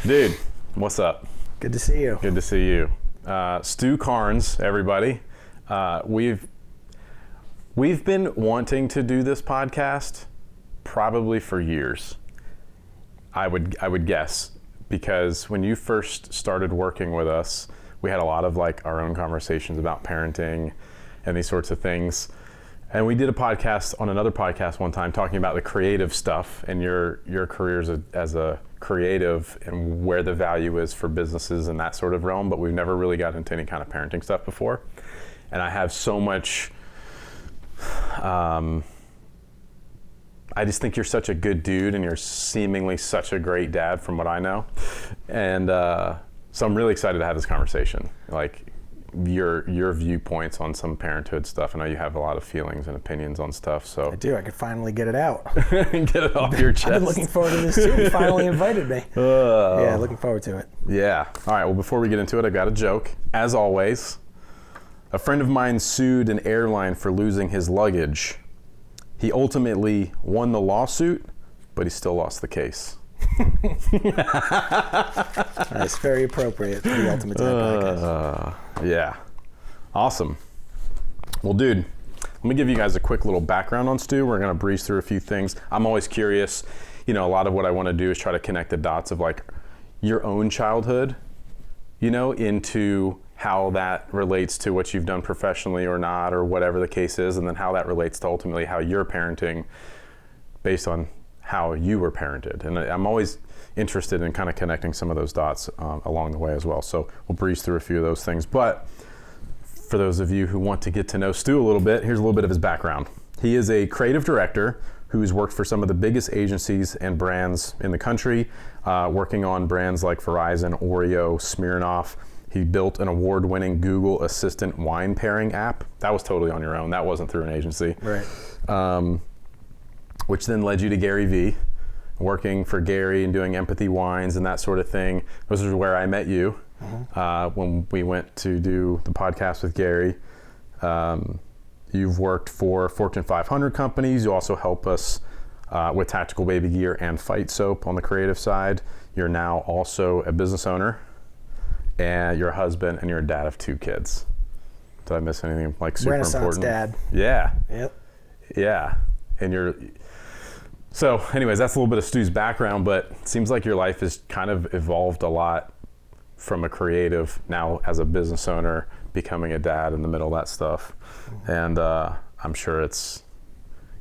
Dude, what's up? Good to see you. Good to see you. Stu Carnes, everybody. We've been wanting to do this podcast probably for years. I would guess, because when you first started working with us, we had a lot of like our own conversations about parenting and these sorts of things. And we did a podcast on another podcast one time talking about the creative stuff and your career as a creative and where the value is for businesses in that sort of realm, but we've never really got into any kind of parenting stuff before. And I have so much, I just think you're such a good dude and you're seemingly such a great dad from what I know. And so I'm really excited to have this conversation. Like your viewpoints on some parenthood stuff. I know you have a lot of feelings and opinions on stuff. So I do. I could finally get it out. Get it off your chest. I've been looking forward to this too. You finally invited me. Yeah, looking forward to it. Yeah. All right. Well, before we get into it, I got a joke. As always, a friend of mine sued an airline for losing his luggage. He ultimately won the lawsuit, but he still lost the case. That's very appropriate for the Ultimate Dad podcast. Yeah. Awesome. Well, dude, let me give you guys a quick little background on Stu. We're going to breeze through a few things. I'm always curious. You know, a lot of what I want to do is try to connect the dots of like your own childhood, you know, into how that relates to what you've done professionally or not, or whatever the case is, and then how that relates to ultimately how you're parenting based on how you were parented. And I'm always interested in kind of connecting some of those dots along the way as well. So we'll breeze through a few of those things. But for those of you who want to get to know Stu a little bit, here's a little bit of his background. He is a creative director who's worked for some of the biggest agencies and brands in the country, working on brands like Verizon, Oreo, Smirnoff. He built an award-winning Google Assistant wine pairing app. That was totally on your own. That wasn't through an agency. Right. Which then led you to Gary Vee, working for Gary and doing empathy wines and that sort of thing. This is where I met you when we went to do the podcast with Gary. You've worked for Fortune 500 companies. You also help us with tactical baby gear and fight soap on the creative side. You're now also a business owner, and you're a husband, and you're a dad of 2 kids. Did I miss anything like super Renaissance important? dad. Yeah. Yep. Yeah. And so anyways, that's a little bit of Stu's background, but it seems like your life has kind of evolved a lot from a creative, now as a business owner, becoming a dad in the middle of that stuff. And I'm sure it's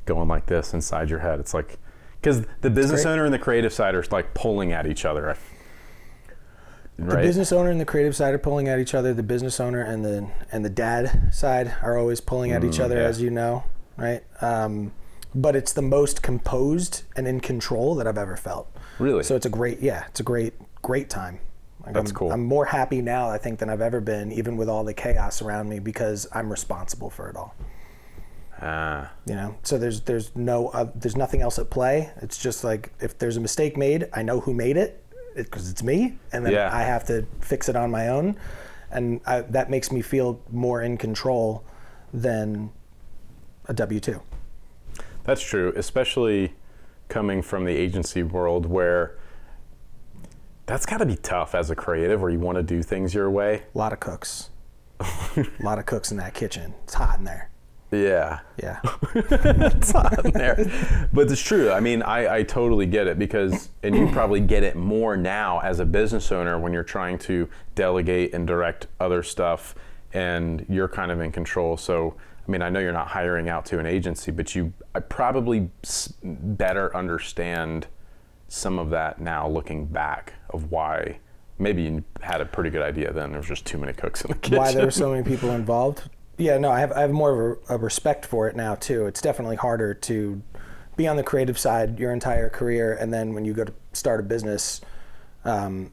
going like this inside your head. It's like, because the business owner and the creative side are like pulling at each other. Right? The business owner and the creative side are pulling at each other. The business owner and the dad side are always pulling at each other, as you know, right? But it's the most composed and in control that I've ever felt. Really? So it's a great time. Like That's cool. I'm more happy now, I think, than I've ever been, even with all the chaos around me, because I'm responsible for it all. You know, so there's nothing else at play. It's just like, if there's a mistake made, I know who made it, because it's me, and then I have to fix it on my own, and that makes me feel more in control than a W-2. That's true, especially coming from the agency world, where that's got to be tough as a creative, where you want to do things your way. A lot of cooks. A lot of cooks in that kitchen. It's hot in there. Yeah. Yeah. It's hot in there. But it's true. I mean, I totally get it, because, and you probably get it more now as a business owner when you're trying to delegate and direct other stuff and you're kind of in control. So, I mean, I know you're not hiring out to an agency, but I probably better understand some of that now, looking back, of why maybe you had a pretty good idea then. There was just too many cooks in the kitchen. Why there were so many people involved? Yeah, no, I have more of a respect for it now too. It's definitely harder to be on the creative side your entire career, and then when you go to start a business, the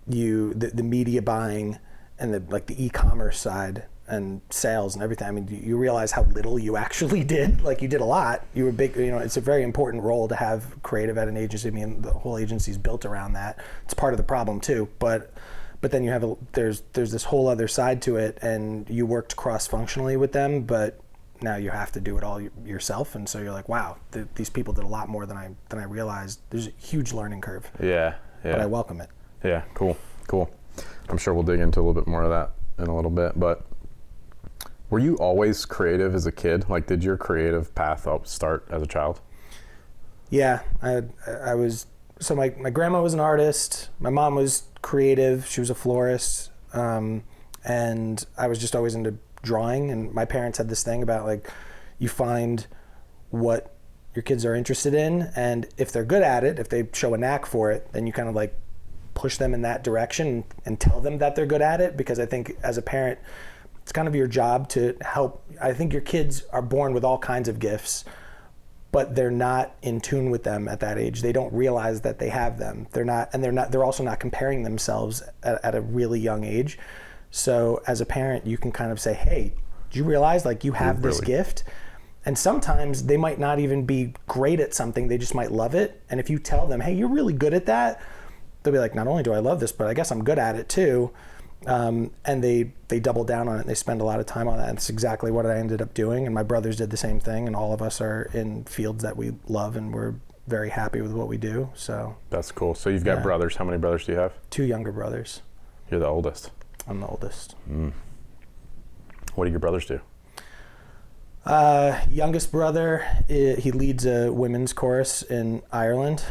media buying and the e-commerce side and sales and everything. I mean, you realize how little you actually did. Like, you did a lot. You were big, you know, it's a very important role to have creative at an agency. I mean, the whole agency is built around that. It's part of the problem too, but then you have there's this whole other side to it, and you worked cross-functionally with them, but now you have to do it all yourself. And so you're like, wow, these people did a lot more than I realized. There's a huge learning curve. Yeah. But I welcome it. Yeah, cool. I'm sure we'll dig into a little bit more of that in a little bit, but were you always creative as a kid? Like, did your creative path start as a child? Yeah, I was, so my grandma was an artist, my mom was creative, she was a florist, and I was just always into drawing, and my parents had this thing about like, you find what your kids are interested in, and if they're good at it, if they show a knack for it, then you kind of like push them in that direction and tell them that they're good at it, because I think as a parent, it's kind of your job to help. I think your kids are born with all kinds of gifts, but they're not in tune with them at that age. They don't realize that they have them. They're also not comparing themselves at a really young age. So as a parent, you can kind of say, hey, do you realize like you have this gift? And sometimes they might not even be great at something, they just might love it. And if you tell them, hey, you're really good at that, they'll be like, not only do I love this, but I guess I'm good at it too. And they double down on it, and they spend a lot of time on that. And it's exactly what I ended up doing. And my brothers did the same thing, and all of us are in fields that we love, and we're very happy with what we do. So that's cool. So you've got brothers. How many brothers do you have? 2 younger brothers. You're the oldest. I'm the oldest. What do your brothers do? Youngest brother, he leads a women's chorus in Ireland.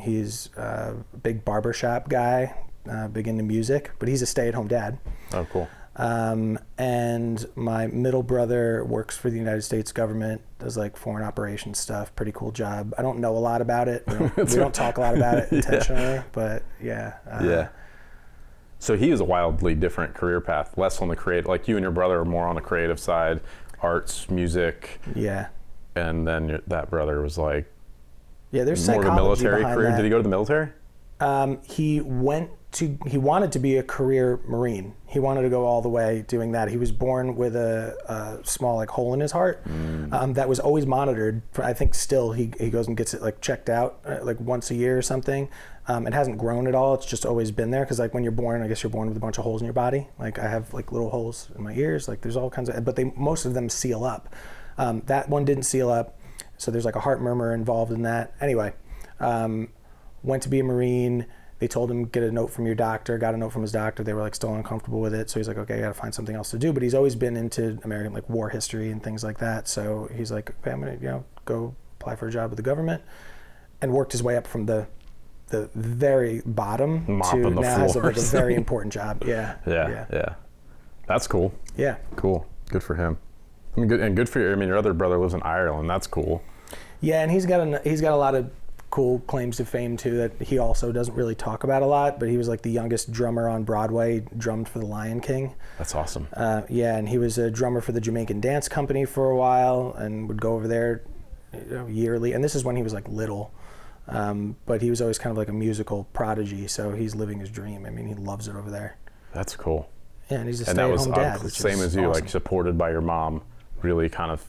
He's a big barbershop guy, big into music, but he's a stay-at-home dad. Oh, cool. And my middle brother works for the United States government, does like foreign operations stuff, pretty cool job. I don't know a lot about it. We don't talk a lot about it intentionally, but yeah. Yeah. So he has a wildly different career path, less on the creative, like you and your brother are more on the creative side, arts, music. Yeah. And then that brother was like, yeah, there's more of a military career. That. Did he go to the military? He wanted to be a career Marine. He wanted to go all the way doing that. He was born with a small like hole in his heart that was always monitored. I think still he goes and gets it like checked out like once a year or something. It hasn't grown at all. It's just always been there, because like when you're born, I guess you're born with a bunch of holes in your body. Like I have like little holes in my ears. Like there's all kinds of, but most of them seal up. That one didn't seal up, so there's like a heart murmur involved in that. Anyway, went to be a Marine. They told him, get a note from your doctor, got a note from his doctor. They were like still uncomfortable with it. So he's like, okay, I gotta find something else to do. But he's always been into American like war history and things like that. So he's like, okay, I'm gonna go apply for a job with the government, and worked his way up from the very bottom to now has like a very important job. Yeah. That's cool. Yeah. Cool. Good for him. I mean, good for you. I mean, your other brother lives in Ireland. That's cool. Yeah, and he's got a lot of cool claims to fame too that he also doesn't really talk about a lot. But he was like the youngest drummer on Broadway, drummed for the Lion King. That's awesome. Yeah, and he was a drummer for the Jamaican Dance Company for a while, and would go over there yearly. And this is when he was like little. But he was always kind of like a musical prodigy, so he's living his dream. I mean, he loves it over there. That's cool. Yeah, and he's a stay-at-home dad. Same as you, awesome. Like supported by your mom, really kind of,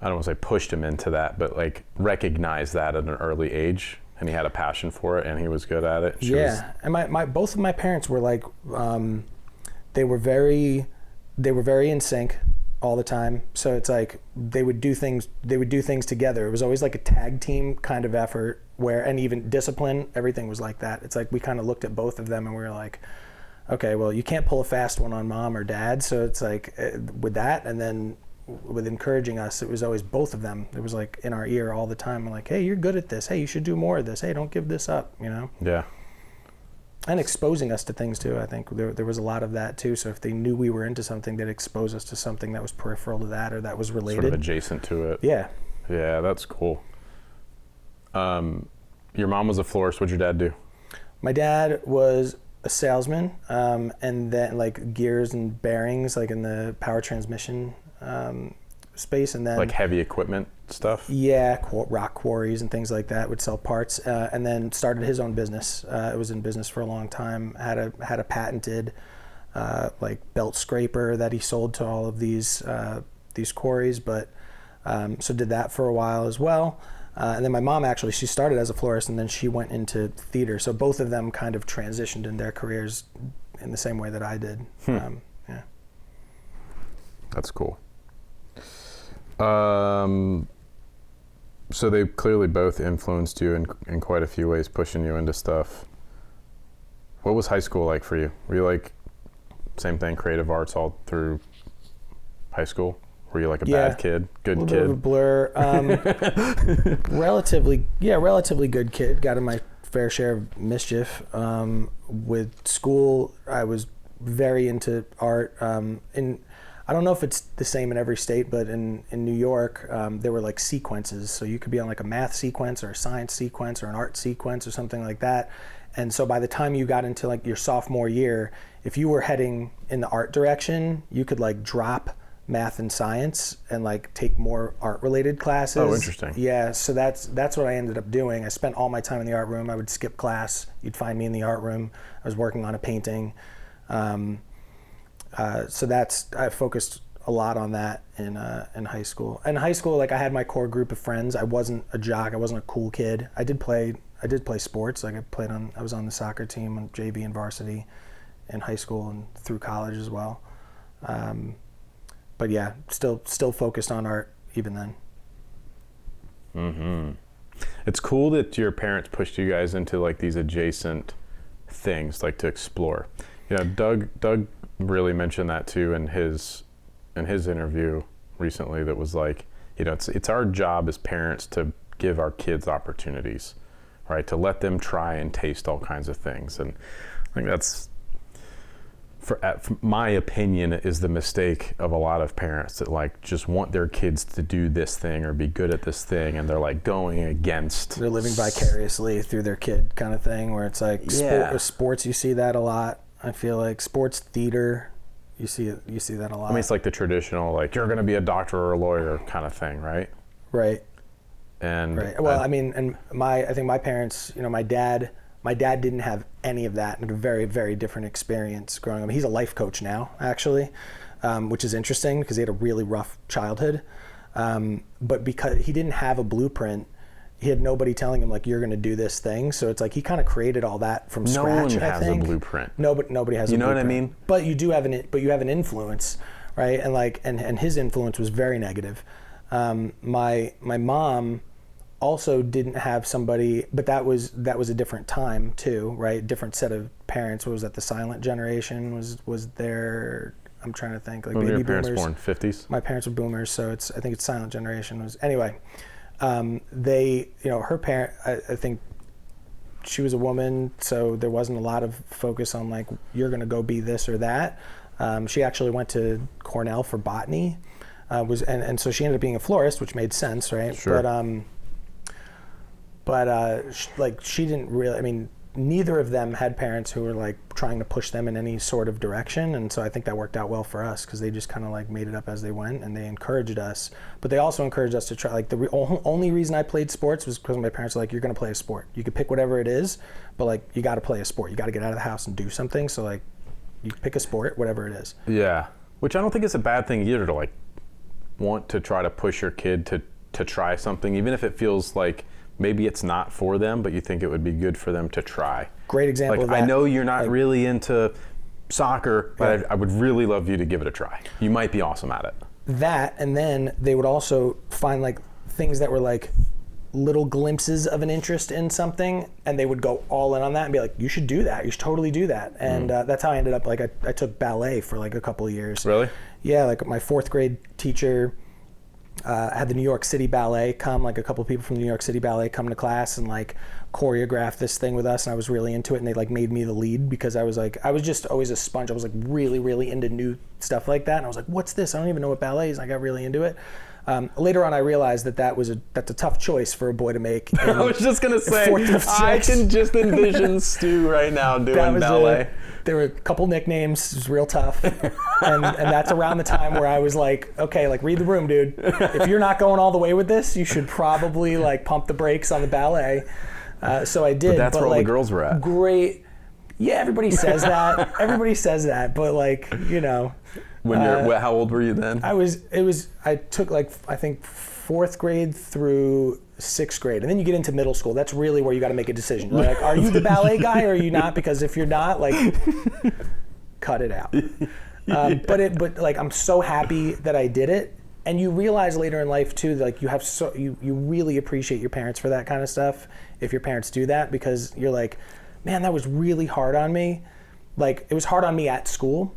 I don't want to say pushed him into that, but like recognized that at an early age, and he had a passion for it, and he was good at it. And my both of my parents were like, they were very in sync all the time. So it's like they would do things together. It was always like a tag team kind of effort, and even discipline, everything was like that. It's like we kind of looked at both of them and we were like, okay, well, you can't pull a fast one on mom or dad. So it's like with that, and then with encouraging us, it was always both of them. It was like in our ear all the time. I'm like, hey, you're good at this. Hey, you should do more of this. Hey, don't give this up, Yeah. And exposing us to things too. I think there was a lot of that too. So if they knew we were into something, they'd expose us to something that was peripheral to that or that was related. Sort of adjacent to it. Yeah. Yeah, that's cool. Your mom was a florist. What'd your dad do? My dad was a salesman, and then like gears and bearings, like in the power transmission space, and then like heavy equipment stuff. Yeah, rock quarries and things like that. Would sell parts, and then started his own business. It was in business for a long time. Had a patented like belt scraper that he sold to all of these quarries, but so did that for a while as well. And then my mom actually, she started as a florist, and then she went into theater. So both of them kind of transitioned in their careers in the same way that I did. Yeah. That's cool. So they clearly both influenced you in quite a few ways, pushing you into stuff. What was high school like for you? Were you like, same thing, creative arts all through high school? Were you like a bad kid, good a little kid? bit of a blur. Relatively good kid. Got in my fair share of mischief. With school, I was very into art. I don't know if it's the same in every state, but in New York, there were like sequences. So you could be on like a math sequence or a science sequence or an art sequence or something like that. And so by the time you got into like your sophomore year, if you were heading in the art direction, you could like drop math and science and like take more art related classes. Oh, interesting. Yeah, so that's what I ended up doing. I spent all my time in the art room. I would skip class. You'd find me in the art room. I was working on a painting. So I focused a lot on that in high school. In high school, like I had my core group of friends. I wasn't a jock. I wasn't a cool kid. I did play sports. Like I was on the soccer team on JV and varsity in high school and through college as well. But yeah, still focused on art even then. Mm-hmm. It's cool that your parents pushed you guys into like these adjacent things, like to explore. You know, Doug really mentioned that too in his interview recently. That was like, you know, it's our job as parents to give our kids opportunities, right? To let them try and taste all kinds of things, and I think that's, for my opinion, is the mistake of a lot of parents that like just want their kids to do this thing or be good at this thing, and they're like going against. They're living vicariously through their kid, kind of thing. Where it's like sports, you see that a lot. I feel like sports, theater, you see that a lot. I mean, it's like the traditional like you're going to be a doctor or a lawyer kind of thing, right? Right. And right. Well, I mean, and I think my parents, you know, my dad didn't have any of that, and a very, very different experience growing up. He's a life coach now, actually, which is interesting because he had a really rough childhood. But because he didn't have a blueprint, he had nobody telling him like, you're going to do this thing. So it's like he kind of created all that from scratch. No one has a blueprint. No, but nobody has a blueprint. You know what I mean? But you have an influence, right? And like, and his influence was very negative. My mom also didn't have somebody, but that was a different time too, right? Different set of parents. What was that? The silent generation was there. I'm trying to think. Like, when baby were your parents boomers. born? 50s? My parents were boomers, so I think it's silent generation was anyway. They, you know, her parent, I think she was a woman, so there wasn't a lot of focus on like, you're going to go be this or that. She actually went to Cornell for botany, and so she ended up being a florist, which made sense, right? Sure. But like she didn't really, I mean, neither of them had parents who were like trying to push them in any sort of direction. And so I think that worked out well for us because they just kind of like made it up as they went, and they encouraged us. But they also encouraged us to try, like the only reason I played sports was because my parents were like, you're going to play a sport. You could pick whatever it is, but like you got to play a sport. You got to get out of the house and do something. So like you pick a sport, whatever it is. Yeah. Which I don't think is a bad thing either, to like want to try to push your kid to try something, even if it feels like maybe it's not for them, but you think it would be good for them to try. Great example like, of that. I know you're not really into soccer, but yeah. I would really love you to give it a try. You might be awesome at it. That, and then they would also find like things that were like little glimpses of an interest in something, and they would go all in on that and be like, you should do that. You should totally do that. And that's how I ended up, like I took ballet for like a couple of years. Really? Yeah, like my fourth grade teacher had the New York City Ballet come, like a couple of people from the New York City Ballet come to class and like choreograph this thing with us, and I was really into it, and they like made me the lead because I was just always a sponge. I was like really, really into new stuff like that, and I was like, what's this? I don't even know what ballet is. And I got really into it. Later on, I realized that's a tough choice for a boy to make. I was just gonna say, I can just envision Stu right now doing ballet. There were a couple nicknames. It was real tough, and that's around the time where I was like, okay, like read the room, dude. If you're not going all the way with this, you should probably like pump the brakes on the ballet. So I did. But that's where all like, the girls were at. Great. Yeah, everybody says that. Everybody says that, but like, you know. When you're, how old were you then? I took like, I think 4th grade through 6th grade. And then you get into middle school. That's really where you got to make a decision. You're like, are you the ballet guy or are you not? Because if you're not, like, cut it out. But like, I'm so happy that I did it. And you realize later in life too, like you really appreciate your parents for that kind of stuff. If your parents do that, because you're like, man, that was really hard on me. Like, it was hard on me at school,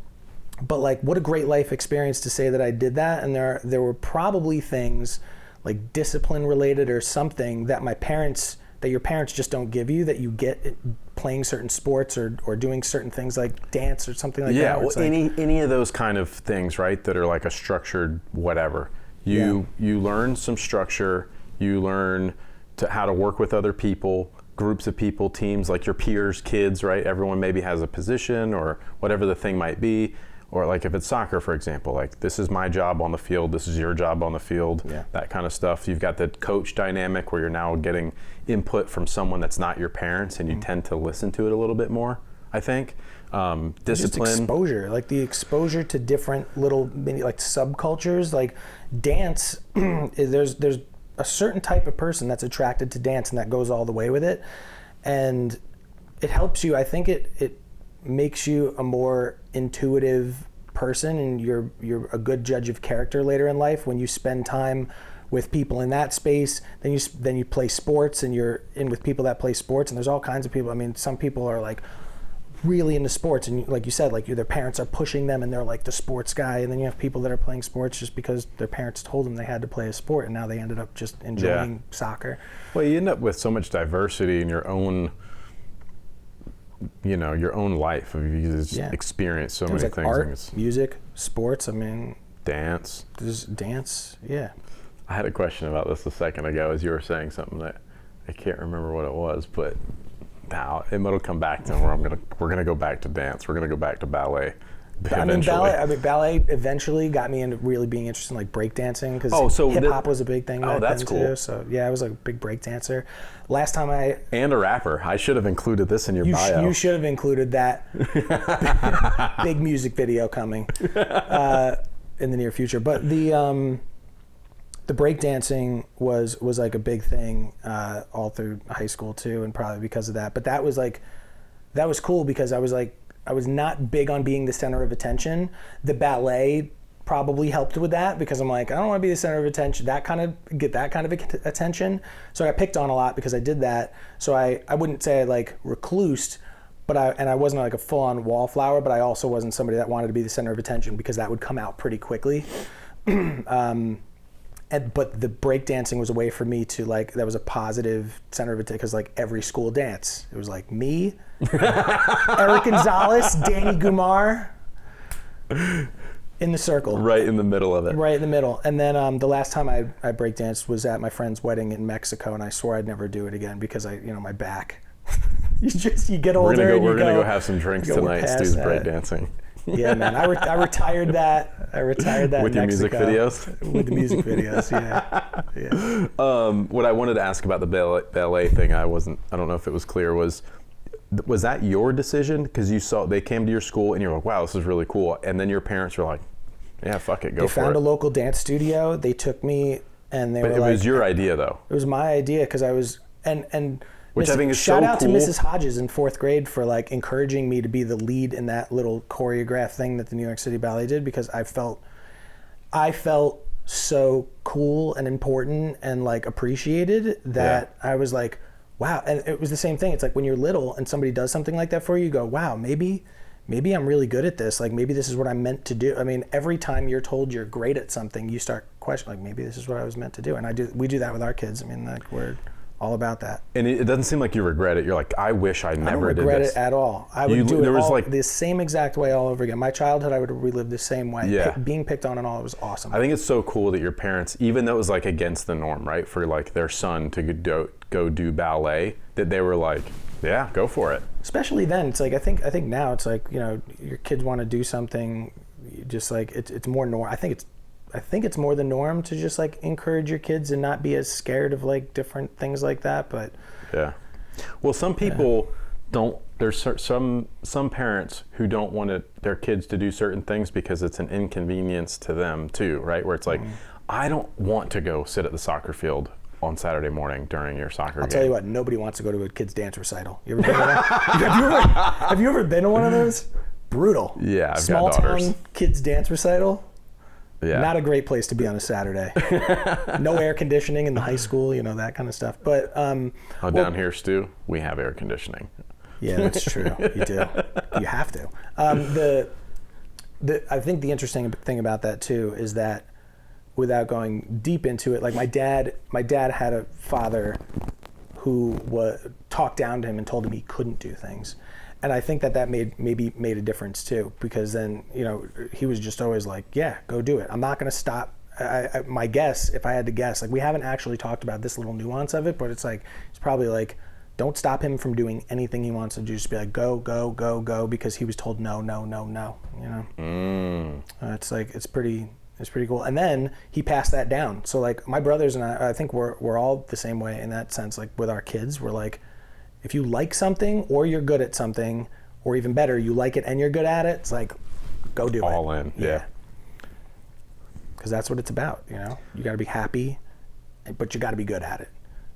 but like, what a great life experience to say that I did that. And there were probably things like discipline related or something that your parents just don't give you, that you get playing certain sports or doing certain things like dance or something like that. Yeah, well, any of those kind of things, right, that are like a structured whatever. You learn some structure, you learn how to work with other people, groups of people, teams, like your peers, kids, right? Everyone maybe has a position or whatever the thing might be. Or like if it's soccer, for example, like this is my job on the field, this is your job on the field, that kind of stuff. You've got the coach dynamic where you're now getting input from someone that's not your parents, and you tend to listen to it a little bit more, I think. Discipline. Just exposure, like the exposure to different little mini, like subcultures, like dance. There's a certain type of person that's attracted to dance and that goes all the way with it. And it helps you, I think it makes you a more intuitive person, and you're a good judge of character later in life when you spend time with people in that space. Then you play sports and you're in with people that play sports, and there's all kinds of people. I mean, some people are like really into sports, and like you said, like their parents are pushing them and they're like the sports guy, and then you have people that are playing sports just because their parents told them they had to play a sport, and now they ended up just enjoying soccer. Well, you end up with so much diversity in your own life. You just experience so many like things. Art, music, sports, I mean, dance. There's dance, yeah. I had a question about this a second ago as you were saying something that I can't remember what it was, but now it'll come back to where we're gonna go back to dance. We're gonna go back to ballet. Ballet eventually got me into really being interested in like breakdancing, because hip hop was a big thing. Oh, that's cool. Too. So yeah, I was like a big break dancer. Last time and a rapper. I should have included this in your bio. You should have included that. Big music video coming in the near future. But the breakdancing was like a big thing all through high school too, and probably because of that. But that was cool because I was not big on being the center of attention. The ballet probably helped with that, because I'm like, I don't want to be the center of attention, get that kind of attention. So I got picked on a lot because I did that. So I wouldn't say I like reclused, but I wasn't like a full-on wallflower, but I also wasn't somebody that wanted to be the center of attention, because that would come out pretty quickly. But the breakdancing was a way for me to like, that was a positive center of attention, because like every school dance, it was like me, Eric Gonzalez, Danny Gumar, in the circle. Right in the middle of it. Right in the middle. And then the last time I breakdanced was at my friend's wedding in Mexico, and I swore I'd never do it again because my back. you get older. We're gonna go have some drinks tonight. Stu's breakdancing. Yeah, man. I retired that. With your music videos. With the music videos, yeah. What I wanted to ask about the ballet thing, I don't know if it was clear. Was that your decision? Because they came to your school and you're like, wow, this is really cool. And then your parents were like, yeah, fuck it, go for it. They found a local dance studio. They took me, and But it was your idea though. It was my idea, because I was and. Which I think is so cool. Shout out to Mrs. Hodges in 4th grade for like encouraging me to be the lead in that little choreographed thing that the New York City Ballet did, because I felt so cool and important and like appreciated that I was like, wow. And it was the same thing. It's like when you're little and somebody does something like that for you, you go, wow, maybe I'm really good at this. Like maybe this is what I'm meant to do. I mean, every time you're told you're great at something, you start questioning, like maybe this is what I was meant to do. And we do that with our kids. I mean, like we're all about that. And it doesn't seem like you regret it. You're like, I wish I never did this. I don't regret it at all. I would do it the same exact way all over again. My childhood, I would relive the same way. Yeah. Being picked on and all, it was awesome. I think it's so cool that your parents, even though it was like against the norm, right, for like their son to go do ballet, that they were like, yeah, go for it. Especially then, it's like I think now it's like, your kids want to do something, just like it's more normal. I think it's more the norm to just like encourage your kids and not be as scared of like different things like that. But yeah, well, some people don't. There's some parents who don't want their kids to do certain things because it's an inconvenience to them too, right? Where it's like, I don't want to go sit at the soccer field on Saturday morning during your soccer game. I'll tell you what, nobody wants to go to a kid's dance recital. You ever been to that? Have you ever been to one of those? Brutal. Yeah, I've Small got daughters. Town kids dance recital. Yeah. Not a great place to be on a Saturday. No air conditioning in the high school, that kind of stuff. But down here, Stu, we have air conditioning. Yeah, that's true. You do. You have to. I think the interesting thing about that too is that, without going deep into it, like my dad had a father who talked down to him and told him he couldn't do things. And I think that maybe made a difference too, because then, he was just always like, yeah, go do it. I'm not going to stop. My guess, if I had to guess, like we haven't actually talked about this little nuance of it, but it's probably like, don't stop him from doing anything he wants to do. Just be like, go, go, go, go, because he was told no, no, no, no, It's pretty cool. And then he passed that down. So like my brothers and I think we're all the same way in that sense. Like with our kids, we're like, if you like something or you're good at something, or even better, you like it and you're good at it, it's like, go do it. All in, yeah. Because that's what it's about, You got to be happy, but you got to be good at it.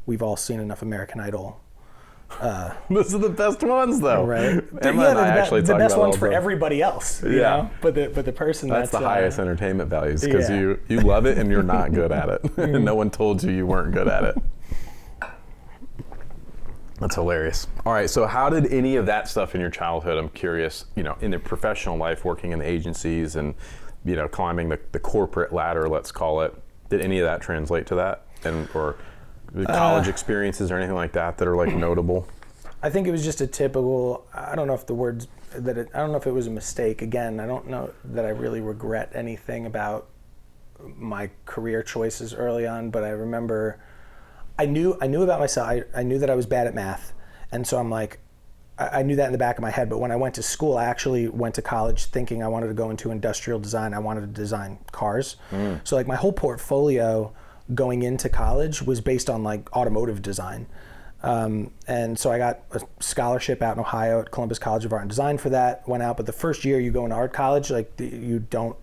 We've all seen enough American Idol. Those are the best ones, though. Right. Emma and I actually talk about the best ones all for those. everybody else. You know? But the person that's the highest entertainment values, because yeah. you love it and you're not good at it. And no one told you weren't good at it. That's hilarious. All right, so how did any of that stuff in your childhood, I'm curious, in the professional life, working in the agencies and, climbing the corporate ladder, let's call it, did any of that translate to that? Or college experiences or anything like that are like notable? I think it was just a typical, I don't know if it was a mistake. Again, I don't know that I really regret anything about my career choices early on, but I remember I knew about myself. I knew that I was bad at math. And so I'm like, I knew that in the back of my head. But when I went to school, I actually went to college thinking I wanted to go into industrial design. I wanted to design cars. So like my whole portfolio going into college was based on like automotive design. And so I got a scholarship out in Ohio at Columbus College of Art and Design for that, went out. But the first year you go into art college, like you don't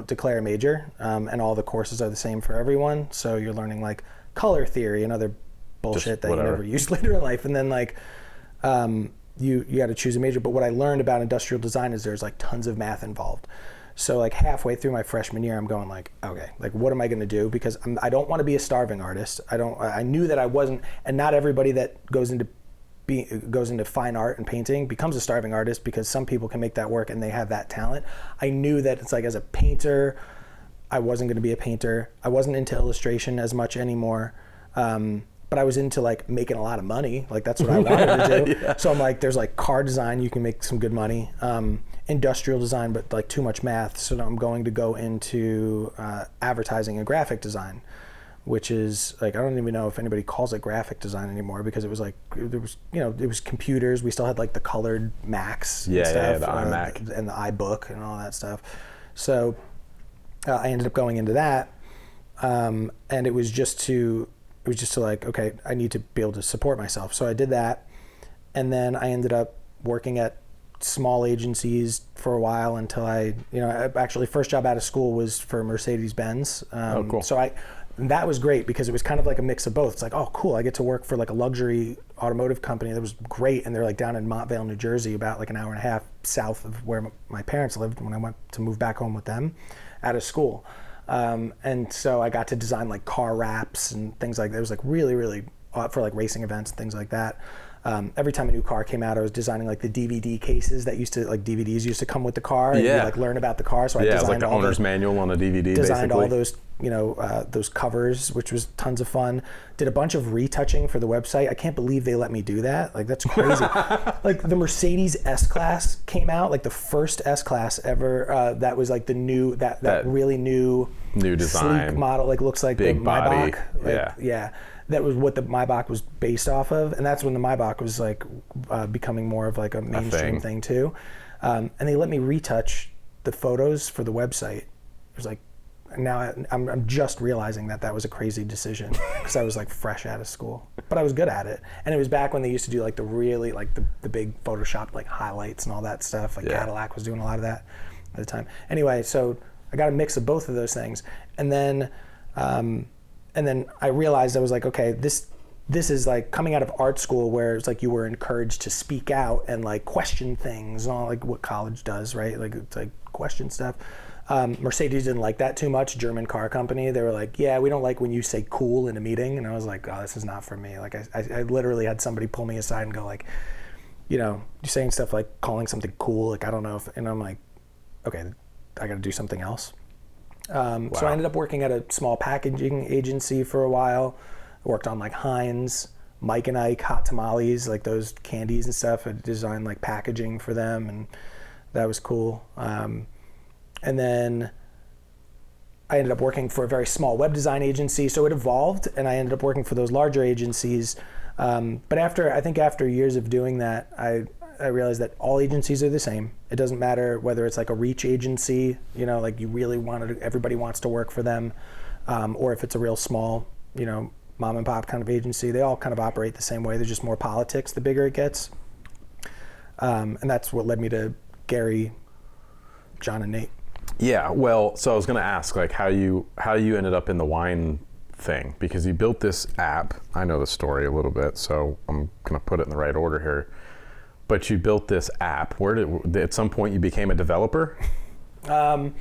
declare a major, and all the courses are the same for everyone. So you're learning like color theory and other bullshit that you never used later in life. And then like, you got to choose a major. But what I learned about industrial design is there's like tons of math involved. So like halfway through my freshman year, I'm going like, okay, like what am I going to do? Because I don't want to be a starving artist. I knew that I wasn't, and not everybody that goes into fine art and painting becomes a starving artist, because some people can make that work and they have that talent. I knew that it's like, as a painter, I wasn't going to be a painter. I wasn't into illustration as much anymore. But I was into like making a lot of money. Like that's what I wanted to do. Yeah. So I'm like, there's like car design, you can make some good money. Industrial design, but like too much math. So I'm going to go into advertising and graphic design, which is like, I don't even know if anybody calls it graphic design anymore, because it was like, there was, it was computers. We still had like the colored Macs and stuff. Yeah, the iMac. And the iBook and all that stuff. So I ended up going into that. And it was just to like, okay, I need to be able to support myself. So I did that. And then I ended up working at small agencies for a while until actually first job out of school was for Mercedes-Benz. Oh, cool. So that was great, because it was kind of like a mix of both. It's like, oh, cool, I get to work for like a luxury automotive company. That was great. And they're like down in Montvale, New Jersey, about like an hour and a half south of where my parents lived when I went to move back home with them out of school. And so I got to design like car wraps and things like that. It was like really, really for like racing events and things like that. Every time a new car came out, I was designing like the DVD cases that DVDs used to come with the car. And you like learn about the car. So I designed like the owner's manual on a DVD. Designed basically all those, those covers, which was tons of fun. Did a bunch of retouching for the website. I can't believe they let me do that. Like that's crazy. Like the Mercedes S-Class came out, like the first S-Class ever. That was like the new, that really new design, sleek model. Like looks like big the body. Maybach. Yeah. That was what the Maybach was based off of, and that's when the Maybach was like becoming more of like a mainstream thing too. And they let me retouch the photos for the website. It was like, now I'm just realizing that was a crazy decision, because I was like fresh out of school, but I was good at it. And it was back when they used to do like the really like the big Photoshop like highlights and all that stuff. Like Cadillac was doing a lot of that at the time. Anyway, so I got a mix of both of those things, and then I realized, I was like, okay, this is like coming out of art school, where it's like you were encouraged to speak out and like question things, and all like what college does, right? Like it's like question stuff. Mercedes didn't like that too much. German car company. They were like, yeah, we don't like when you say cool in a meeting. And I was like, oh, this is not for me. Like I literally had somebody pull me aside and go like, you're saying stuff like calling something cool. Like, I don't know if, and I'm like, okay, I got to do something else. Wow. So I ended up working at a small packaging agency for a while. I worked on like Heinz, Mike and Ike, hot tamales, like those candies and stuff. I designed like packaging for them, and that was cool. And then I ended up working for a very small web design agency. So it evolved, and I ended up working for those larger agencies. But after years of doing that, I realized that all agencies are the same. It doesn't matter whether it's like a reach agency, like you really everybody wants to work for them, or if it's a real small, mom and pop kind of agency. They all kind of operate the same way. There's just more politics the bigger it gets. And that's what led me to Gary, John, and Nate. Yeah, well, so I was going to ask, like, how you ended up in the wine thing, because you built this app. I know the story a little bit, so I'm going to put it in the right order here. But you built this app. At some point you became a developer? What?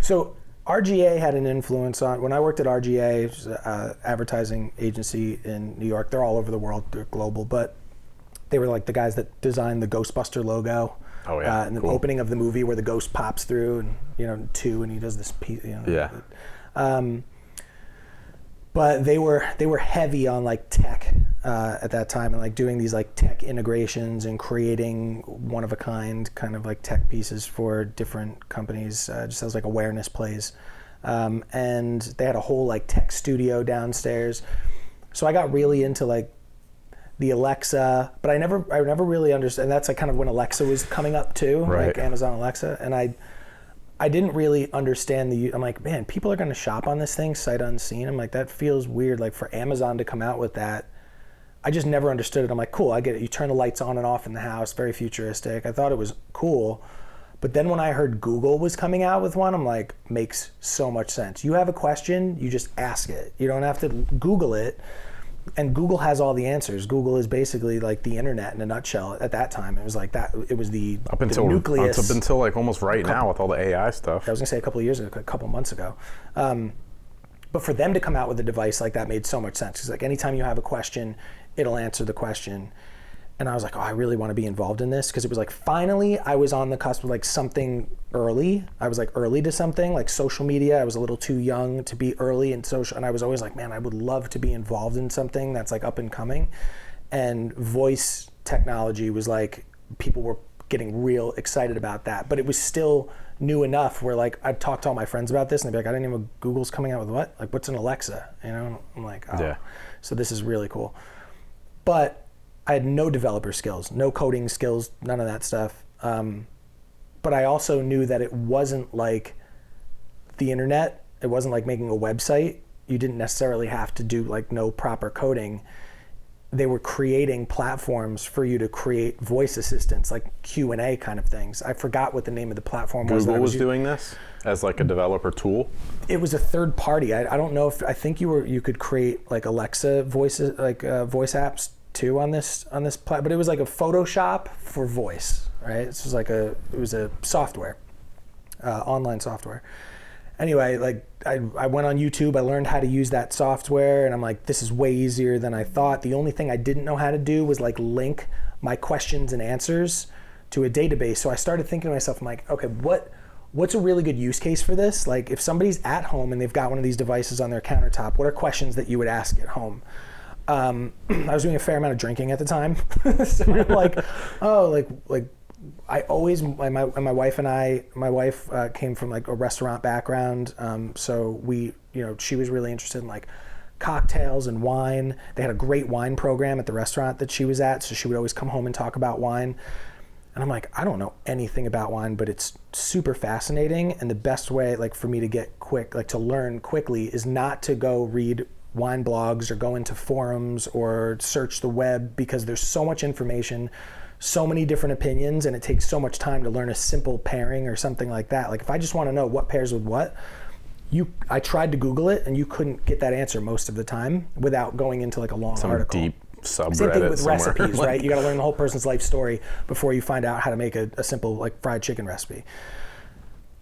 So RGA had an influence on, when I worked at RGA, which is an advertising agency in New York. They're all over the world, they're global, but they were like the guys that designed the Ghostbuster logo. Oh yeah, and the cool. opening of the movie where the ghost pops through, and two, and he does this piece. Yeah. But they were heavy on like tech at that time, and like doing these like tech integrations and creating one of a kind kind of like tech pieces for different companies, just as like awareness plays. And they had a whole like tech studio downstairs. So I got really into like the Alexa, but I never really understood. And that's like kind of when Alexa was coming up too, right. Like Amazon Alexa. And I didn't really understand I'm like, man, people are going to shop on this thing sight unseen. I'm like, that feels weird. Like for Amazon to come out with that, I just never understood it. I'm like, cool, I get it. You turn the lights on and off in the house, very futuristic. I thought it was cool. But then when I heard Google was coming out with one, I'm like, makes so much sense. You have a question, you just ask it. You don't have to Google it. And Google has all the answers. Google is basically like the internet in a nutshell. At that time, it was like that. It was the nucleus. Up until like almost right now with all the AI stuff. I was gonna say a couple of years ago, a couple of months ago. But for them to come out with a device like that made so much sense. Because like anytime you have a question, it'll answer the question. And I was like, oh, I really want to be involved in this, because it was like finally I was on the cusp of like something early. I was like early to something like social media. I was a little too young to be early in social, and I was always like, man, I would love to be involved in something that's like up and coming. And voice technology was like, people were getting real excited about that, but it was still new enough where like I'd talk to all my friends about this and they'd be like, I didn't even know Google's coming out with what? Like, what's an Alexa? I'm like, oh, yeah. So this is really cool. But I had no developer skills, no coding skills, none of that stuff. But I also knew that it wasn't like the internet. It wasn't like making a website. You didn't necessarily have to do like no proper coding. They were creating platforms for you to create voice assistants, like Q&A kind of things. I forgot what the name of the platform was. Google was doing this as like a developer tool? It was a third party. I don't know if, I think you could create like Alexa voices, like voice apps too on this but it was like a Photoshop for voice, right? This was like it was a software, online software. Anyway, like I went on YouTube, I learned how to use that software, and I'm like, this is way easier than I thought. The only thing I didn't know how to do was like link my questions and answers to a database. So I started thinking to myself, I'm like, okay, what's a really good use case for this? Like if somebody's at home and they've got one of these devices on their countertop, what are questions that you would ask at home? I was doing a fair amount of drinking at the time. So I'm like, oh, like I always, my wife and my wife came from like a restaurant background. So we, she was really interested in like cocktails and wine. They had a great wine program at the restaurant that she was at. So she would always come home and talk about wine. And I'm like, I don't know anything about wine, but it's super fascinating. And the best way like for me to get to learn quickly is not to go read wine blogs or go into forums or search the web, because there's so much information, so many different opinions, and it takes so much time to learn a simple pairing or something like that. Like if I just want to know what pairs with what, I tried to Google it and you couldn't get that answer most of the time without going into like a long article. Deep subreddit. Same thing with somewhere. recipes, right? You got to learn the whole person's life story before you find out how to make a simple like fried chicken recipe.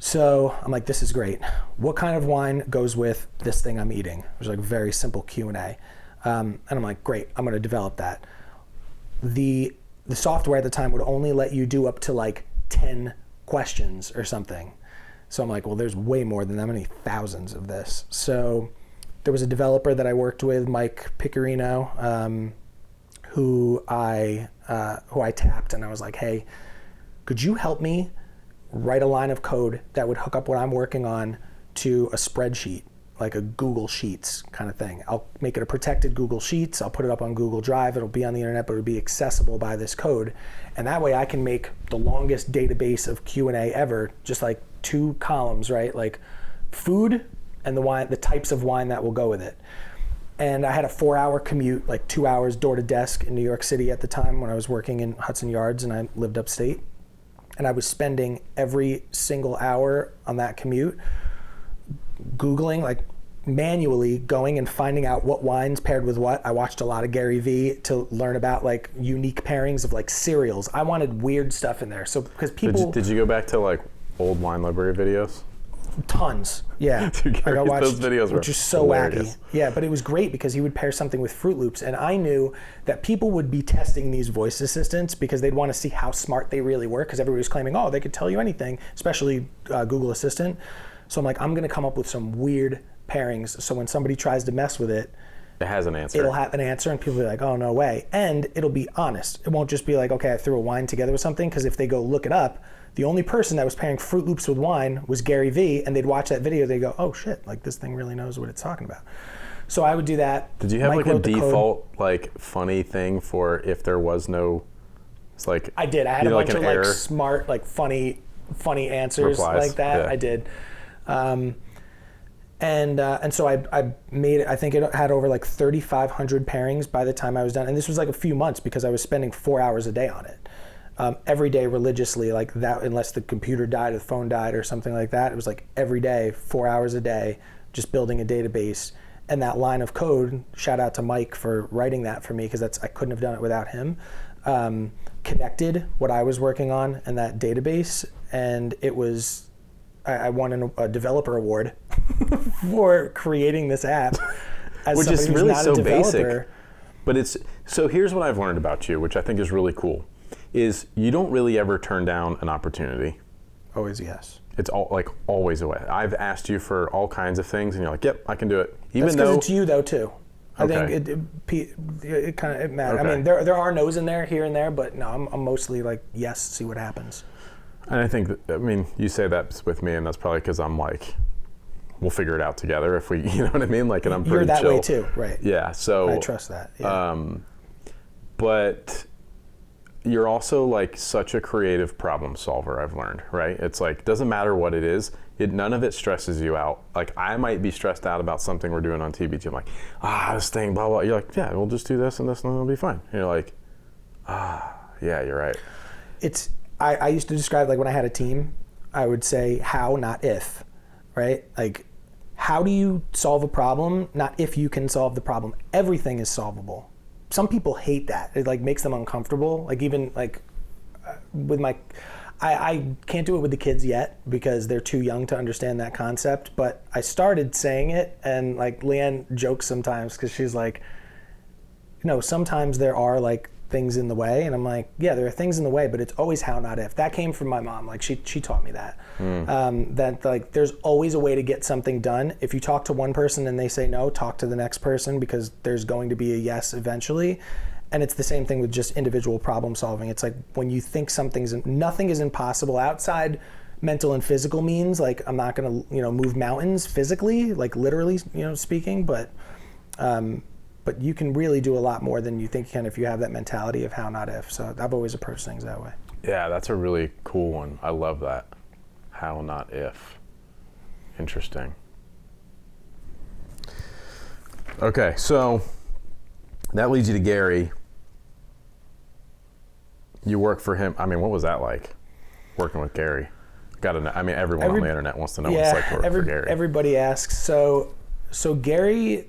So I'm like, this is great. What kind of wine goes with this thing I'm eating? It was like a very simple Q&A. And I'm like, great, I'm going to develop that. the software at the time would only let you do up to like 10 questions or something. So I'm like, well, there's way more than that many thousands of this. So there was a developer that I worked with, Mike Picorino, who I tapped, and I was like, hey, could you help me write a line of code that would hook up what I'm working on to a spreadsheet, like a Google Sheets kind of thing. I'll make it a protected Google Sheets. I'll put it up on Google Drive. It'll be on the internet, but it'll be accessible by this code. And that way I can make the longest database of Q&A ever, just like 2 columns, right? Like food and the wine, the types of wine that will go with it. And I had a 4-hour commute, like 2 hours door to desk in New York City at the time when I was working in Hudson Yards and I lived upstate. And I was spending every single hour on that commute Googling, like manually going and finding out what wines paired with what. I watched a lot of Gary Vee to learn about like unique pairings of like cereals. I wanted weird stuff in there. So because people... Did you go back to like old wine library videos? Tons, yeah. Dude, I watched those videos which were is so hilarious. wacky. Yeah, but it was great because he would pair something with Fruit Loops, and I knew that people would be testing these voice assistants because they'd want to see how smart they really were, because everybody was claiming, oh, they could tell you anything, especially Google Assistant. So I'm like, I'm going to come up with some weird pairings, so when somebody tries to mess with it, it has an answer. It'll have an answer, and people will be like, oh, no way. And it'll be honest. It won't just be like, okay, I threw a wine together with something, because if they go look it up, the only person that was pairing Fruit Loops with wine was Gary Vee, and they'd watch that video, they'd go, oh shit, like this thing really knows what it's talking about. So I would do that. Did you have like a default like funny thing for if there was no, it's like... I did. I had a bunch of error? like smart, like funny answers Replies. Like that. Yeah. I did. And so I made it, I think it had over like 3,500 pairings by the time I was done. And this was like a few months because I was spending 4 hours a day on it. Every day religiously, like that, unless the computer died or the phone died or something like that. It was like every day, 4 hours a day, just building a database. And that line of code, shout out to Mike for writing that for me, because I couldn't have done it without him, connected what I was working on in that database. And it was, I won a developer award for creating this app. As which is really so basic. But it's, so here's what I've learned about you, which I think is really cool, is you don't really ever turn down an opportunity. Always yes. It's all like always a way. I've asked you for all kinds of things, and you're like, "Yep, I can do it." Even that's because it's you though too. I think it kind of matters. Okay. I mean, there are no's in there here and there, but no, I'm mostly like yes, see what happens. And I think that, I mean, you say that with me, and that's probably because I'm like, we'll figure it out together if we, you know what I mean? Like, and I'm pretty You're that chill. way too, right? Yeah. So I trust that. Yeah. But you're also like such a creative problem solver, I've learned, right? It's like, doesn't matter what it is, none of it stresses you out. Like I might be stressed out about something we're doing on TBT. I'm like, this thing, blah, blah. You're like, yeah, we'll just do this and this and it'll be fine. And you're like, yeah, you're right. I used to describe, like when I had a team, I would say how, not if, right? Like, how do you solve a problem? Not if you can solve the problem. Everything is solvable. Some people hate that. It like makes them uncomfortable. Like even like with I can't do it with the kids yet because they're too young to understand that concept. But I started saying it, and like Leanne jokes sometimes because she's like, sometimes there are like things in the way, and I'm like, yeah, there are things in the way, but it's always how, not if. That came from my mom. Like she taught me that. That like there's always a way to get something done. If you talk to one person and they say no, talk to the next person, because there's going to be a yes eventually. And it's the same thing with just individual problem solving. It's like when you think nothing is impossible outside mental and physical means. Like I'm not going to move mountains physically, like literally speaking, but you can really do a lot more than you think you can if you have that mentality of how, not if. So I've always approached things that way. Yeah, that's a really cool one. I love that. How, not if. Interesting. Okay, so that leads you to Gary. You work for him. I mean, what was that like, working with Gary? Everyone on the internet wants to know what it's like to work for Gary. Everybody asks. So Gary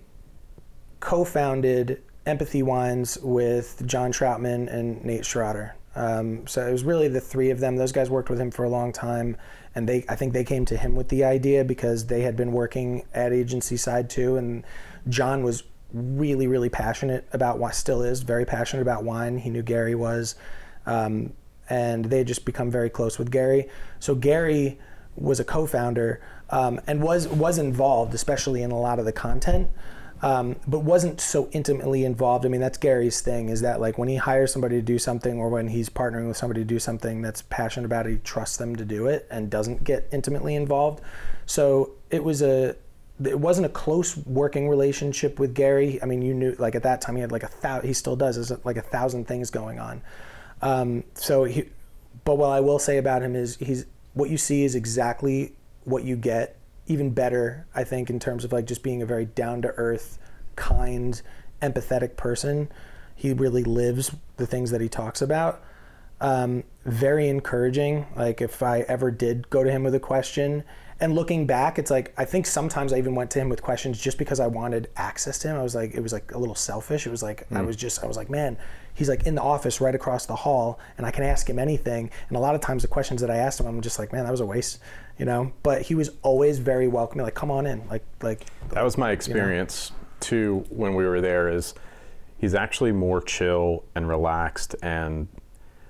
co-founded Empathy Wines with John Troutman and Nate Schroeder. So it was really the three of them. Those guys worked with him for a long time, and I think they came to him with the idea because they had been working ad agency side too, and John was really, really passionate about wine, still is very passionate about wine. He knew Gary was, and they had just become very close with Gary. So Gary was a co-founder, and was involved, especially in a lot of the content, but wasn't so intimately involved. I mean, that's Gary's thing, is that like when he hires somebody to do something, or when he's partnering with somebody to do something that's passionate about it, he trusts them to do it and doesn't get intimately involved. So it wasn't a close working relationship with Gary. I mean, you knew, like at that time he had like he still does, there's like 1,000 things going on. But what I will say about him is what you see is exactly what you get, even better, I think, in terms of like just being a very down-to-earth, kind, empathetic person. He really lives the things that he talks about. Very encouraging. Like if I ever did go to him with a question, and looking back, it's like, I think sometimes I even went to him with questions just because I wanted access to him. I was like, it was like a little selfish. It was like, I was like, man, he's like in the office right across the hall and I can ask him anything. And a lot of times the questions that I asked him, I'm just like, man, that was a waste, you know? But he was always very welcoming, like, come on in. Like that was my experience too when we were there, is he's actually more chill and relaxed, and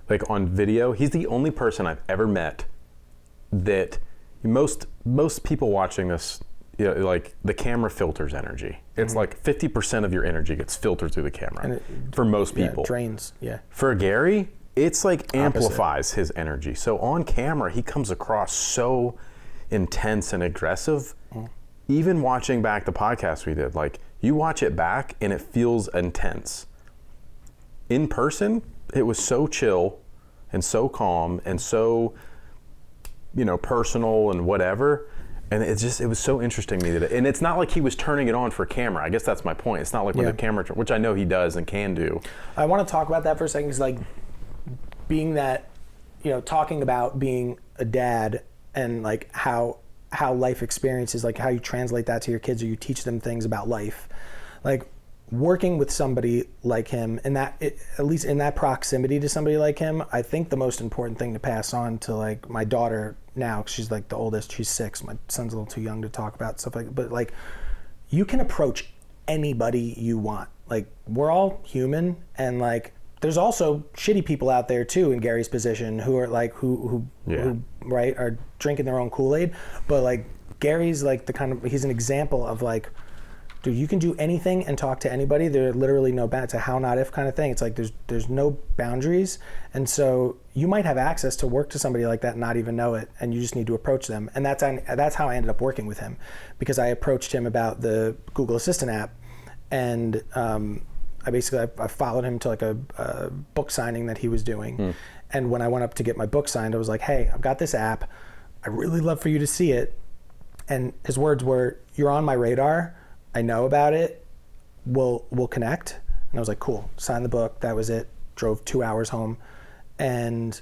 like on video, he's the only person I've ever met that most people watching this, you know, like the camera filters energy. It's like 50% of your energy gets filtered through the camera for most people. Drains, yeah. For Gary, it's like amplifies his energy. So on camera, he comes across so intense and aggressive. Even watching back the podcast we did, like you watch it back and it feels intense. In person, it was so chill and so calm and so, you know, personal and whatever. And it was so interesting to me that, and it's not like he was turning it on for camera. I guess that's my point. It's not like when the camera, which I know he does and can do. I want to talk about that for a second, because like being that, you know, talking about being a dad and like how life experiences, like how you translate that to your kids, or you teach them things about life. Like working with somebody like him, and at least in that proximity to somebody like him, I think the most important thing to pass on to like my daughter now, 'cause she's like the oldest, she's 6. My son's a little too young to talk about stuff like, but like you can approach anybody you want. Like we're all human, and like there's also shitty people out there too in Gary's position who are like who right, are drinking their own Kool-Aid. But like Gary's like he's an example of like, dude, you can do anything and talk to anybody. There's literally no it's a how not if kind of thing. It's like there's no boundaries, and so you might have access to work to somebody like that and not even know it, and you just need to approach them. And that's how I ended up working with him, because I approached him about the Google Assistant app, and I followed him to like a book signing that he was doing, and when I went up to get my book signed, I was like, hey, I've got this app. I'd really love for you to see it. And his words were, you're on my radar. I know about it. We'll connect. And I was like, cool. Signed the book. That was it. Drove 2 hours home, and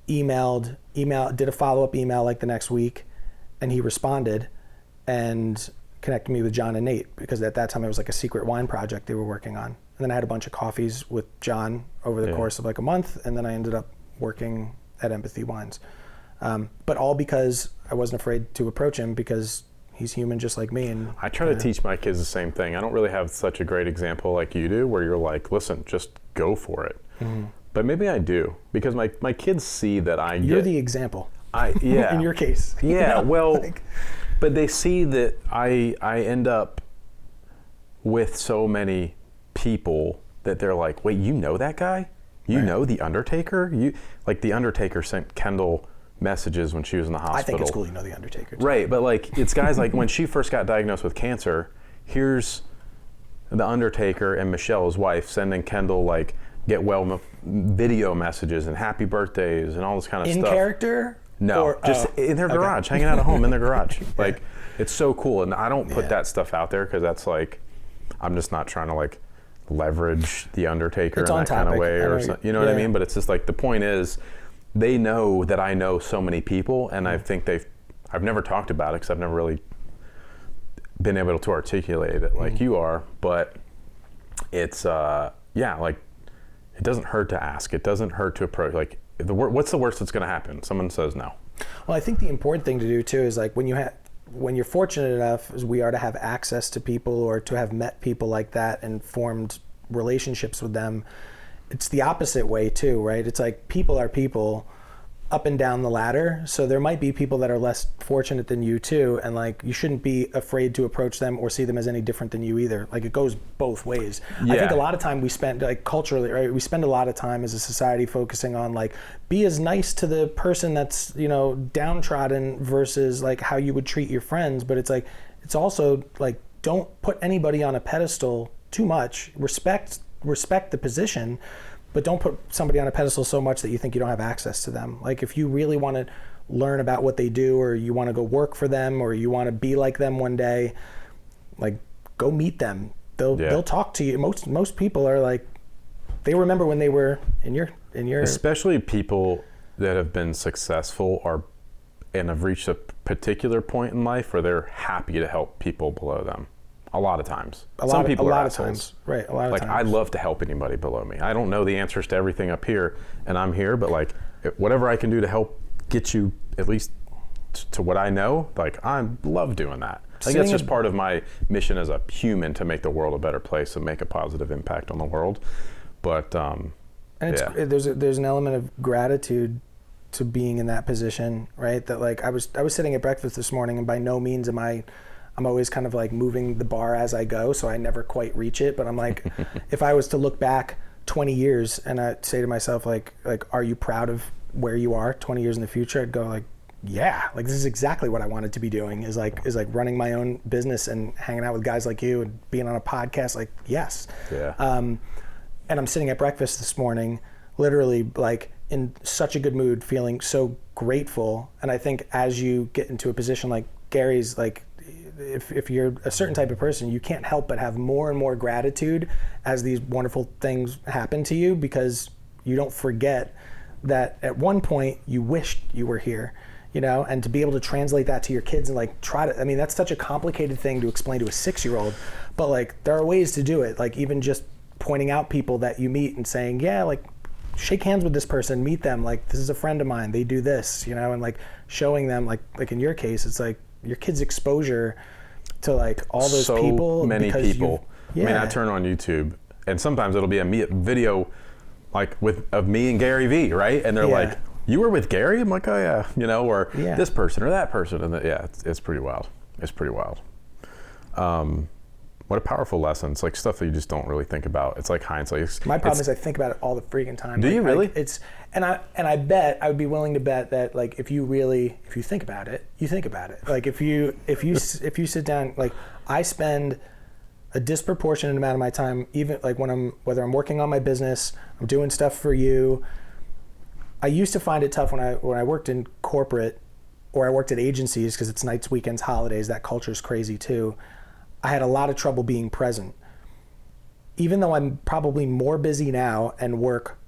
did a follow-up email like the next week, and he responded and connected me with John and Nate, because at that time it was like a secret wine project they were working on. And then I had a bunch of coffees with John over the course of like a month, and then I ended up working at Empathy Wines. But all because I wasn't afraid to approach him, because he's human just like me. And I try to teach my kids the same thing. I don't really have such a great example like you do, where you're like, listen, just go for it. But maybe I do, because my kids see that You're the example. Yeah. In your case. Yeah, you know? well, but they see that I end up with so many people that they're like, wait, you know that guy? You know The Undertaker? Like The Undertaker sent Kendall messages when she was in the hospital. I think it's cool you know The Undertaker too. Right, but like it's guys like when she first got diagnosed with cancer, here's The Undertaker and Michelle, his wife, sending Kendall like get well video messages and happy birthdays and all this kind of stuff. In character? No, or, just in their garage, hanging out at home in their garage. Like Yeah. it's so cool, and I don't put that stuff out there because that's like, I'm just not trying to like leverage The Undertaker It's in on that kind of topic. way, or you know what I mean. But it's just like the point is, they know that I know so many people, and I think I've never talked about it because I've never really been able to articulate it like you are. But it's like it doesn't hurt to ask. It doesn't hurt to approach. Like what's the worst that's going to happen? Someone says no. Well, I think the important thing to do too is like when when you're fortunate enough as we are to have access to people or to have met people like that and formed relationships with them, it's the opposite way too, right? It's like people are people up and down the ladder. So there might be people that are less fortunate than you too. And like, you shouldn't be afraid to approach them or see them as any different than you either. Like it goes both ways. Yeah. I think a lot of time we spend like culturally, right? We spend a lot of time as a society focusing on like, be as nice to the person that's, you know, downtrodden versus like how you would treat your friends. But it's like, it's also like, don't put anybody on a pedestal too much. Respect the position, but don't put somebody on a pedestal so much that you think you don't have access to them. Like if you really want to learn about what they do, or you want to go work for them, or you want to be like them one day, like go meet them. They'll talk to you. Most people are like, they remember when they were in your especially people that have been successful and have reached a particular point in life where they're happy to help people below them. A lot of times. Some people are assholes. Right, a lot of times. Like, I love to help anybody below me. I don't know the answers to everything up here, and I'm here, but like, whatever I can do to help get you at least to what I know, like, I love doing that. I think that's just part of my mission as a human, to make the world a better place and make a positive impact on the world. But, and there's an element of gratitude to being in that position, right? That like, I was sitting at breakfast this morning, and by no means I'm always kind of like moving the bar as I go, so I never quite reach it. But I'm like, if I was to look back 20 years and I say to myself, like, are you proud of where you are 20 years in the future? I'd go like, yeah, like this is exactly what I wanted to be doing, is like running my own business and hanging out with guys like you and being on a podcast. Like, yes. Yeah. And I'm sitting at breakfast this morning, literally like in such a good mood, feeling so grateful. And I think as you get into a position like Gary's, like, if you're a certain type of person, you can't help but have more and more gratitude as these wonderful things happen to you, because you don't forget that at one point you wished you were here, you know, and to be able to translate that to your kids and like I mean, that's such a complicated thing to explain to a 6-year-old, but like there are ways to do it. Like even just pointing out people that you meet and saying, yeah, like shake hands with this person, meet them, like this is a friend of mine, they do this, you know, and like showing them like in your case, it's like your kids' exposure to like all those people. So many people. Yeah. I mean, I turn on YouTube and sometimes it'll be a video like of me and Gary V, right? And they're like, you were with Gary? I'm like, oh yeah, you know, or this person or that person. And it's pretty wild. It's pretty wild. What a powerful lesson. It's like stuff that you just don't really think about. It's like hindsight. My problem is I think about it all the freaking time. Do you really? And I bet, I would be willing to bet that like if you think about it, you think about it. Like if you sit down, like I spend a disproportionate amount of my time, even like whether I'm working on my business, I'm doing stuff for you. I used to find it tough when I worked in corporate or I worked at agencies, because it's nights, weekends, holidays, that culture's crazy too. I had a lot of trouble being present. Even though I'm probably more busy now and work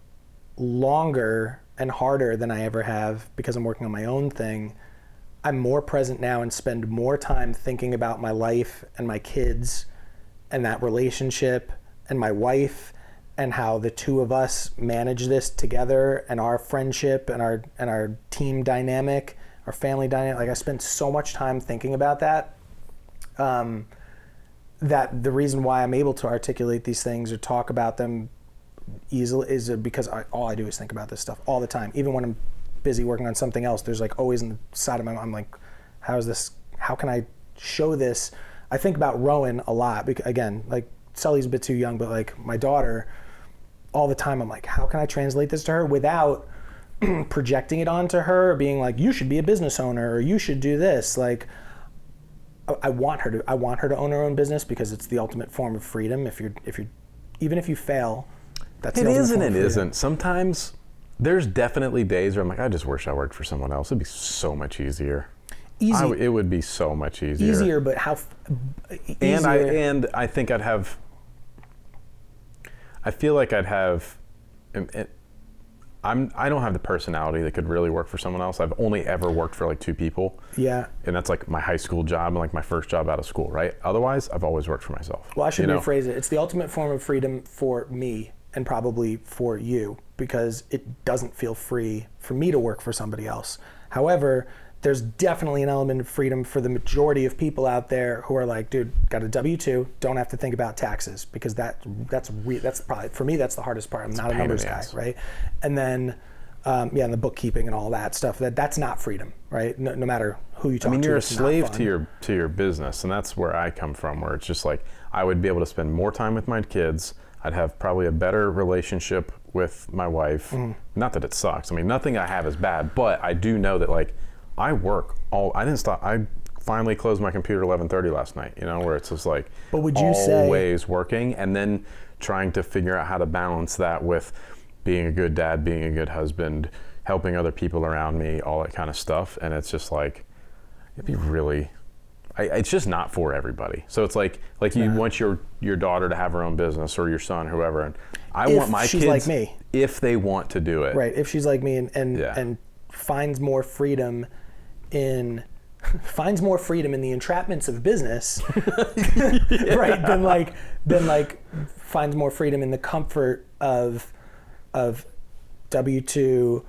longer and harder than I ever have because I'm working on my own thing, I'm more present now and spend more time thinking about my life and my kids and that relationship and my wife and how the two of us manage this together and our friendship and our team dynamic, our family dynamic. Like I spend so much time thinking about that. That the reason why I'm able to articulate these things or talk about them easily is because all I do is think about this stuff all the time. Even when I'm busy working on something else, there's like always in the side of my mind, I'm like, how can I show this? I think about Rowan a lot, because again, like Sully's a bit too young, but like my daughter, all the time I'm like, how can I translate this to her without projecting it onto her, or being like, you should be a business owner or you should do this. Like, I want her to own her own business, because it's the ultimate form of freedom. Even if you fail, that's the ultimate form of freedom. It isn't. Sometimes there's definitely days where I'm like, I just wish I worked for someone else. It'd be so much easier. It would be so much easier. Easier, but how? And I think I feel like I'd have. I don't have the personality that could really work for someone else. I've only ever worked for like 2 people. Yeah. And that's like my high school job and like my first job out of school, right? Otherwise, I've always worked for myself. Well, I should rephrase it. It's the ultimate form of freedom for me and probably for you, because it doesn't feel free for me to work for somebody else. However, there's definitely an element of freedom for the majority of people out there who are like, dude, got a W-2, don't have to think about taxes, because that's probably, for me, that's the hardest part. I'm not a numbers guy, right? And then, and the bookkeeping and all that stuff, that's not freedom, right? No matter who you talk to. You're a slave to your business, and that's where I come from, where it's just like, I would be able to spend more time with my kids. I'd have probably a better relationship with my wife. Not that it sucks. I mean, nothing I have is bad, but I do know that, like, I work I didn't stop. I finally closed my computer at 11:30 last night, where it's just like, but would you always working, and then trying to figure out how to balance that with being a good dad, being a good husband, helping other people around me, all that kind of stuff. And it's just like, it'd be really, it's just not for everybody. So it's like you want your daughter to have her own business, or your son, whoever. And I want my kids, like me, if they want to do it. Right. If she's like me and finds more freedom in the entrapments of business, right? Than like finds more freedom in the comfort of W-2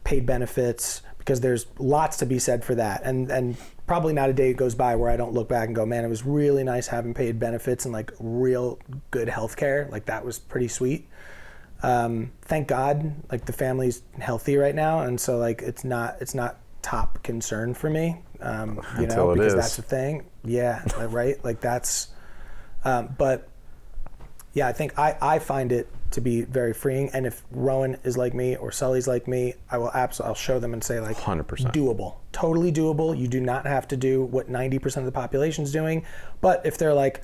paid benefits, because there's lots to be said for that. And probably not a day goes by where I don't look back and go, man, it was really nice having paid benefits and like real good healthcare. Like, that was pretty sweet. Thank God, like, the family's healthy right now, and so like it's not top concern for me, because that's the thing. Yeah, right. Like, that's, but yeah, I think I find it to be very freeing. And if Rowan is like me or Sully's like me, I'll show them and say, like, 100%. Doable, totally doable. You do not have to do what 90% of the population's doing. But if they're like,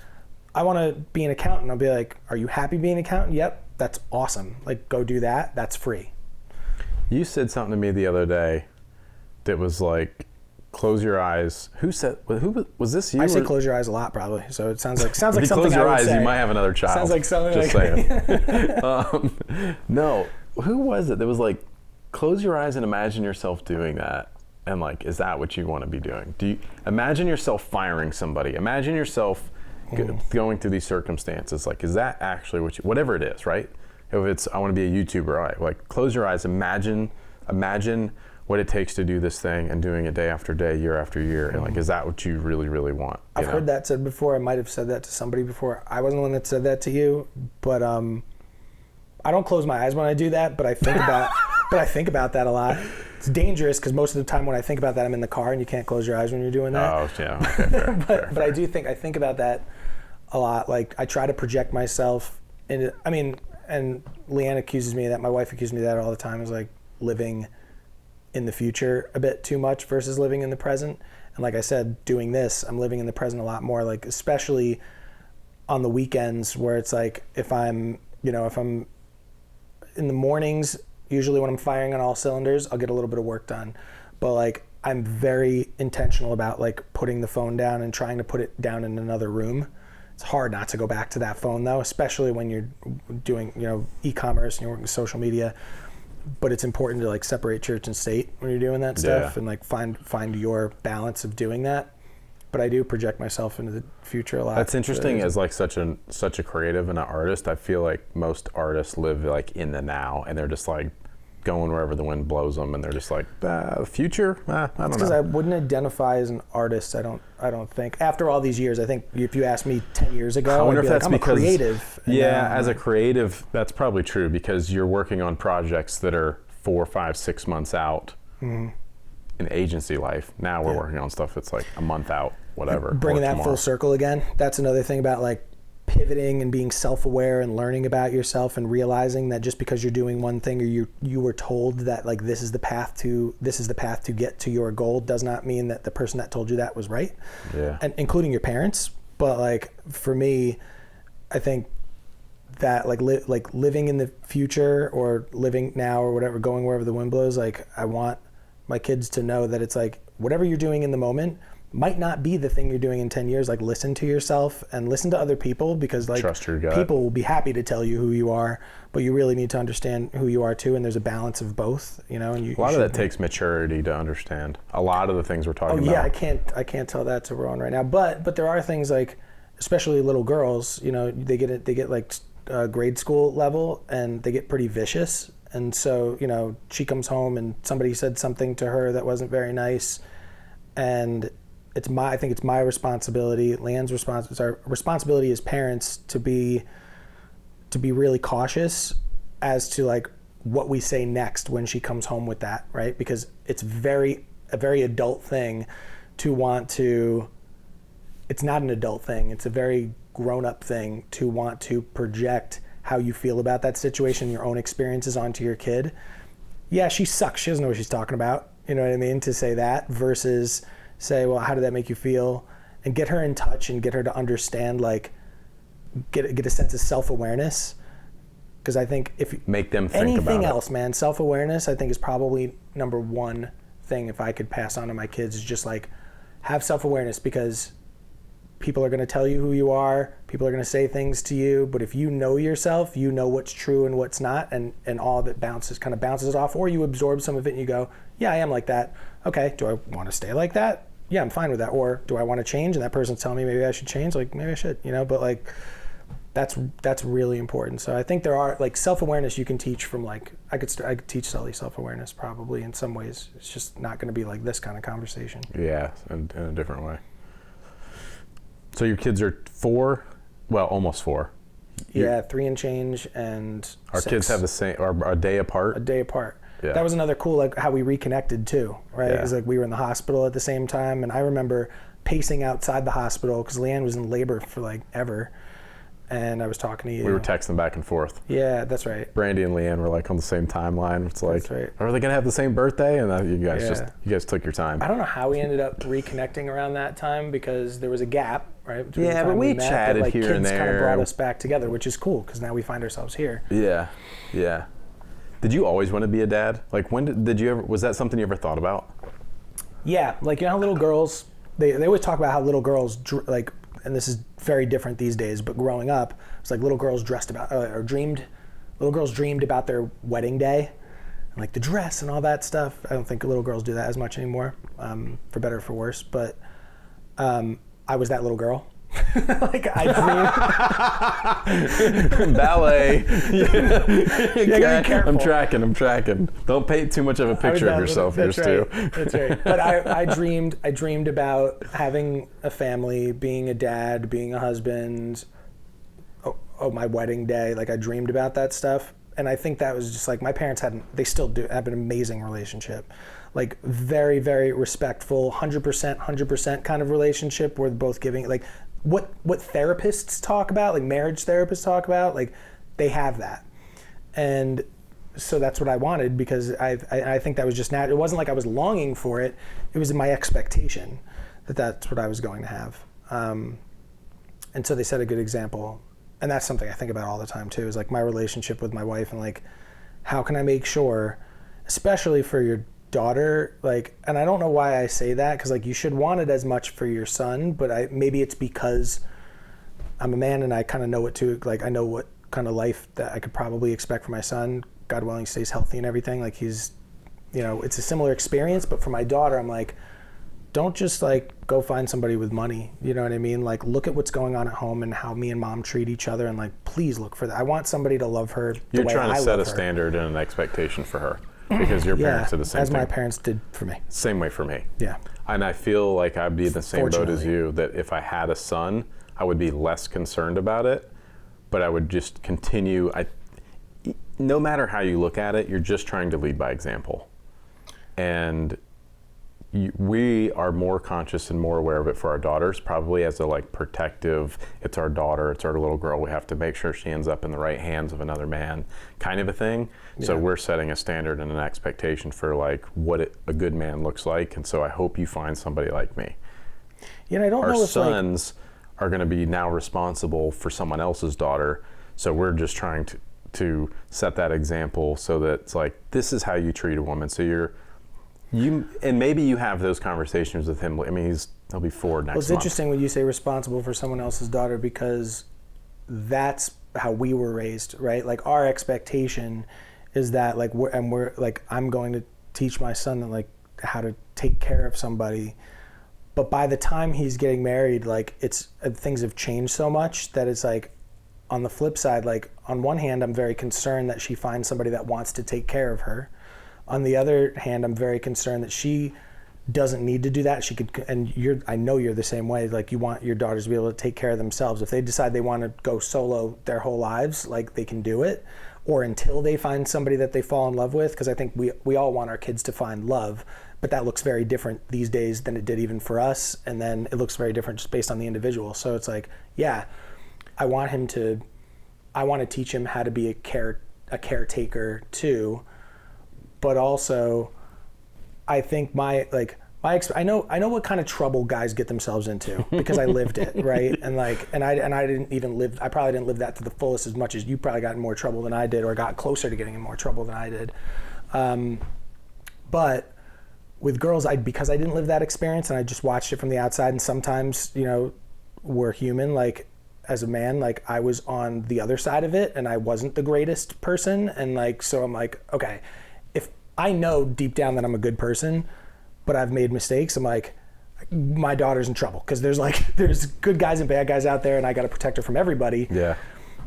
I want to be an accountant, I'll be like, are you happy being an accountant? Yep, that's awesome. Like, go do that. That's free. You said something to me the other day that was like, close your eyes. Who was this? You? I say close your eyes a lot, probably. So it sounds like if something you close your eyes, say. You might have another child. Sounds like something. Just saying. No, who was it that was like, close your eyes and imagine yourself doing that? And like, is that what you want to be doing? Do you imagine yourself firing somebody? Imagine yourself going through these circumstances. Like, is that actually whatever it is, right? If it's, I want to be a YouTuber, like, close your eyes, imagine what it takes to do this thing, and doing it day after day, year after year. And like, is that what you really, really want? I've heard that said before. I might have said that to somebody before. I wasn't the one that said that to you, but I don't close my eyes when I do that, but I think about that a lot. It's dangerous, because most of the time when I think about that, I'm in the car, and you can't close your eyes when you're doing that. Oh, yeah. Okay, fair, but I think about that a lot. Like, I try to project myself into, and Leanne accuses me of that. My wife accuses me of that all the time, is like living in the future a bit too much versus living in the present. And like I said, doing this, I'm living in the present a lot more, like, especially on the weekends, where it's like, if I'm in the mornings, usually when I'm firing on all cylinders, I'll get a little bit of work done. But like, I'm very intentional about like putting the phone down and trying to put it down in another room. It's hard not to go back to that phone though, especially when you're doing, e-commerce and you're working with social media. But it's important to like separate church and state when you're doing that stuff, and like find your balance of doing that. But I do project myself into the future a lot. That's interesting. As like such a creative and an artist, I feel like most artists live like in the now, and they're just like going wherever the wind blows them, and they're just like, the future? I don't know. Because I wouldn't identify as an artist. I don't think. After all these years, I think if you asked me 10 years ago, I wonder I'd be if that's like, I'm because, a creative. Yeah, as a creative, that's probably true, because you're working on projects that are 4, 5, 6 months out in agency life. Now we're working on stuff that's like a month out, whatever. Bringing that full circle again. That's another thing about like pivoting and being self-aware and learning about yourself, and realizing that just because you're doing one thing, or you were told that like this is the path to get to your goal, does not mean that the person that told you that was right. Yeah. And including your parents. But like, for me, I think that like living in the future, or living now, or whatever, going wherever the wind blows, like, I want my kids to know that it's like, whatever you're doing in the moment might not be the thing you're doing in 10 years. Like, listen to yourself and listen to other people, because like, trust your gut. People will be happy to tell you who you are, but you really need to understand who you are too. And there's a balance of both, and a lot of that takes maturity to understand. A lot of the things we're talking about. Yeah, I can't tell that to Rowan right now, but there are things like, especially little girls, they get like grade school level, and they get pretty vicious. And so, she comes home and somebody said something to her that wasn't very nice, And I think it's my responsibility, Leanne's responsibility, it's our responsibility as parents to be really cautious as to like what we say next when she comes home with that, right? Because it's a very adult thing to want to, it's not an adult thing, it's a very grown-up thing to want to project how you feel about that situation, your own experiences onto your kid. Yeah, she sucks, she doesn't know what she's talking about, you know what I mean, to say that versus say, well, how did that make you feel? And get her in touch and get her to understand, like, get a sense of self-awareness. Because I think if make them think anything about else, man, self-awareness, I think is probably number one thing if I could pass on to my kids is just like have self-awareness, because people are going to tell you who you are, people are going to say things to you, but if you know yourself, you know what's true and what's not, and all of it kind of bounces off, or you absorb some of it and you go, yeah, I am like that. Okay, do I want to stay like that? Yeah, I'm fine with that. Or do I want to change? And that person's telling me maybe I should change. Like, maybe I should, you know, but like, that's really important. So I think there are like self-awareness you can teach from like, I could teach Sully self-awareness probably in some ways. It's just not going to be like this kind of conversation. Yeah, in a different way. So your kids are 4, well, almost 4. Yeah, 3 and change and our 6. kids have the same, or a day apart? A day apart. Yeah. That was another cool, like how we reconnected too, right? Yeah. Because like we were in the hospital at the same time, and I remember pacing outside the hospital because Leanne was in labor for like ever, and I was talking to you. We were texting back and forth. Yeah, that's right. Brandy and Leanne were like on the same timeline. It's like, that's right. Are they gonna have the same birthday? And you guys took your time. I don't know how we ended up reconnecting around that time because there was a gap, right? Between Yeah, the time but we met, chatted like, here and kids kind of there. brought us back together, which is cool because now we find ourselves here. Yeah, yeah. Did you always want to be a dad? Like did you ever, was that something you ever thought about? Yeah, like you know how little girls, they always talk about how little girls like, and this is very different these days, but growing up, it's like little girls little girls dreamed about their wedding day, and like the dress and all that stuff. I don't think little girls do that as much anymore, for better or for worse, but I was that little girl. Like I dreamed. Ballet. Yeah, be careful. I'm tracking. Don't paint too much of a picture of yourself. That's right. Too. That's right. But I dreamed about having a family, being a dad, being a husband. Oh, my wedding day. Like I dreamed about that stuff. And I think that was just like my parents they still do have an amazing relationship. Like very, very respectful, 100% kind of relationship where they're both giving, like what therapists talk about, like marriage therapists talk about, like they have that. And so that's what I wanted because I think that was just natural. It wasn't like I was longing for it. It was my expectation that that's what I was going to have. And so they set a good example. And that's something I think about all the time too, is like my relationship with my wife and like, how can I make sure, especially for your daughter, like, and I don't know why I say that, because like you should want it as much for your son, but maybe it's because I'm a man and I kind of know what to, like I know what kind of life that I could probably expect for my son. God willing, he stays healthy and everything. Like he's, you know, it's a similar experience, but for my daughter, I'm like, don't just like go find somebody with money. You know what I mean? Like look at what's going on at home and how me and mom treat each other, and like please look for that. I want somebody to love her the way I love her. You're trying to set a standard and an expectation for her because your parents are the same as thing. my parents did for me. Same way for me. Yeah. And I feel like I'd be in the same boat as Fortunately. you, that if I had a son, I would be less concerned about it, but I would just continue. No matter how you look at it, you're just trying to lead by example. And we are more conscious and more aware of it for our daughters, probably as a like protective, it's our daughter, it's our little girl, we have to make sure she ends up in the right hands of another man kind of a thing. Yeah. So we're setting a standard and an expectation for like what a good man looks like, and so I hope you find somebody like me. You know, I don't know if our sons are going to be now responsible for someone else's daughter, so we're just trying to set that example so that it's like, this is how you treat a woman. So and maybe you have those conversations with him. I mean, he'll be 4 next month. Well, it's interesting when you say responsible for someone else's daughter, because that's how we were raised, right? Like our expectation is that like we're like, I'm going to teach my son that like how to take care of somebody. But by the time he's getting married, like things have changed so much that it's like, on the flip side, like on one hand, I'm very concerned that she finds somebody that wants to take care of her. On the other hand, I'm very concerned that she doesn't need to do that. She could, and I know you're the same way. Like, you want your daughters to be able to take care of themselves. If they decide they want to go solo their whole lives, like, they can do it, or until they find somebody that they fall in love with. Because I think we all want our kids to find love, but that looks very different these days than it did even for us. And then it looks very different just based on the individual. So it's like, yeah, I want to teach him how to be a caretaker too, but also I think I know what kind of trouble guys get themselves into because I lived it, right? And I probably didn't live that to the fullest as much as you probably got in more trouble than I did, or got closer to getting in more trouble than I did. But with girls, because I didn't live that experience and I just watched it from the outside, and sometimes, we're human, like, as a man, like, I was on the other side of it and I wasn't the greatest person. And like, so I'm like, okay, if I know deep down that I'm a good person, but I've made mistakes, I'm like, my daughter's in trouble. Cause there's good guys and bad guys out there, and I got to protect her from everybody. Yeah.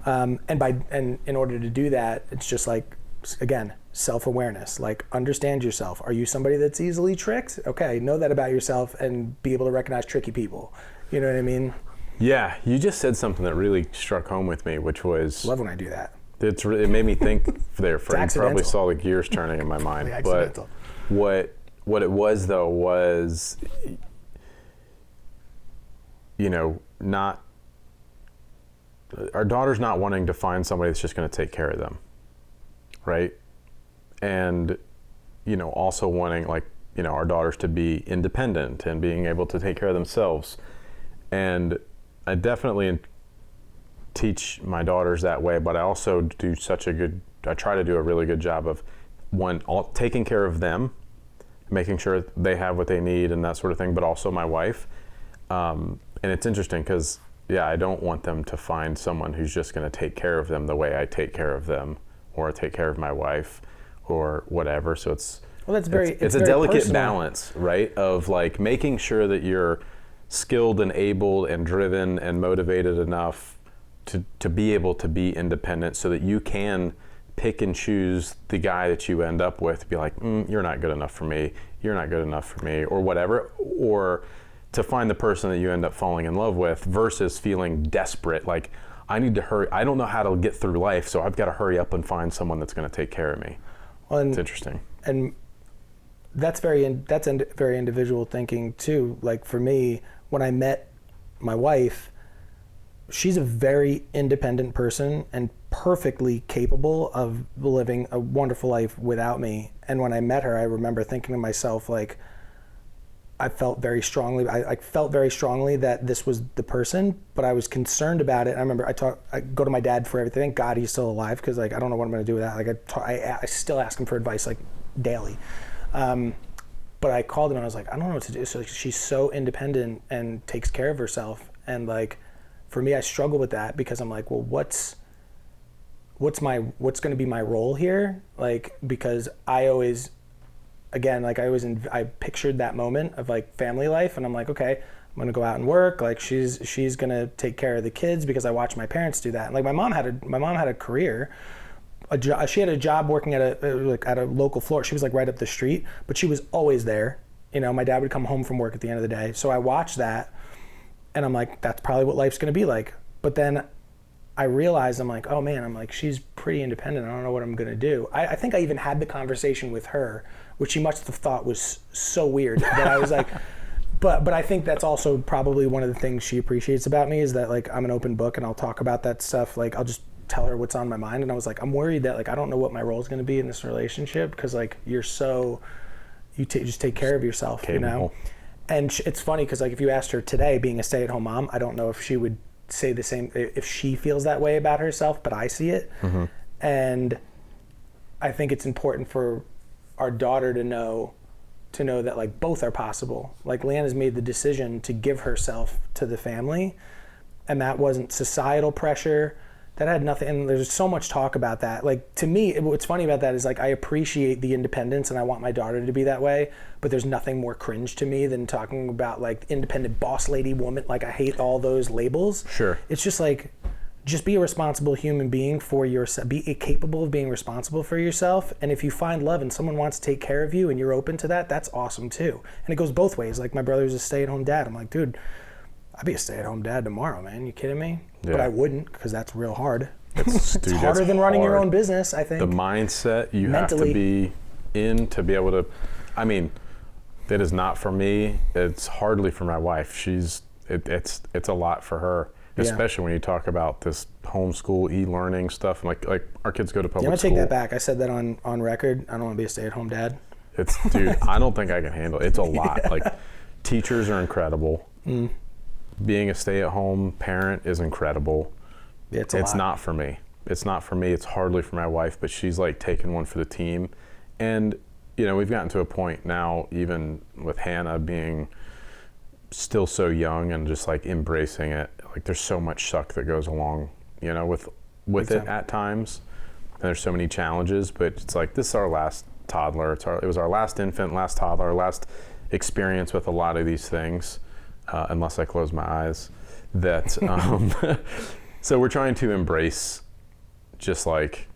And in order to do that, it's just like, again, self-awareness, like, understand yourself. Are you somebody that's easily tricked? Okay. Know that about yourself and be able to recognize tricky people. You know what I mean? Yeah, you just said something that really struck home with me, which was... Love when I do that. It made me think there for... You probably saw the gears turning in my mind. But what it was, though, was, not... Our daughter's not wanting to find somebody that's just going to take care of them, right? And, also wanting, like, our daughters to be independent and being able to take care of themselves. And I definitely teach my daughters that way, but I also I try to do a really good job of taking care of them, making sure they have what they need and that sort of thing, but also my wife. And it's interesting because, I don't want them to find someone who's just going to take care of them the way I take care of them, or take care of my wife, or whatever. So it's a very delicate personal balance, right? Of like making sure that you're skilled and able and driven and motivated enough to be able to be independent, so that you can pick and choose the guy that you end up with, be like, you're not good enough for me, you're not good enough for me, or whatever, or to find the person that you end up falling in love with, versus feeling desperate, like, I need to hurry, I don't know how to get through life, so I've got to hurry up and find someone that's going to take care of me. Well, it's interesting. And that's very individual thinking too. Like, for me, when I met my wife, she's a very independent person and perfectly capable of living a wonderful life without me. And when I met her, I remember thinking to myself, like, I felt very strongly that this was the person, but I was concerned about it. I remember I go to my dad for everything. Thank God he's still alive, because, like, I don't know what I'm going to do with that. Like, I still ask him for advice, like, daily. But I called him and I was like, I don't know what to do. So, like, she's so independent and takes care of herself. And, like, for me, I struggle with that, because I'm like, well, what's going to be my role here? Like, because I pictured that moment of, like, family life, and I'm like, okay, I'm going to go out and work. Like, she's going to take care of the kids, because I watched my parents do that. And, like, my mom had a career. She had a job working at a local floor. She was, like, right up the street, but she was always there. My dad would come home from work at the end of the day. So I watched that, and I'm like, that's probably what life's going to be like. But then I realized, I'm like, oh man, I'm like, she's pretty independent. I don't know what I'm going to do. I think I even had the conversation with her, which she must have thought was so weird that I was like, but I think that's also probably one of the things she appreciates about me, is that, like, I'm an open book and I'll talk about that stuff. Like, I'll just tell her what's on my mind. And I was like, I'm worried that, like, I don't know what my role is going to be in this relationship, because, like, you just take care of yourself, Capable. And it's funny, because, like, if you asked her today, being a stay-at-home mom, I don't know if she would say the same, if she feels that way about herself, but I see it. Mm-hmm. And I think it's important for our daughter to know that, like, both are possible. Like, Leanna's made the decision to give herself to the family, and that wasn't societal pressure. That had nothing, and there's so much talk about that. Like, to me, what's funny about that is, like, I appreciate the independence and I want my daughter to be that way, but there's nothing more cringe to me than talking about, like, independent boss lady woman. Like, I hate all those labels. Sure. It's just like, just be a responsible human being for yourself. Be capable of being responsible for yourself. And if you find love and someone wants to take care of you and you're open to that, that's awesome too. And it goes both ways. Like my brother's a stay-at-home dad. I'm like, dude, I'd be a stay-at-home dad tomorrow, man. You kidding me? Yeah. But I wouldn't, because that's real hard. Dude, harder than running your hard. own business, I think. The mindset you Mentally. have to be in to be able to, I mean, that is not for me. It's hardly for my wife. It's a lot for her, especially when you talk about this homeschool e-learning stuff. Like our kids go to public I'm gonna school. take that back. I said that on record. I don't want to be a stay-at-home dad. Dude, I don't think I can handle it. It's a lot. Like, teachers are incredible. Being a stay-at-home parent is incredible. Yeah, It's not for me. It's not for me. It's hardly for my wife, but she's like taking one for the team. And, you know, we've gotten to a point now, even with Hannah being still so young and just like embracing it. Like, there's so much suck that goes along, you know, with it at times. And there's so many challenges, but it's like, this is our last toddler. It was our last infant, last toddler, last experience with a lot of these things, unless I close my eyes. That so we're trying to embrace just like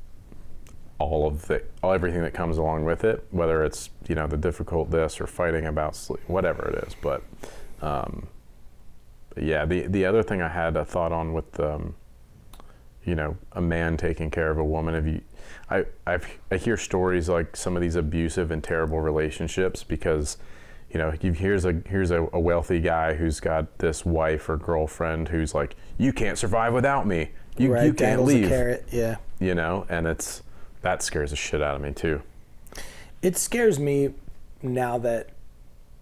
everything that comes along with it, whether it's, you know, the difficult this or fighting about sleep, whatever it is. But yeah, the other thing I had a thought on with you know, a man taking care of a woman. I hear stories like some of these abusive and terrible relationships because, you know, here's a wealthy guy who's got this wife or girlfriend who's like, you can't survive without me. You can't leave. Carrot, yeah. You know, and that scares the shit out of me too. It scares me now that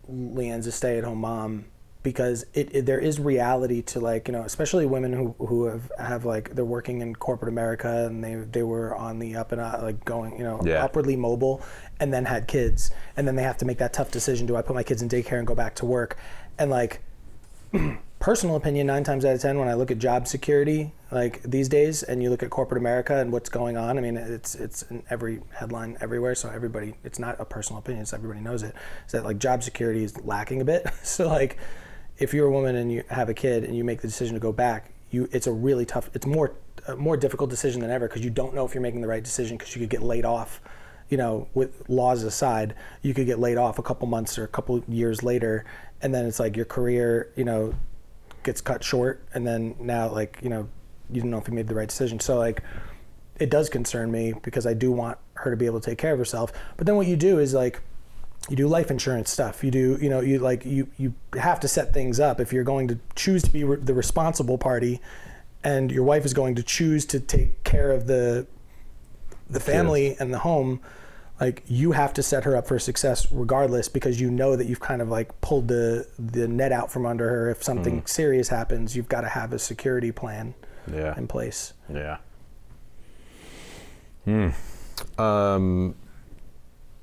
Leanne's a stay-at-home mom, because there is reality to, like, you know, especially women who have like, they're working in corporate America and they were on the up and up, like going, you know, upwardly mobile, and then had kids, and then they have to make that tough decision: do I put my kids in daycare and go back to work? And like, personal opinion, 9 times out of 10, when I look at job security, like these days, and you look at corporate America and what's going on, I mean, it's in every headline everywhere, so everybody, it's not a personal opinion, it's everybody knows it, is that like job security is lacking a bit. So like, if you're a woman and you have a kid and you make the decision to go back, it's a really tough, it's a more difficult decision than ever, because you don't know if you're making the right decision, because you could get laid off, you know, with laws aside, you could get laid off a couple months or a couple years later, and then it's like your career, you know, gets cut short, and then now, like, you know, you don't know if you made the right decision. So like, it does concern me, because I do want her to be able to take care of herself. But then what you do is like, you do life insurance stuff. You do, you know, you have to set things up. If you're going to choose to be the responsible party, and your wife is going to choose to take care of the family and the home, like, you have to set her up for success regardless, because you know that you've kind of like pulled the net out from under her. If something serious happens, you've got to have a security plan in place. Yeah.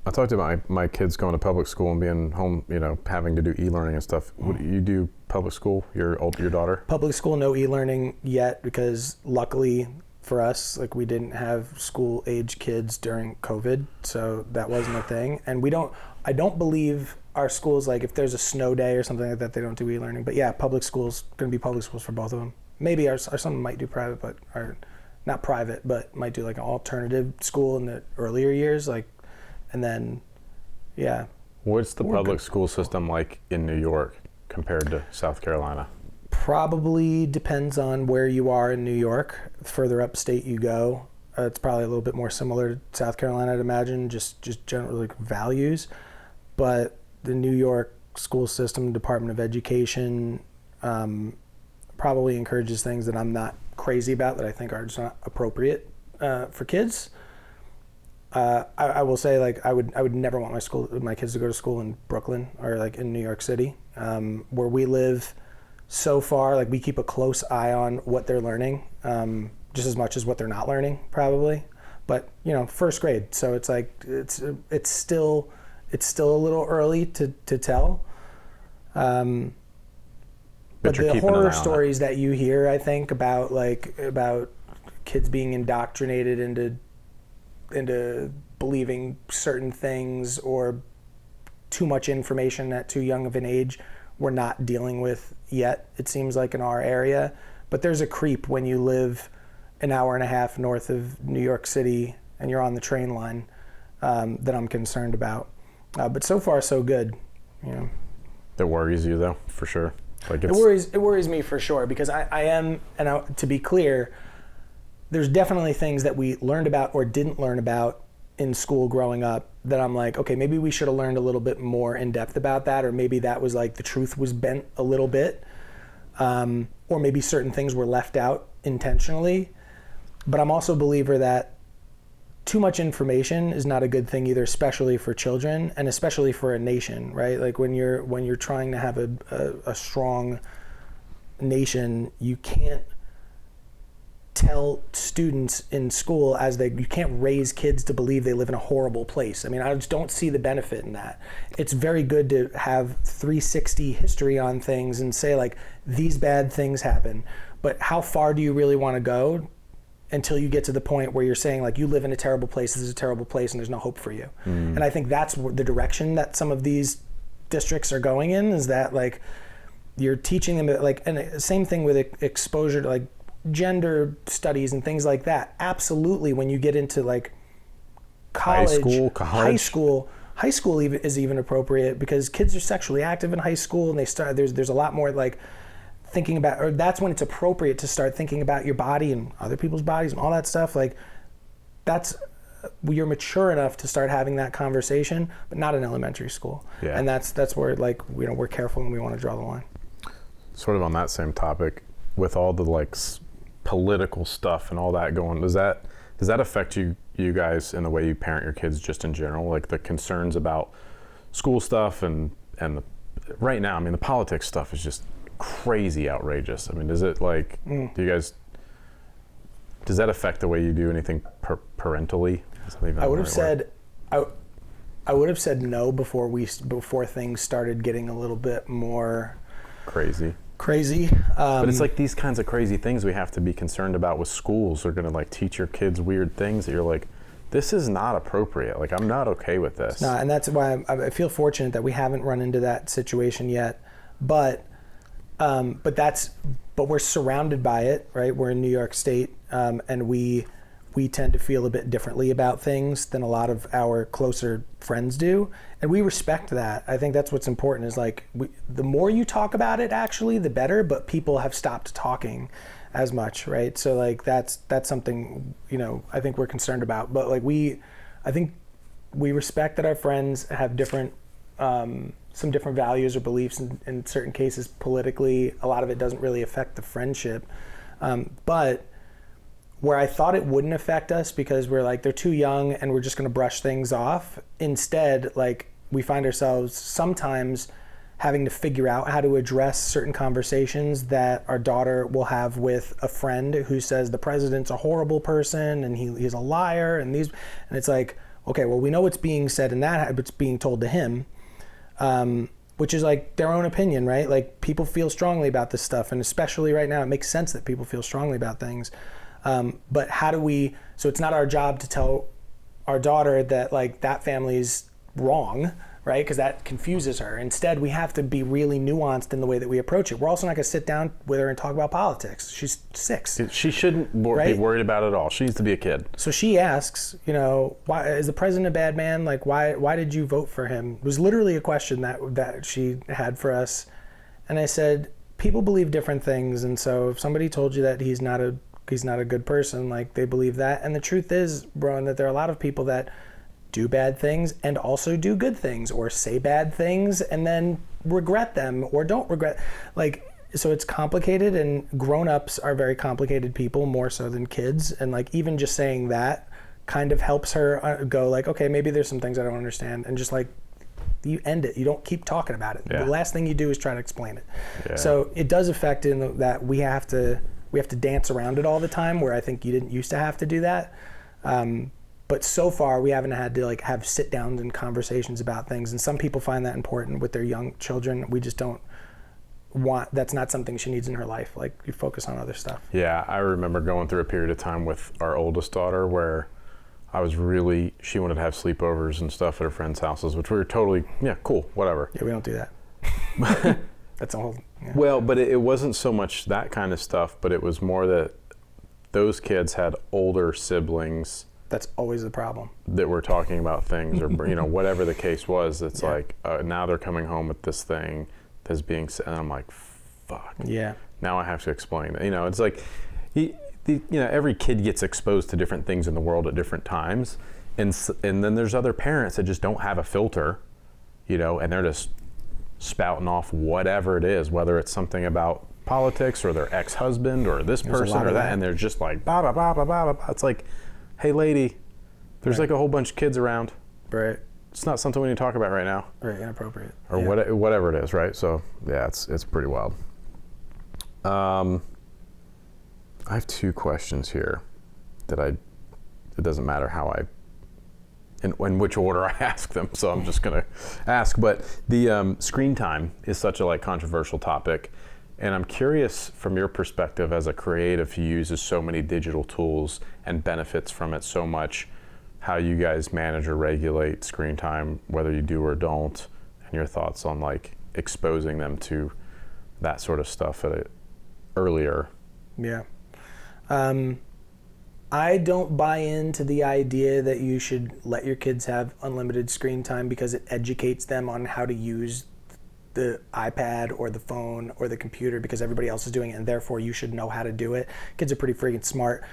I talked about my kids going to public school and being home, you know, having to do e-learning and stuff. What, you do public school, your daughter? Public school, no e-learning yet, because luckily for us, like, we didn't have school age kids during COVID, so that wasn't a thing. And I don't believe our schools, like, if there's a snow day or something like that, they don't do e-learning. But yeah, public schools, going to be public schools for both of them. Maybe our son might do private, but not private, but might do like an alternative school in the earlier years, like. And then, yeah. What's the public school system like in New York compared to South Carolina? Probably depends on where you are in New York. The further upstate you go, it's probably a little bit more similar to South Carolina, I'd imagine, just generally like values. But the New York school system, Department of Education, probably encourages things that I'm not crazy about, that I think are just not appropriate for kids. I will say, like, I would never want my kids to go to school in Brooklyn or like in New York City, where we live. So far, like, we keep a close eye on what they're learning, just as much as what they're not learning, probably. But, you know, first grade, so it's like it's still a little early to tell. But the horror stories that you hear, I think, about kids being indoctrinated into believing certain things, or too much information at too young of an age, we're not dealing with yet, it seems like, in our area. But there's a creep when you live an hour and a half north of New York City and you're on the train line, that I'm concerned about. But so far, so good. You know, It worries you though, for sure. Like it worries me for sure, because I am, and to be clear, there's definitely things that we learned about or didn't learn about in school growing up that I'm like, okay, maybe we should have learned a little bit more in depth about that, or maybe that was like the truth was bent a little bit, or maybe certain things were left out intentionally. But I'm also a believer that too much information is not a good thing either, especially for children and especially for a nation, right? Like when you're trying to have a strong nation, you can't tell students in school you can't raise kids to believe they live in a horrible place. I mean, I just don't see the benefit in that. It's very good to have 360 history on things and say like, these bad things happen, but how far do you really want to go until you get to the point where you're saying like, you live in a terrible place, this is a terrible place, and there's no hope for you. And I think that's the direction that some of these districts are going in, is that like, you're teaching them that, like, and same thing with exposure to like gender studies and things like that. Absolutely, when you get into like college, high school is even appropriate, because kids are sexually active in high school, and they start there's a lot more like thinking about, or that's when it's appropriate to start thinking about your body and other people's bodies and all that stuff. Like that's, you're mature enough to start having that conversation, but not in elementary school. Yeah. And that's where like, you know, we're careful and we want to draw the line. Sort of on that same topic, with all the like political stuff and all that going, does that affect you guys in the way you parent your kids just in general? Like the concerns about school stuff and right now, I mean, the politics stuff is just crazy outrageous. I mean, does it like, does that affect the way you do anything parentally? I would have said, I would have said no before things started getting a little bit more crazy. But it's like these kinds of crazy things we have to be concerned about with schools. They're going to like teach your kids weird things that you're like, this is not appropriate. Like, I'm not okay with this. No, and that's why I feel fortunate that we haven't run into that situation yet. But we're surrounded by it, right? We're in New York State, and we tend to feel a bit differently about things than a lot of our closer friends do, and we respect that. I think that's what's important, is like the more you talk about it, actually, the better. But people have stopped talking as much, right? So like that's something, you know, I think we're concerned about. But like I think we respect that our friends have different. Some different values or beliefs in certain cases politically. A lot of it doesn't really affect the friendship. But where I thought it wouldn't affect us because we're like, they're too young and we're just gonna brush things off. Instead, like we find ourselves sometimes having to figure out how to address certain conversations that our daughter will have with a friend who says the president's a horrible person and he's a liar and it's like, okay, well, we know what's being said and that it's being told to him. Which is like their own opinion, right? Like people feel strongly about this stuff, and especially right now, it makes sense that people feel strongly about things. But how do we, so it's not our job to tell our daughter that like that family's wrong, right? Because that confuses her. Instead, we have to be really nuanced in the way that we approach it. We're also not going to sit down with her and talk about politics. She's 6. She shouldn't be worried about it at all. She needs to be a kid. So she asks, you know, why is the president a bad man? Like, why did you vote for him? It was literally a question that she had for us. And I said, people believe different things. And so if somebody told you that he's not a good person, like they believe that. And the truth is, bro, that there are a lot of people that do bad things and also do good things, or say bad things and then regret them or don't regret. Like, so it's complicated, and grown-ups are very complicated people, more so than kids. And like, even just saying that kind of helps her go like, okay, maybe there's some things I don't understand, and just like, you end it. You don't keep talking about it. Yeah. The last thing you do is try to explain it. Yeah. So it does affect in that we have to dance around it all the time, where I think you didn't used to have to do that. But so far, we haven't had to like have sit downs and conversations about things. And some people find that important with their young children. We just don't want, that's not something she needs in her life. Like, you focus on other stuff. Yeah, I remember going through a period of time with our oldest daughter where she wanted to have sleepovers and stuff at her friends' houses, which we were totally, yeah, cool, whatever. Yeah, we don't do that. That's a whole, yeah. Well, but it wasn't so much that kind of stuff, but it was more that those kids had older siblings That's always the problem. that were talking about things, or whatever the case was. It's like now they're coming home with this thing that's being said, and I'm like, fuck. Yeah. Now I have to explain it. It's like, every kid gets exposed to different things in the world at different times, and then there's other parents that just don't have a filter, and they're just spouting off whatever it is, whether it's something about politics or their ex-husband or this person or that, and they're just like blah blah blah blah blah blah. It's like, hey lady, there's like a whole bunch of kids around. Right. It's not something we need to talk about right now. Right. Inappropriate. Or whatever it is, right? So yeah, it's pretty wild. I have 2 questions here that it doesn't matter how in which order I ask them, so I'm just gonna ask. But the screen time is such a controversial topic, and I'm curious from your perspective as a creative who uses so many digital tools and benefits from it so much, how you guys manage or regulate screen time, whether you do or don't, and your thoughts on exposing them to that sort of stuff earlier. Yeah. I don't buy into the idea that you should let your kids have unlimited screen time because it educates them on how to use the iPad or the phone or the computer because everybody else is doing it, and therefore you should know how to do it. Kids are pretty freaking smart.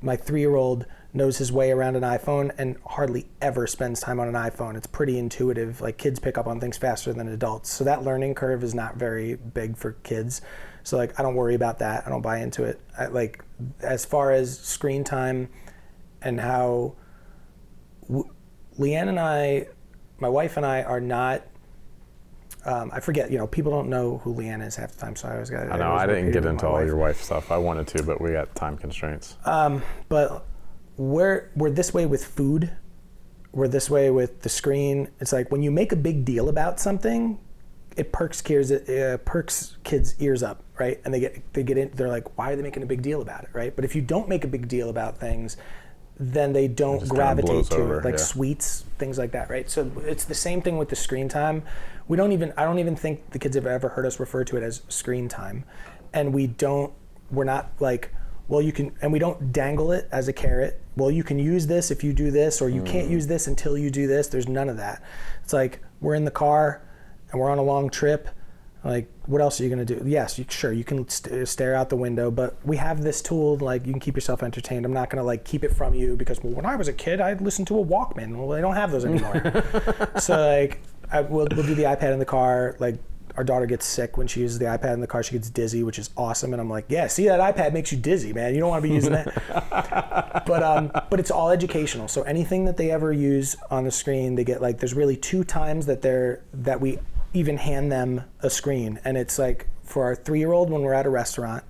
My 3-year-old knows his way around an iPhone and hardly ever spends time on an iPhone. It's pretty intuitive. Kids pick up on things faster than adults. So that learning curve is not very big for kids. So I don't worry about that. I don't buy into it. As far as screen time and how Leanne and I, my wife and I are not, I forget, people don't know who Leanne is half the time, so I always got to. I know, I didn't get into all your wife stuff. I wanted to, but we got time constraints. But we're this way with food. We're this way with the screen. It's like when you make a big deal about something, it perks kids' ears up, right? And they get in. They're like, why are they making a big deal about it, right? But if you don't make a big deal about things, then they don't gravitate to it, sweets, things like that, right? So it's the same thing with the screen time. I don't even think the kids have ever heard us refer to it as screen time, and we're not like, well, you can, and we don't dangle it as a carrot. Well, you can use this if you do this, or you can't use this until you do this. There's none of that. It's like we're in the car and we're on a long trip. What else are you going to do? Yes, sure, you can stare out the window, but we have this tool, you can keep yourself entertained. I'm not going to keep it from you because, well, when I was a kid, I listened to a Walkman. Well, they don't have those anymore. So we'll do the iPad in the car. Our daughter gets sick when she uses the iPad in the car. She gets dizzy, which is awesome. And I'm like, yeah, see, that iPad makes you dizzy, man. You don't want to be using that. But it's all educational. So anything that they ever use on the screen, they get there's really 2 times that we even hand them a screen. And it's for our 3-year-old when we're at a restaurant,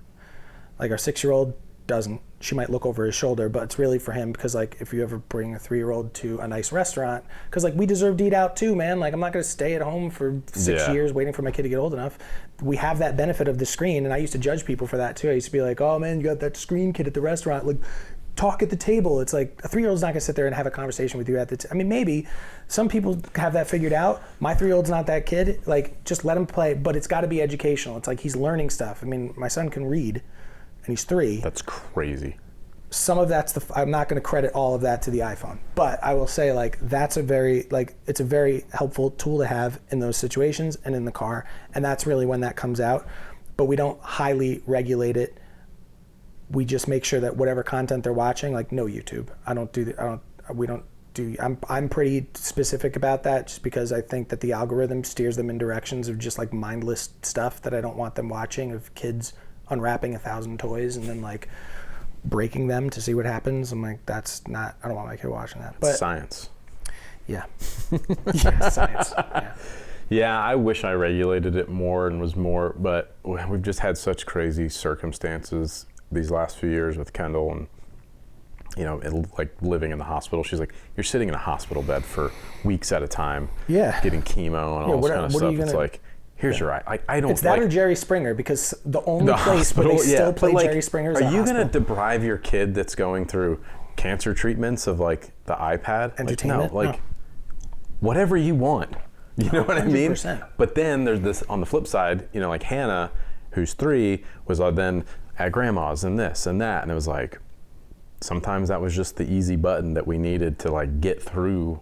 our 6-year-old doesn't. She might look over his shoulder, but it's really for him because if you ever bring a 3-year-old to a nice restaurant, because we deserve to eat out too, man. I'm not going to stay at home for 6 years waiting for my kid to get old enough. We have that benefit of the screen, and I used to judge people for that too. I used to be like, oh man, you got that screen kid at the restaurant. Talk at the table. It's a 3-year-old's not going to sit there and have a conversation with you at the maybe some people have that figured out. My 3-year-old's not that kid. Just let him play, but it's got to be educational. It's he's learning stuff. my son can read, and he's 3. That's crazy. Some of that's I'm not going to credit all of that to the iPhone, but I will say that's a very it's a very helpful tool to have in those situations and in the car, and that's really when that comes out. But we don't highly regulate it. We just make sure that whatever content they're watching, no YouTube. I'm pretty specific about that just because I think that the algorithm steers them in directions of just mindless stuff that I don't want them watching, of kids unwrapping 1,000 toys and then breaking them to see what happens. I'm I don't want my kid watching that. But science. Yeah. Yeah, science. Yeah. Yeah, I wish I regulated it more and was more, but we've just had such crazy circumstances these last few years with Kendall, and living in the hospital. She's you're sitting in a hospital bed for weeks at a time, getting chemo and all this kind of stuff. It's here's your eye. I don't. It's that or Jerry Springer, because the only place where they still play Jerry Springer is Are you going to deprive your kid that's going through cancer treatments of the iPad? Entertainment? No, whatever you want. You know what I mean? 100%. But then there's this on the flip side. Hannah, who's 3, was then at grandma's and this and that. And it was like, sometimes that was just the easy button that we needed to like get through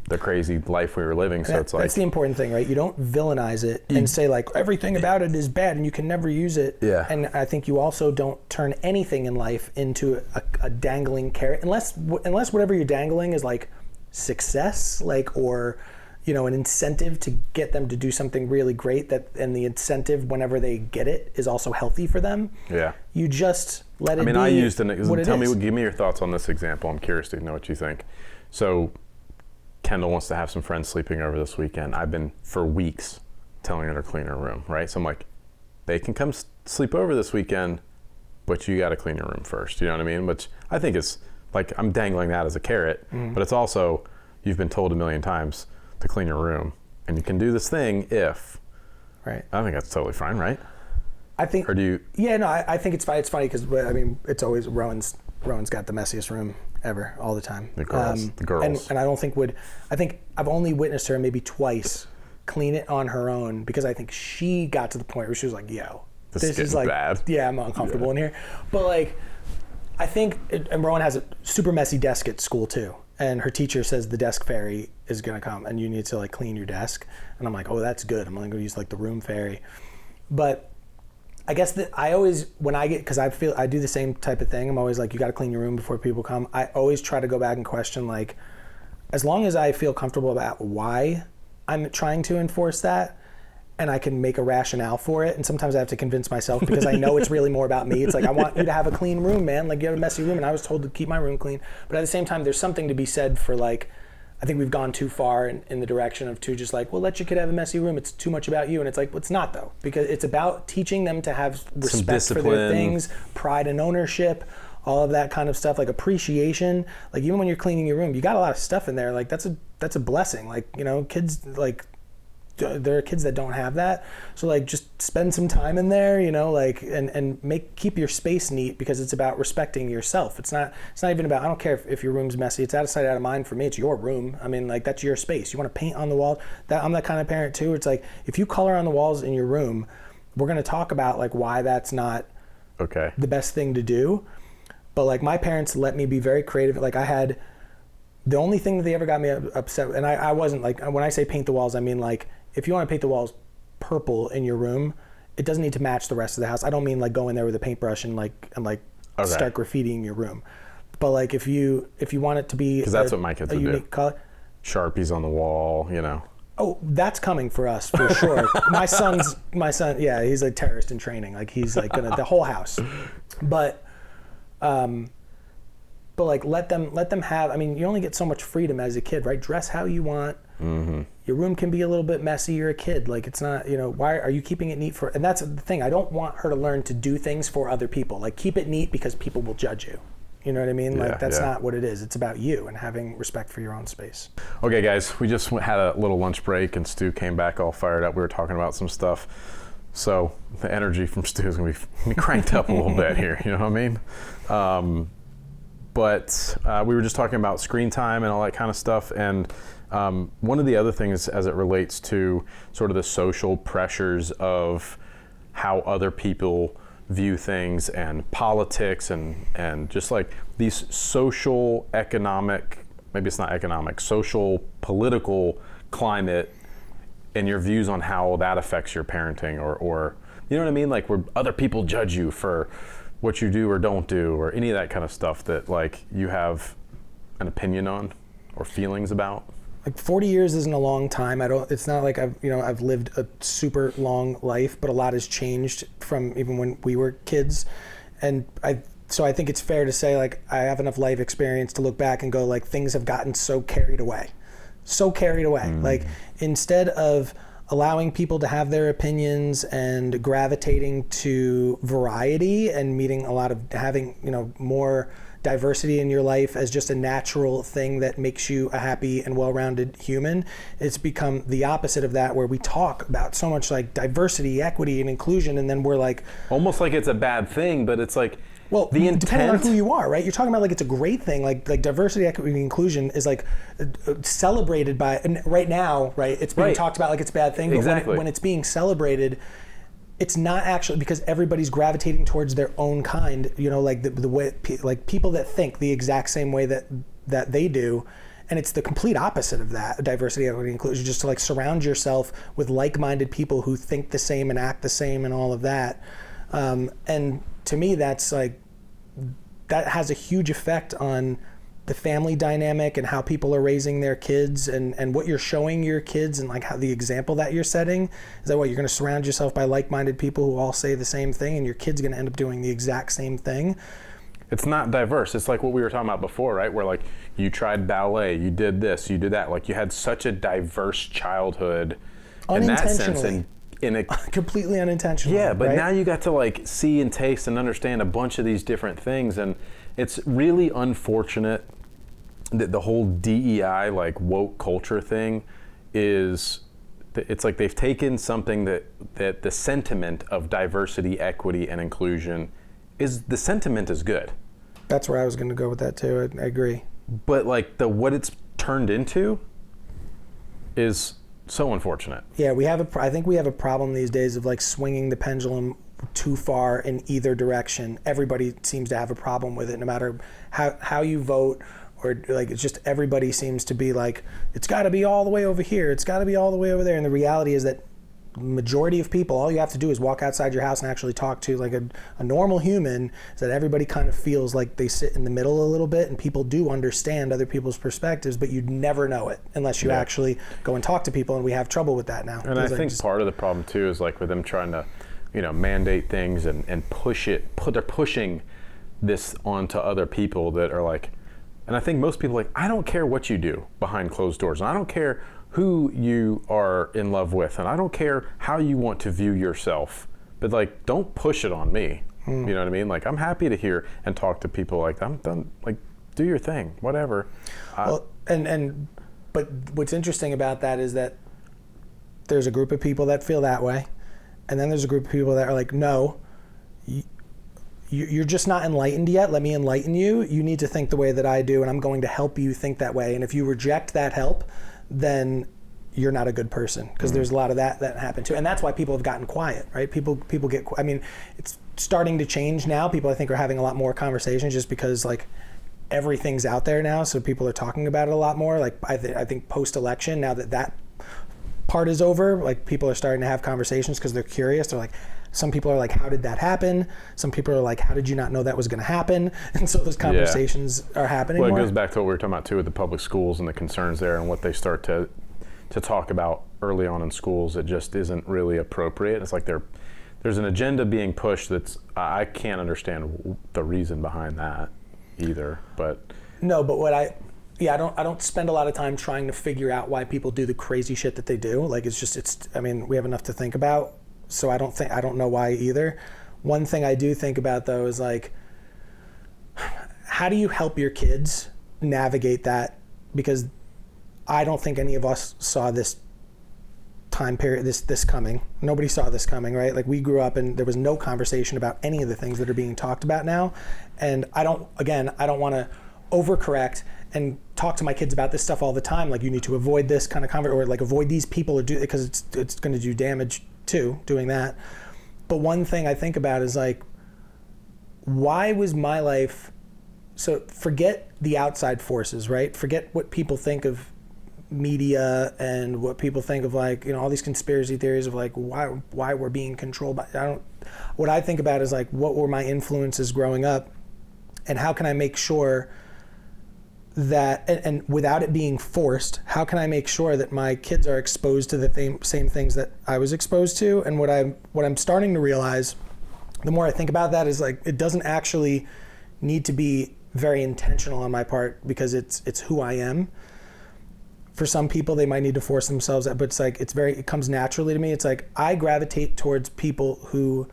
the crazy life we were living. So it's like, that's the important thing, right? You don't villainize it and say like everything about it is bad and you can never use it. Yeah. And I think you also don't turn anything in life into a dangling carrot, unless whatever you're dangling is like success, like, or, you know, an incentive to get them to do something really great, that, and the incentive whenever they get it is also healthy for them. Yeah. You give me your thoughts on this example. I'm curious to know what you think. So Kendall wants to have some friends sleeping over this weekend. I've been for weeks telling her to clean her room, right? So I'm like, they can come sleep over this weekend, but you got to clean your room first. You know what I mean? Which I think is like, I'm dangling that as a carrot, but it's also, you've been told a million times to clean your room, and you can do this thing if. Right. I think that's totally fine, right? I think. Or do you? Yeah, no, I think it's fine. It's funny because, I mean, it's always Rowan's got the messiest room ever, all the time. The girls. And I don't think I think I've only witnessed her maybe twice clean it on her own, because I think she got to the point where she was like, yo, this is like bad. Yeah, I'm uncomfortable in here. But like, I think, and Rowan has a super messy desk at school too. And her teacher says the desk fairy is gonna come and you need to like clean your desk. And I'm like, oh, that's good. I'm gonna use like the room fairy. But I guess that I always, because I feel I do the same type of thing. I'm always like, you got to clean your room before people come. I always try to go back and question, like, as long as I feel comfortable about why I'm trying to enforce that, and I can make a rationale for it. And sometimes I have to convince myself, because I know it's really more about me. It's like, I want you to have a clean room, man. Like, you have a messy room, and I was told to keep my room clean. But at the same time, there's something to be said for, like, I think we've gone too far in the direction of just like, well, let your kid have a messy room. It's too much about you. And it's like, well, it's not though, because it's about teaching them to have respect for their things, pride and ownership, all of that kind of stuff, like appreciation. Like, even when you're cleaning your room, you got a lot of stuff in there. Like, that's a blessing. Like, you know, kids, like, there are kids that don't have that. So like, just spend some time in there, you know, like, and keep your space neat, because it's about respecting yourself. It's not even about, I don't care if your room's messy. It's out of sight, out of mind. For me, it's your room. I mean, like, that's your space. You want to paint on the wall. I'm that kind of parent too. It's like, if you color on the walls in your room, we're going to talk about like why that's not okay, the best thing to do. But like, my parents let me be very creative. Like, I had, the only thing that they ever got me upset, and I wasn't like, when I say paint the walls, I mean like, if you want to paint the walls purple in your room, it doesn't need to match the rest of the house. I don't mean like go in there with a paintbrush and start graffitiing your room. But like, if you want it to be, because that's what my kids would unique do. Color. Sharpies on the wall, you know. Oh, that's coming for us for sure. My son, yeah, he's a terrorist in training. Like, he's like the whole house. But like, let them have. I mean, you only get so much freedom as a kid, right? Dress how you want. Mm-hmm. Your room can be a little bit messy. You're a kid. Like, it's not, you know, why are you keeping it neat for? And that's the thing. I don't want her to learn to do things for other people. Like, keep it neat because people will judge you. You know what I mean? Like, that's not what it is. It's about you and having respect for your own space. Okay, guys, we just had a little lunch break, and Stu came back all fired up. We were talking about some stuff. So the energy from Stu is going to be cranked up a little bit here. You know what I mean? But we were just talking about screen time and all that kind of stuff. And one of the other things as it relates to sort of the social pressures of how other people view things, and politics, and just like these social, economic, maybe it's not economic, social, political climate, and your views on how that affects your parenting, or you know what I mean? Like, where other people judge you for what you do or don't do, or any of that kind of stuff that like you have an opinion on or feelings about. Like, 40 years isn't a long time. It's not like I've lived a super long life, but a lot has changed from even when we were kids. And so I think it's fair to say, like, I have enough life experience to look back and go, like, things have gotten so carried away. Like, instead of allowing people to have their opinions and gravitating to variety and having, you know, more diversity in your life as just a natural thing that makes you a happy and well-rounded human, it's become the opposite of that, where we talk about so much like diversity, equity, and inclusion, and then we're like, almost like it's a bad thing, but it's like, well, the intent, depending on who you are, right? You're talking about like it's a great thing, like diversity, equity, and inclusion is like celebrated by, and right now, right? It's being talked about like it's a bad thing, but exactly. when it's being celebrated, it's not actually because everybody's gravitating towards their own kind, you know, like the way, like people that think the exact same way that they do. And it's the complete opposite of that, diversity, equity, inclusion, just to like surround yourself with like-minded people who think the same and act the same and all of that. And to me, that's like, that has a huge effect on the family dynamic and how people are raising their kids and what you're showing your kids and like how the example that you're setting is that what you're going to surround yourself by like-minded people who all say the same thing and your kid's going to end up doing the exact same thing. It's not diverse. It's like what we were talking about before, right? Where like you tried ballet, you did this, you did that. Like you had such a diverse childhood in that sense. And in a completely unintentional. Yeah, but right? now you got to like see and taste and understand a bunch of these different things. And it's really unfortunate that the whole DEI, like woke culture thing is, it's like they've taken something that the sentiment of diversity, equity, and inclusion is, the sentiment is good. That's where I was going to go with that too. I agree. But like what it's turned into is so unfortunate. Yeah, I think we have a problem these days of like swinging the pendulum too far in either direction. Everybody seems to have a problem with it, no matter how you vote, or like it's just everybody seems to be like, it's got to be all the way over here, it's got to be all the way over there. And the reality is that majority of people, all you have to do is walk outside your house and actually talk to like a normal human, is that everybody kind of feels like they sit in the middle a little bit, and people do understand other people's perspectives, but you'd never know it unless you actually go and talk to people, and we have trouble with that now. And I think part of the problem too is like with them trying to, you know, mandate things and push it, they're pushing this onto other people that are like, and I think most people are like, I don't care what you do behind closed doors, and I don't care who you are in love with, and I don't care how you want to view yourself, but like, don't push it on me. You know what I mean? Like, I'm happy to hear and talk to people like, I'm done, like, do your thing, whatever. Well, but what's interesting about that is that there's a group of people that feel that way, and then there's a group of people that are like, no, you're just not enlightened yet. Let me enlighten you. You need to think the way that I do, and I'm going to help you think that way. And if you reject that help, then you're not a good person, because there's a lot of that happened too. And that's why people have gotten quiet, right? People get, I mean, it's starting to change now. People, I think, are having a lot more conversations just because like everything's out there now. So people are talking about it a lot more. Like I think post-election, now that part is over, like people are starting to have conversations because they're curious. They're like, some people are like, how did that happen? Some people are like, how did you not know that was going to happen? And so those conversations are happening Well, it more. goes back to what we were talking about too with the public schools and the concerns there and what they start to talk about early on in schools. It just isn't really appropriate. It's like there's an agenda being pushed that's, I can't understand the reason behind that either. But no, but I don't spend a lot of time trying to figure out why people do the crazy shit that they do. Like I mean, we have enough to think about. So I don't know why either. One thing I do think about though is like, how do you help your kids navigate that? Because I don't think any of us saw this time period, this coming. Nobody saw this coming, right? Like we grew up and there was no conversation about any of the things that are being talked about now. And I don't want to overcorrect and talk to my kids about this stuff all the time. Like you need to avoid this kind of conversation, or like avoid these people, or do, because it's going to do damage too, doing that. But one thing I think about is like, why was my life, so forget the outside forces, right? Forget what people think of media and what people think of like, you know, all these conspiracy theories of like why we're being controlled by, what I think about is like, what were my influences growing up, and how can I make sure that, and without it being forced, how can I make sure that my kids are exposed to the same things that I was exposed to? And what I'm starting to realize, the more I think about that, is like, it doesn't actually need to be very intentional on my part, because it's who I am. For some people, they might need to force themselves, but it's like, it comes naturally to me. It's like, I gravitate towards people who,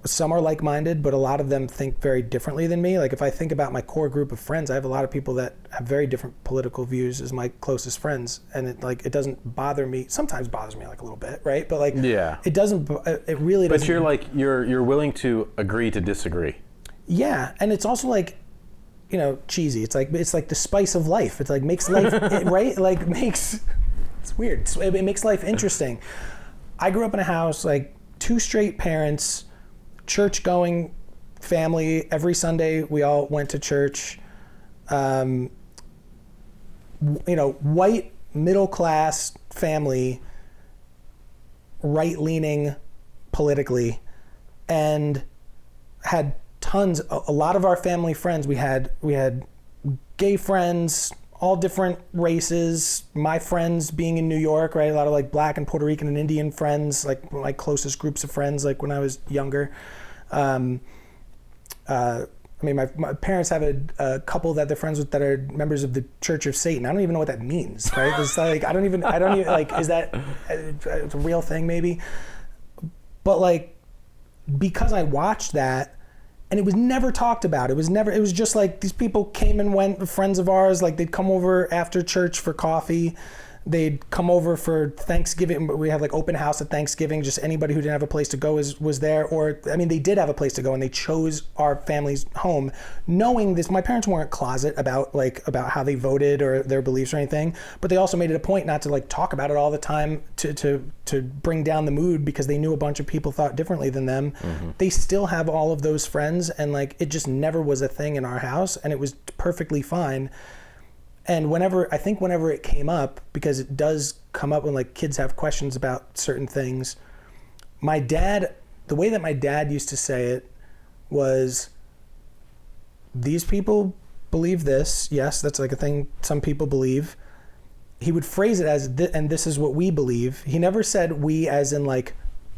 some are like-minded, but a lot of them think very differently than me. Like if I think about my core group of friends, I have a lot of people that have very different political views as my closest friends. And it doesn't bother me. Sometimes bothers me like a little bit, right? But like, it doesn't, it really doesn't. But you're like, you're willing to agree to disagree. Yeah. And it's also like, you know, cheesy. It's like the spice of life. It's like makes life, right? Like it's weird. It makes life interesting. I grew up in a house, like, 2 straight parents, church going family. Every Sunday we all went to church. You know, white middle class family, right leaning politically, and had tons, a lot of our family friends. We had gay friends, all different races. My friends being in New York, right? A lot of like Black and Puerto Rican and Indian friends, like my closest groups of friends, like when I was younger. I mean, my parents have a couple that they're friends with that are members of the Church of Satan. I don't even know what that means, right? It's like, I don't even like, is that a real thing maybe? But like, because I watched that, and it was never talked about. It was just like these people came and went, friends of ours, like they'd come over after church for coffee. They'd come over for Thanksgiving. We have like open house at Thanksgiving. Just anybody who didn't have a place to go was there. Or, I mean, they did have a place to go and they chose our family's home. Knowing this, my parents weren't closet about how they voted or their beliefs or anything, but they also made it a point not to like talk about it all the time to bring down the mood because they knew a bunch of people thought differently than them. Mm-hmm. They still have all of those friends, and like it just never was a thing in our house, and it was perfectly fine. And whenever it came up, because it does come up when like kids have questions about certain things, my dad, the way that my dad used to say it was, these people believe this. Yes, that's like a thing some people believe. He would phrase it as, and this is what we believe. He never said we as in like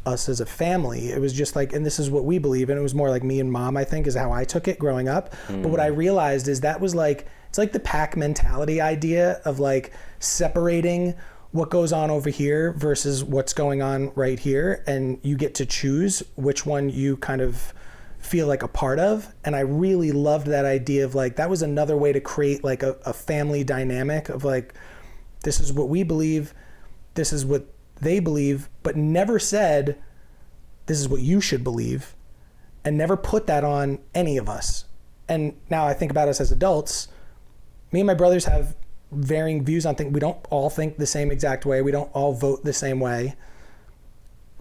us as a family. It was just like, and this is what we believe. And it was more like me and mom, I think, is how I took it growing up. Mm. But what I realized is that was like, it's like the pack mentality idea of like separating what goes on over here versus what's going on right here. And you get to choose which one you kind of feel like a part of. And I really loved that idea of like, that was another way to create like a family dynamic of like, this is what we believe, this is what they believe, but never said, this is what you should believe, and never put that on any of us. And now I think about us as adults, me and my brothers have varying views on things. We don't all think the same exact way. We don't all vote the same way.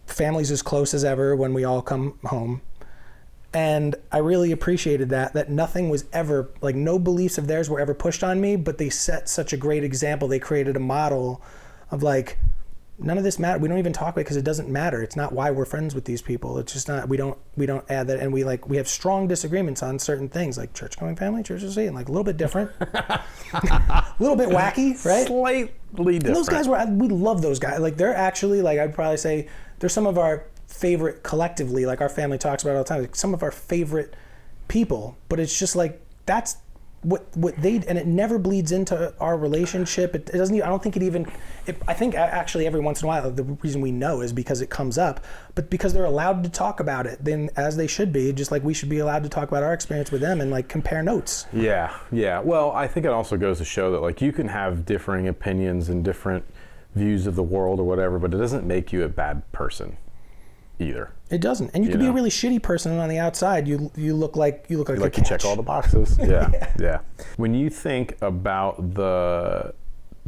Family's as close as ever when we all come home. And I really appreciated that nothing was ever, like no beliefs of theirs were ever pushed on me, but they set such a great example. They created a model of like, none of this matter. We don't even talk about it because it doesn't matter. It's not why we're friends with these people. It's just not, we don't add that. And we have strong disagreements on certain things like church going family, church of Satan, like a little bit different, a little bit wacky, right? Slightly different. And those guys we love those guys. Like they're actually, like I'd probably say they're some of our favorite collectively, like our family talks about it all the time, like some of our favorite people, but it's just like, that's what they, and it never bleeds into our relationship. It doesn't even, I don't think it even, I think actually every once in a while, the reason we know is because it comes up, but because they're allowed to talk about it, then as they should be, just like we should be allowed to talk about our experience with them and like compare notes. Yeah. Well, I think it also goes to show that like you can have differing opinions and different views of the world or whatever, but it doesn't make you a bad person either. It doesn't, and you can be a really shitty person, and on the outside, you look like a you catch. check all the boxes. Yeah. When you think about the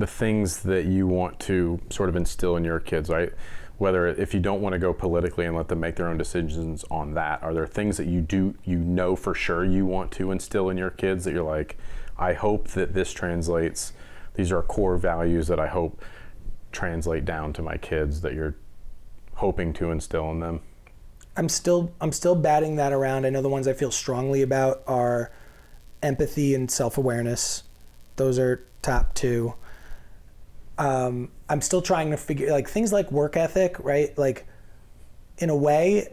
things that you want to sort of instill in your kids, right? Whether if you don't want to go politically and let them make their own decisions on that, are there things that you know for sure you want to instill in your kids that you're like, I hope that this translates. These are core values that I hope translate down to my kids that you're hoping to instill in them? I'm still batting that around. I know the ones I feel strongly about are empathy and self-awareness. Those are top 2. I'm still trying to figure, like things like work ethic, right? Like in a way,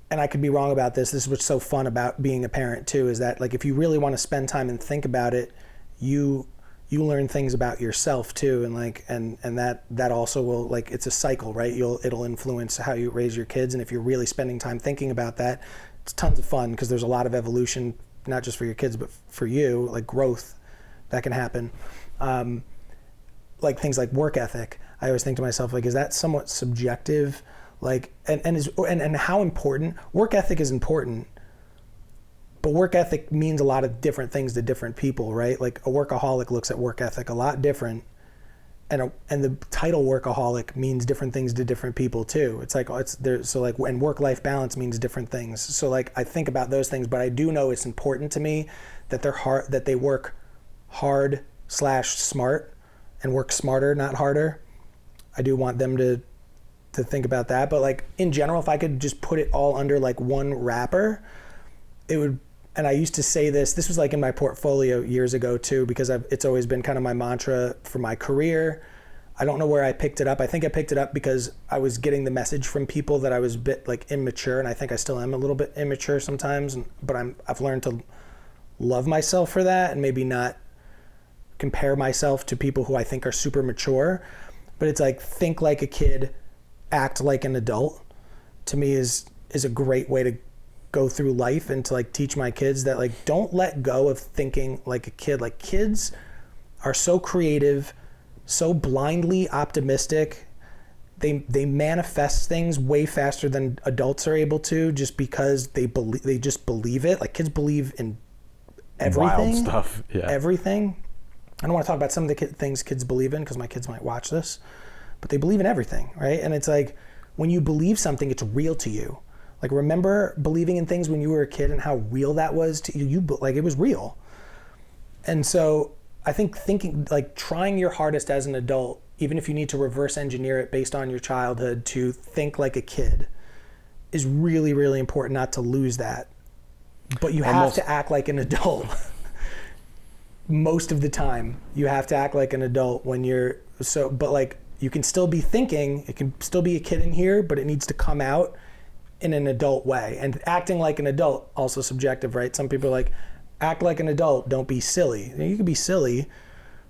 and I could be wrong about this is what's so fun about being a parent too, is that like if you really want to spend time and think about it, you learn things about yourself too, and like and that also will, like, it's a cycle, right? It'll influence how you raise your kids, and if you're really spending time thinking about that, it's tons of fun because there's a lot of evolution, not just for your kids but for you, like growth that can happen. Like things like work ethic, I always think to myself, like, is that somewhat subjective? Like, and how important work ethic is important. But work ethic means a lot of different things to different people, right? Like a workaholic looks at work ethic a lot different. and the title workaholic means different things to different people too. It's like, it's there. So like, and work-life balance means different things. So like, I think about those things, but I do know it's important to me that that they work hard / smart and work smarter, not harder. I do want them to think about that. But like in general, if I could just put it all under like one wrapper, it would. And I used to say this was like in my portfolio years ago too, because it's always been kind of my mantra for my career. I don't know where I picked it up. I think I picked it up because I was getting the message from people that I was a bit like immature, and I think I still am a little bit immature sometimes, but I've learned to love myself for that and maybe not compare myself to people who I think are super mature. But it's like, think like a kid, act like an adult, to me is a great way to go through life, and to like teach my kids that like, don't let go of thinking like a kid. Like, kids are so creative, so blindly optimistic. They manifest things way faster than adults are able to, just because they just believe it. Like, kids believe in everything. Wild stuff. Yeah. Everything. I don't want to talk about some of the things kids believe in, because my kids might watch this, but they believe in everything, right? And it's like, when you believe something, it's real to you. Like, remember believing in things when you were a kid and how real that was to you. Like, it was real. And so I think trying your hardest as an adult, even if you need to reverse engineer it based on your childhood to think like a kid, is really, really important not to lose that. But you have to act like an adult. Most of the time, you have to act like an adult when but like, you can still be thinking, it can still be a kid in here, but it needs to come out in an adult way. And acting like an adult, also subjective, right? Some people are like, act like an adult, don't be silly. You can be silly,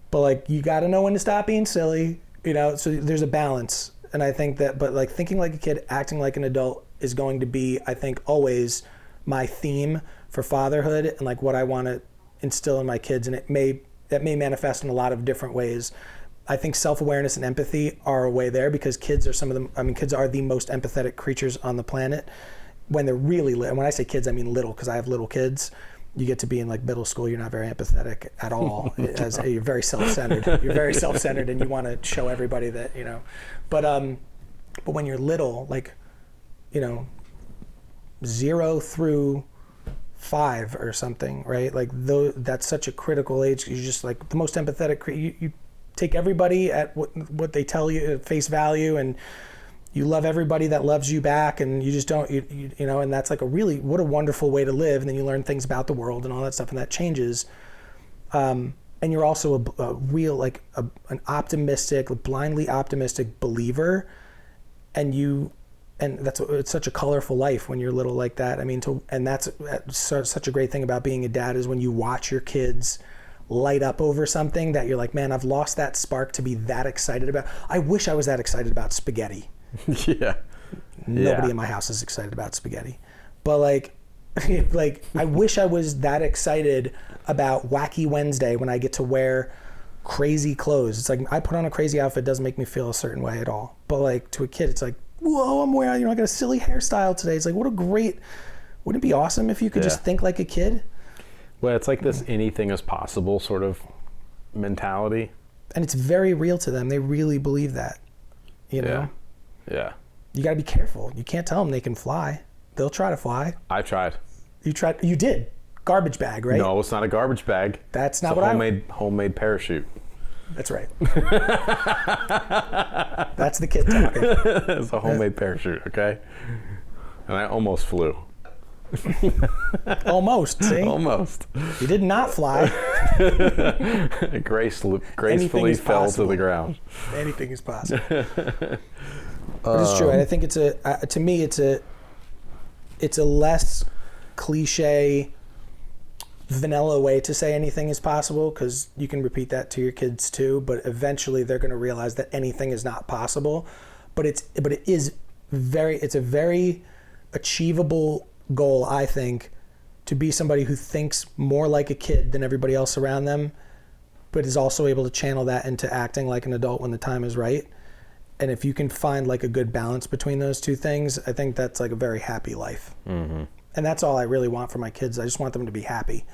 but like, you got to know when to stop being silly, so there's a balance. And I think that, but like, thinking like a kid, acting like an adult is going to be, I think, always my theme for fatherhood, and like what I want to instill in my kids. And that may manifest in a lot of different ways. I think self-awareness and empathy are a way there, because kids are the most empathetic creatures on the planet when they're really little. And when I say kids, I mean little, because I have little kids. You get to be in like middle school, you're not very empathetic at all. You're very self-centered. You're very self-centered, and you want to show everybody that, But when you're little, like, 0 through 5 or something, right? Like, that's such a critical age. You're just like the most empathetic. You take everybody at what they tell you at face value, and you love everybody that loves you back, and you just don't, and that's like what a wonderful way to live. And then you learn things about the world and all that stuff, and that changes. And you're also a real, like an optimistic, blindly optimistic believer. And it's such a colorful life when you're little like that. I mean, and that's such a great thing about being a dad, is when you watch your kids light up over something that you're like, man, I've lost that spark to be that excited about. I wish I was that excited about spaghetti. Yeah. Nobody in my house is excited about spaghetti. But like I wish I was that excited about Wacky Wednesday, when I get to wear crazy clothes. It's like, I put on a crazy outfit, doesn't make me feel a certain way at all. But like, to a kid, it's like, whoa, I'm wearing, I got a silly hairstyle today. It's like, wouldn't it be awesome if you could just think like a kid? Well, it's like this anything is possible sort of mentality. And it's very real to them. They really believe that, know? Yeah. You got to be careful. You can't tell them they can fly. They'll try to fly. I tried. You tried? You did. Garbage bag, right? No, it's not a garbage bag. That's not homemade parachute. That's right. That's the kid talking. It's a homemade parachute, okay? And I almost flew. Almost, see? Almost. You did not fly. Gracefully fell to the ground. Anything is possible. But it's true. And I think to me, it's a less cliche, vanilla way to say anything is possible, because you can repeat that to your kids too, but eventually they're going to realize that anything is not possible. But it's a very achievable goal, I think, to be somebody who thinks more like a kid than everybody else around them, but is also able to channel that into acting like an adult when the time is right. And if you can find like a good balance between those two things, I think that's like a very happy life. Mm-hmm. And that's all I really want for my kids. I just want them to be happy.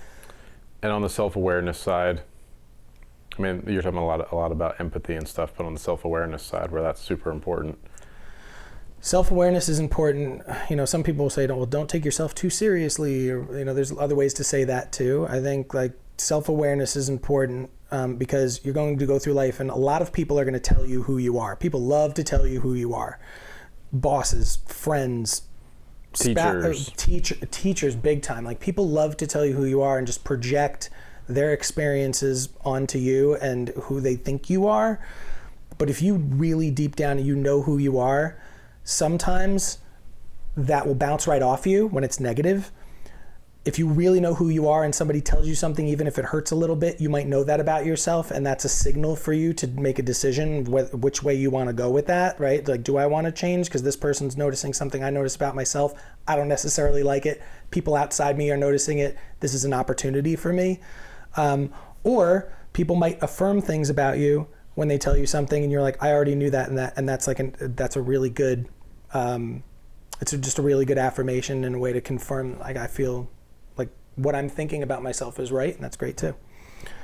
And on the self-awareness side, I mean, you're talking a lot about empathy and stuff, but on the self-awareness side, where that's super important. Self-awareness is important. Some people will say, don't take yourself too seriously, or, there's other ways to say that too. I think like self-awareness is important because you're going to go through life and a lot of people are going to tell you who you are. People love to tell you who you are. Bosses, friends, teachers, teachers big time. Like people love to tell you who you are and just project their experiences onto you and who they think you are. But if you really deep down you know who you are, sometimes that will bounce right off you when it's negative. If you really know who you are and somebody tells you something, even if it hurts a little bit, you might know that about yourself, and that's a signal for you to make a decision which way you want to go with that, right? Like, do I want to change because this person's noticing something I notice about myself? I don't necessarily like it. People outside me are noticing it. This is an opportunity for me. Or people might affirm things about you when they tell you something and you're like, I already knew that, and that's like that's a really good it's just a really good affirmation and a way to confirm like I feel like what I'm thinking about myself is right, and that's great too.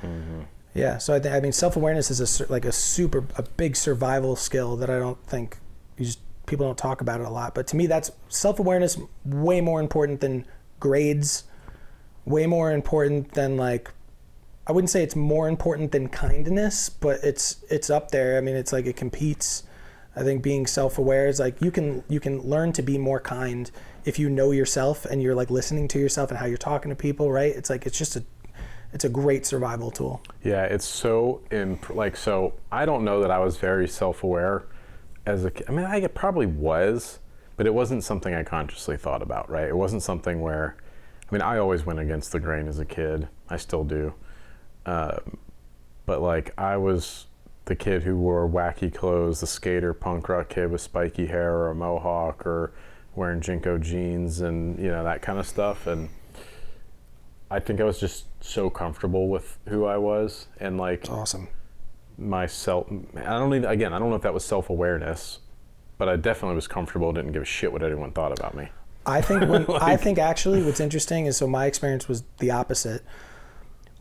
Mm-hmm. Yeah, so I mean self-awareness is a big survival skill that I don't think people don't talk about it a lot, but to me that's self-awareness way more important than grades, way more important than like, I wouldn't say it's more important than kindness, but it's up there. I mean, it's like it competes. I think being self-aware is like you can learn to be more kind if you know yourself and you're like listening to yourself and how you're talking to people, right? It's like it's a great survival tool. Yeah, it's so so I don't know that I was very self-aware as a kid. I mean, I probably was, but it wasn't something I consciously thought about, right? It wasn't something where, I mean, I always went against the grain as a kid. I still do. But like I was the kid who wore wacky clothes, the skater punk rock kid with spiky hair or a mohawk or wearing Jinko jeans and that kind of stuff. And I think I was just so comfortable with who I was and like That's awesome. Myself. I don't know if that was self-awareness, but I definitely was comfortable. Didn't give a shit what anyone thought about me. I think actually what's interesting is, so my experience was the opposite.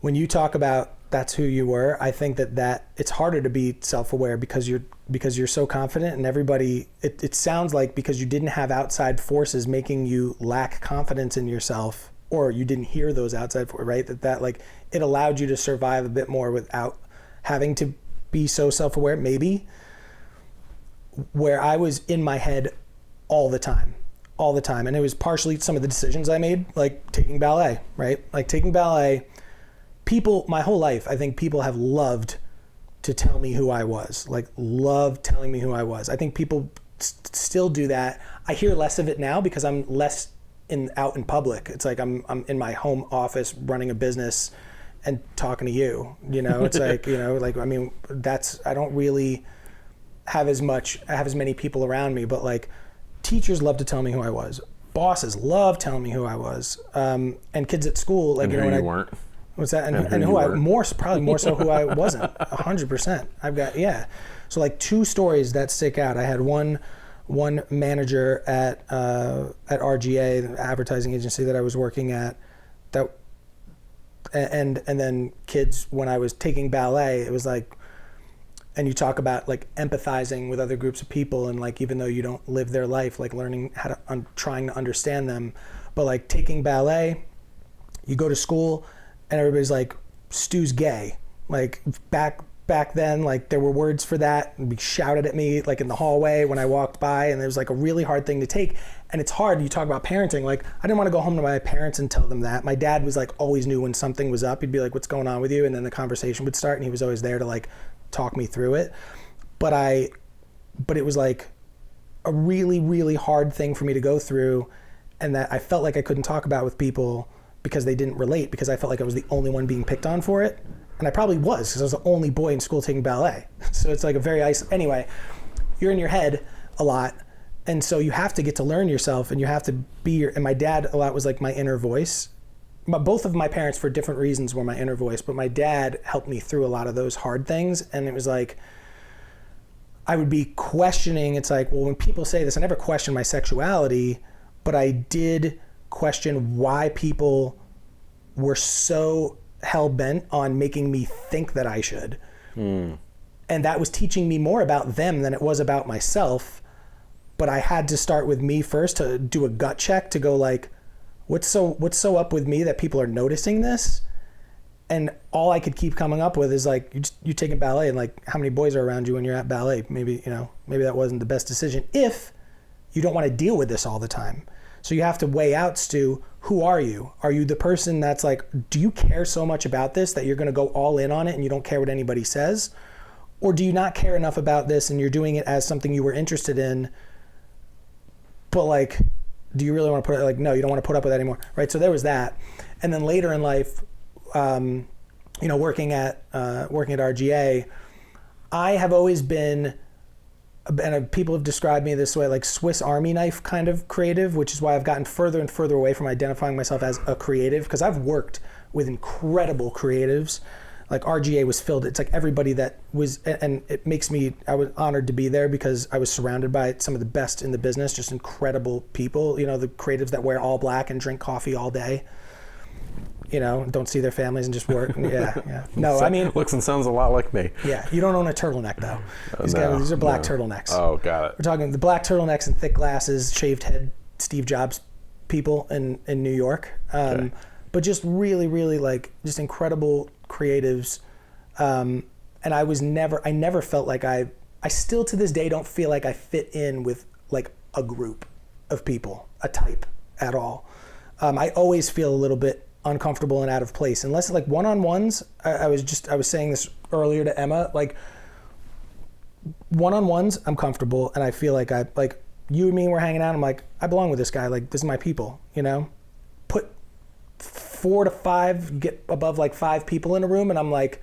When you talk about that's who you were, I think that it's harder to be self-aware because you're so confident, and everybody, it sounds like because you didn't have outside forces making you lack confidence in yourself, or you didn't hear those outside forces, right? That like it allowed you to survive a bit more without having to be so self-aware, maybe. Where I was in my head all the time. And it was partially some of the decisions I made, like taking ballet, right? Like taking ballet, people, my whole life, I think people have loved to tell me who I was, like loved telling me who I was. I think people still do that. I hear less of it now because I'm less out in public. It's like I'm in my home office running a business and talking to you, it's like, like, I mean, I don't really have as many people around me, but like teachers love to tell me who I was. Bosses love telling me who I was. And kids at school, like, and who you weren't. What's that? And who probably more so who I wasn't, 100%. I've got, yeah. So like two stories that stick out. I had one manager at RGA, the advertising agency that I was working at, and then kids when I was taking ballet, it was like, and you talk about like empathizing with other groups of people, and like even though you don't live their life, like learning how to trying to understand them, but like taking ballet, you go to school and everybody's like, Stu's gay. Like back then, like there were words for that and be shouted at me like in the hallway when I walked by, and it was like a really hard thing to take. And it's hard. You talk about parenting. Like I didn't want to go home to my parents and tell them that. My dad was like always knew when something was up. He'd be like, what's going on with you? And then the conversation would start, and he was always there to like talk me through it. But it was like a really, really hard thing for me to go through, and that I felt like I couldn't talk about with people because they didn't relate, because I felt like I was the only one being picked on for it. And I probably was, because I was the only boy in school taking ballet. So it's like a very anyway, you're in your head a lot. And so you have to get to learn yourself, and you have to be and my dad a lot was like my inner voice. Both of my parents for different reasons were my inner voice, but my dad helped me through a lot of those hard things. And it was like, I would be questioning, it's like, well, when people say this, I never questioned my sexuality, but I did question why people were so hell-bent on making me think that I should. And that was teaching me more about them than it was about myself. But I had to start with me first to do a gut check to go like, what's so up with me that people are noticing this? And all I could keep coming up with is like, you taking ballet, and like, how many boys are around you when you're at ballet? Maybe that wasn't the best decision if you don't want to deal with this all the time. So you have to weigh out, Stu, who are you? Are you the person that's like, do you care so much about this that you're going to go all in on it and you don't care what anybody says? Or do you not care enough about this and you're doing it as something you were interested in, but like, do you really want to put it, like, no, you don't want to put up with that anymore, right? So there was that. And then later in life, working at RGA, I have always been, and people have described me this way, like Swiss Army knife kind of creative, which is why I've gotten further and further away from identifying myself as a creative, because I've worked with incredible creatives. Like RGA was filled, it's like everybody that was, and it makes me, I was honored to be there because I was surrounded by some of the best in the business, just incredible people, the creatives that wear all black and drink coffee all day. Don't see their families and just work. Yeah. No, I mean, looks and sounds a lot like me. Yeah, you don't own a turtleneck though. These are black turtlenecks. Oh, got it. We're talking the black turtlenecks and thick glasses, shaved head, Steve Jobs people in New York. Okay. But just really, really like just incredible creatives. And I never felt like I still to this day don't feel like I fit in with like a group of people, a type at all. I always feel a little bit uncomfortable and out of place unless like one-on-ones. I was saying this earlier to Emma, like one-on-ones I'm comfortable and I feel like you and me were hanging out, I'm like, I belong with this guy, like this is my people, put 4 to 5, get above like 5 people in a room and I'm like,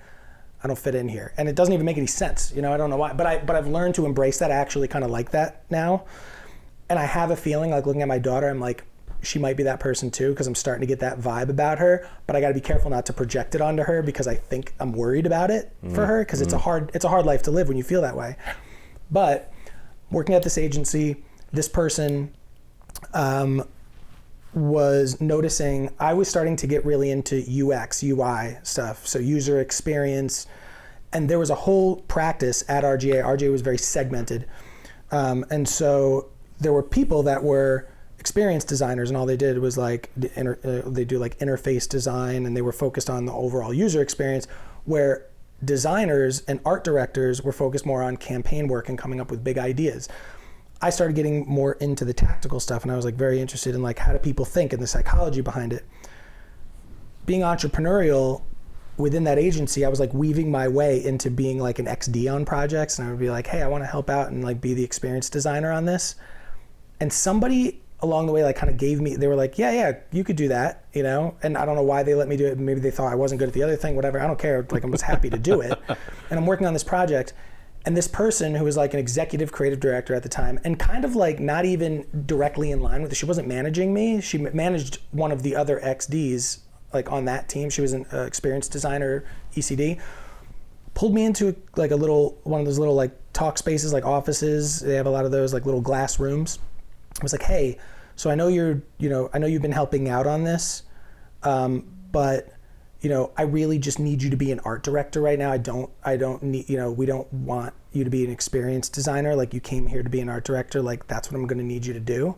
I don't fit in here, and it doesn't even make any sense, I don't know why, but I've learned to embrace that. I actually kind of like that now, and I have a feeling like looking at my daughter, I'm like, she might be that person too, because I'm starting to get that vibe about her, but I got to be careful not to project it onto her because I think I'm worried about it for her, because it's a hard life to live when you feel that way. But working at this agency, this person was noticing I was starting to get really into UX, UI stuff, so user experience, and there was a whole practice at RGA. RGA was very segmented, and so there were people that were experience designers, and all they did was like they do like interface design, and they were focused on the overall user experience, where designers and art directors were focused more on campaign work and coming up with big ideas. I started getting more into the tactical stuff, and I was like very interested in like how do people think and the psychology behind it. Being entrepreneurial within that agency, I was like weaving my way into being like an XD on projects, and I would be like, hey, I want to help out and like be the experience designer on this. And somebody along the way like kind of gave me, they were like, yeah, you could do that, and I don't know why they let me do it. Maybe they thought I wasn't good at the other thing, whatever, I don't care, like I was happy to do it. And I'm working on this project, and this person who was like an executive creative director at the time, and kind of like not even directly in line with it, she wasn't managing me, she managed one of the other XDs like on that team, she was an experience designer, ECD, pulled me into like one of those little like talk spaces, like offices, they have a lot of those like little glass rooms. I was like, hey, so I know I know you've been helping out on this, but I really just need you to be an art director right now. I don't need, we don't want you to be an experience designer. Like you came here to be an art director. Like that's what I'm going to need you to do.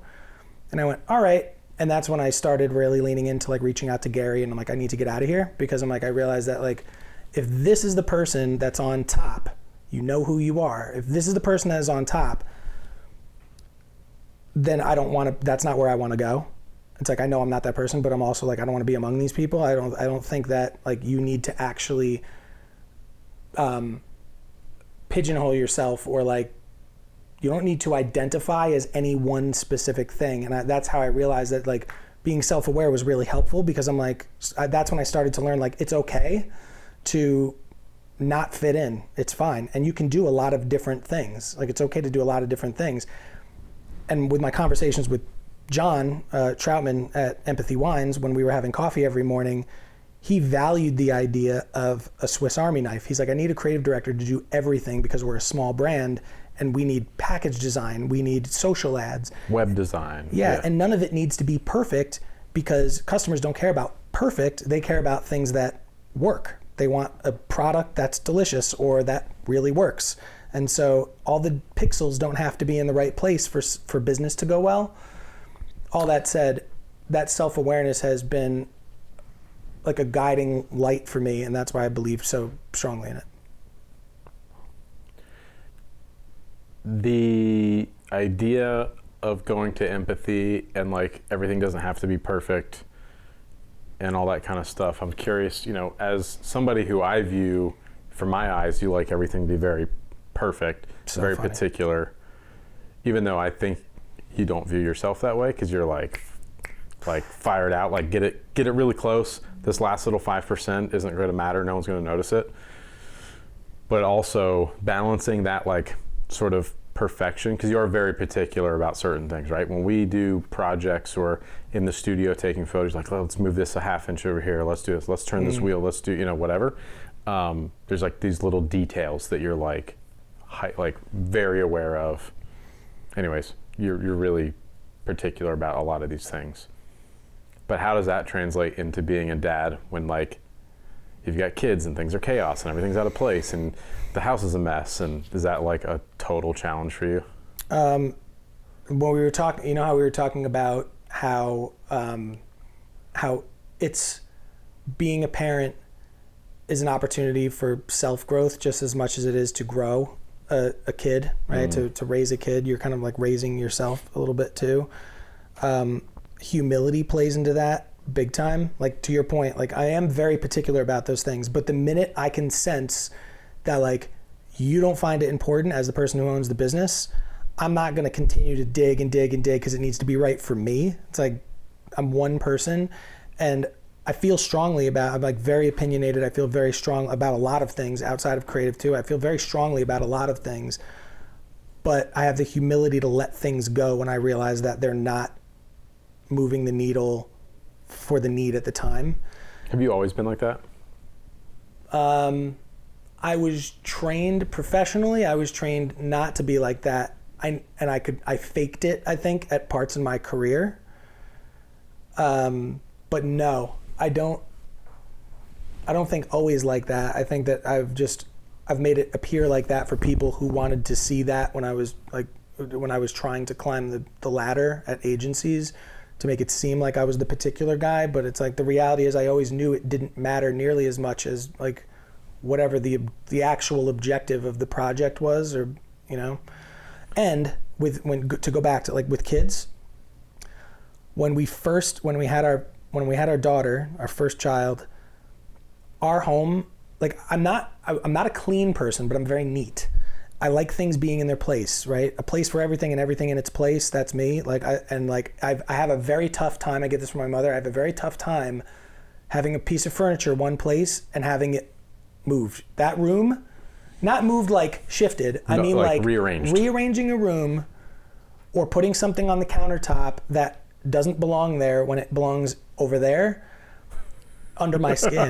And I went, all right. And that's when I started really leaning into like reaching out to Gary, and I'm like, I need to get out of here, because I'm like, I realized that like, if this is the person that's on top, you know who you are. If this is the person that is on top, then I don't want to, that's not where I want to go. It's like, I know I'm not that person, but I'm also like, I don't want to be among these people. I don't think that like you need to actually pigeonhole yourself, or like, you don't need to identify as any one specific thing. And that's how I realized that like being self-aware was really helpful, because I'm like, that's when I started to learn like, it's okay to not fit in. It's fine. And you can do a lot of different things. Like it's okay to do a lot of different things. And with my conversations with John Troutman at Empathy Wines, when we were having coffee every morning, he valued the idea of a Swiss Army knife. He's like, I need a creative director to do everything, because we're a small brand and we need package design, we need social ads, web design. Yeah, and none of it needs to be perfect, because customers don't care about perfect. They care about things that work. They want a product that's delicious or that really works. And so all the pixels don't have to be in the right place for business to go well. All that said, that self-awareness has been like a guiding light for me, and that's why I believe so strongly in it. The idea of going to empathy and like everything doesn't have to be perfect and all that kind of stuff. I'm curious, as somebody who I view, from my eyes, you like everything to be very perfect, So very funny. particular, even though I think you don't view yourself that way because you're like fired out, like get it really close. This last little 5% isn't going to matter. No one's going to notice it. But also balancing that like sort of perfection, because you are very particular about certain things, right? When we do projects or in the studio taking photos, like, let's move this a half inch over here, let's do this, let's turn this wheel, let's do, whatever. There's like these little details that you're like very aware of. Anyways, you're really particular about a lot of these things. But how does that translate into being a dad when like you've got kids and things are chaos and everything's out of place and the house is a mess? And is that like a total challenge for you? When we were talking, how we were talking about how it's being a parent is an opportunity for self-growth just as much as it is to grow a kid, right? To raise a kid, you're kind of like raising yourself a little bit too. Humility plays into that big time. Like to your point, like I am very particular about those things, but the minute I can sense that like you don't find it important as the person who owns the business, I'm not going to continue to dig and dig and dig because it needs to be right for me. It's like I'm one person, and I feel strongly about, I'm like very opinionated. I feel very strong about a lot of things outside of creative too. I feel very strongly about a lot of things, but I have the humility to let things go when I realize that they're not moving the needle for the need at the time. Have you always been like that? I was trained professionally. I was trained not to be like that. I faked it, I think, at parts in my career. But no, I don't think always like that. I think that I've made it appear like that for people who wanted to see that when I was trying to climb the ladder at agencies, to make it seem like I was the particular guy. But it's like the reality is I always knew it didn't matter nearly as much as like whatever the actual objective of the project was, or and to go back to like with kids, when we had our daughter, our first child, our home, like I'm not a clean person, but I'm very neat. I like things being in their place, right? A place for everything and everything in its place. That's me. I have a very tough time. I get this from my mother. I have a very tough time having a piece of furniture one place and having it moved. That room, not moved like shifted. I mean like rearranged. Rearranging a room or putting something on the countertop that doesn't belong there when it belongs over there under my skin.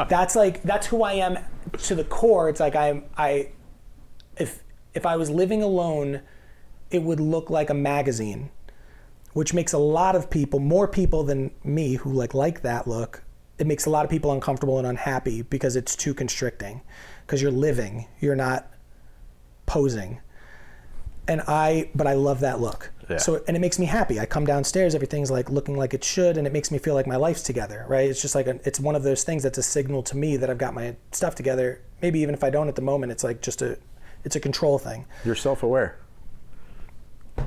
That's who I am to the core. It's like if I was living alone, it would look like a magazine, which makes a lot of people, more people than me who like that look, it makes a lot of people uncomfortable and unhappy because it's too constricting, because you're living, you're not posing. But I love that look. Yeah. And it makes me happy. I come downstairs, everything's like looking like it should, and it makes me feel like my life's together, right? It's just like, it's one of those things that's a signal to me that I've got my stuff together. Maybe even if I don't at the moment, it's like it's a control thing. You're self-aware.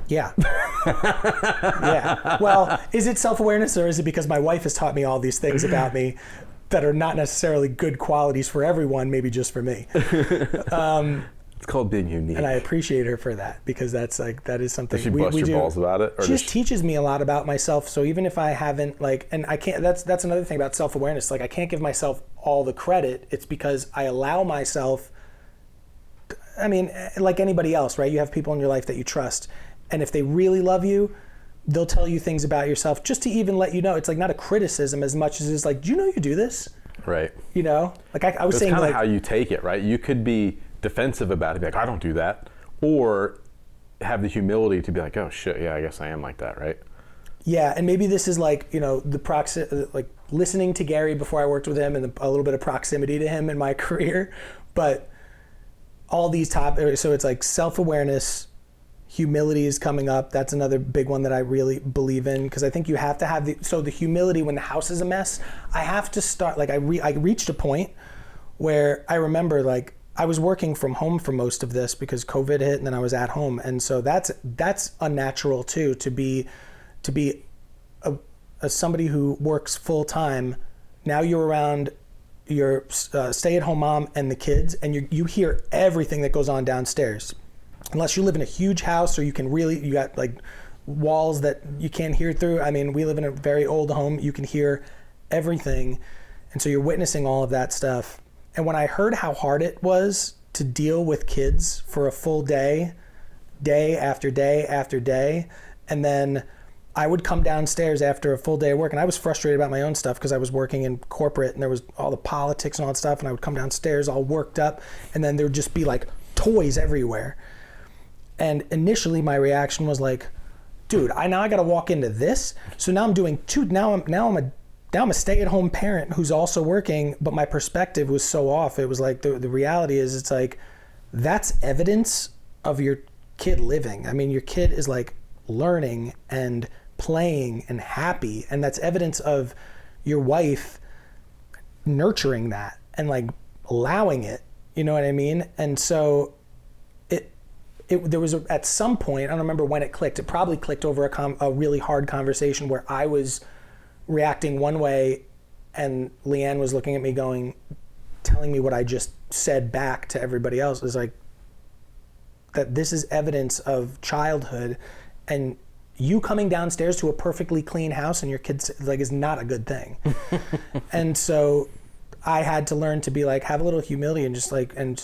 Yeah. Yeah. Well, is it self-awareness, or is it because my wife has taught me all these things about me that are not necessarily good qualities for everyone, maybe just for me? It's called being unique. And I appreciate her for that, because that is something Does she bust your balls about it? Or she just teaches me a lot about myself. So even if I haven't and I can't, that's another thing about self-awareness. Like I can't give myself all the credit. It's because I allow myself, I mean, like anybody else, right? You have people in your life that you trust. And if they really love you, they'll tell you things about yourself just to even let you know. It's like not a criticism as much as it's like, do you know you do this? Right. Like I was saying, that's kind of how you take it, right? You could be defensive about it, be like, I don't do that. Or have the humility to be like, oh shit, yeah, I guess I am like that, right? Yeah, and maybe this is like, the listening to Gary before I worked with him and a little bit of proximity to him in my career. But all these so it's like self-awareness, humility is coming up. That's another big one that I really believe in, because I think you have to have the humility when the house is a mess. I have to start, like I reached a point where I remember, like, I was working from home for most of this because COVID hit, and then I was at home. And so that's unnatural too, to be somebody who works full time. Now you're around your stay-at-home mom and the kids, and you hear everything that goes on downstairs. Unless you live in a huge house, or you got like walls that you can't hear through. I mean, we live in a very old home. You can hear everything. And so you're witnessing all of that stuff. And when I heard how hard it was to deal with kids for a full day after day after day, and then I would come downstairs after a full day of work, and I was frustrated about my own stuff because I was working in corporate and there was all the politics and all that stuff, and I would come downstairs all worked up, and then there would just be like toys everywhere. And initially my reaction was like, dude, now I got to walk into this. So now I'm doing now I'm a stay-at-home parent who's also working, but my perspective was so off. It was like, the reality is, it's like, that's evidence of your kid living. I mean, your kid is like learning and playing and happy, and that's evidence of your wife nurturing that and like allowing it, you know what I mean? And so there was at some point, I don't remember when it clicked, it probably clicked over a really hard conversation where I was reacting one way and Leanne was looking at me telling me what I just said back to everybody else. It was like, that this is evidence of childhood, and you coming downstairs to a perfectly clean house and your kids like is not a good thing. And so I had to learn to be like, have a little humility and just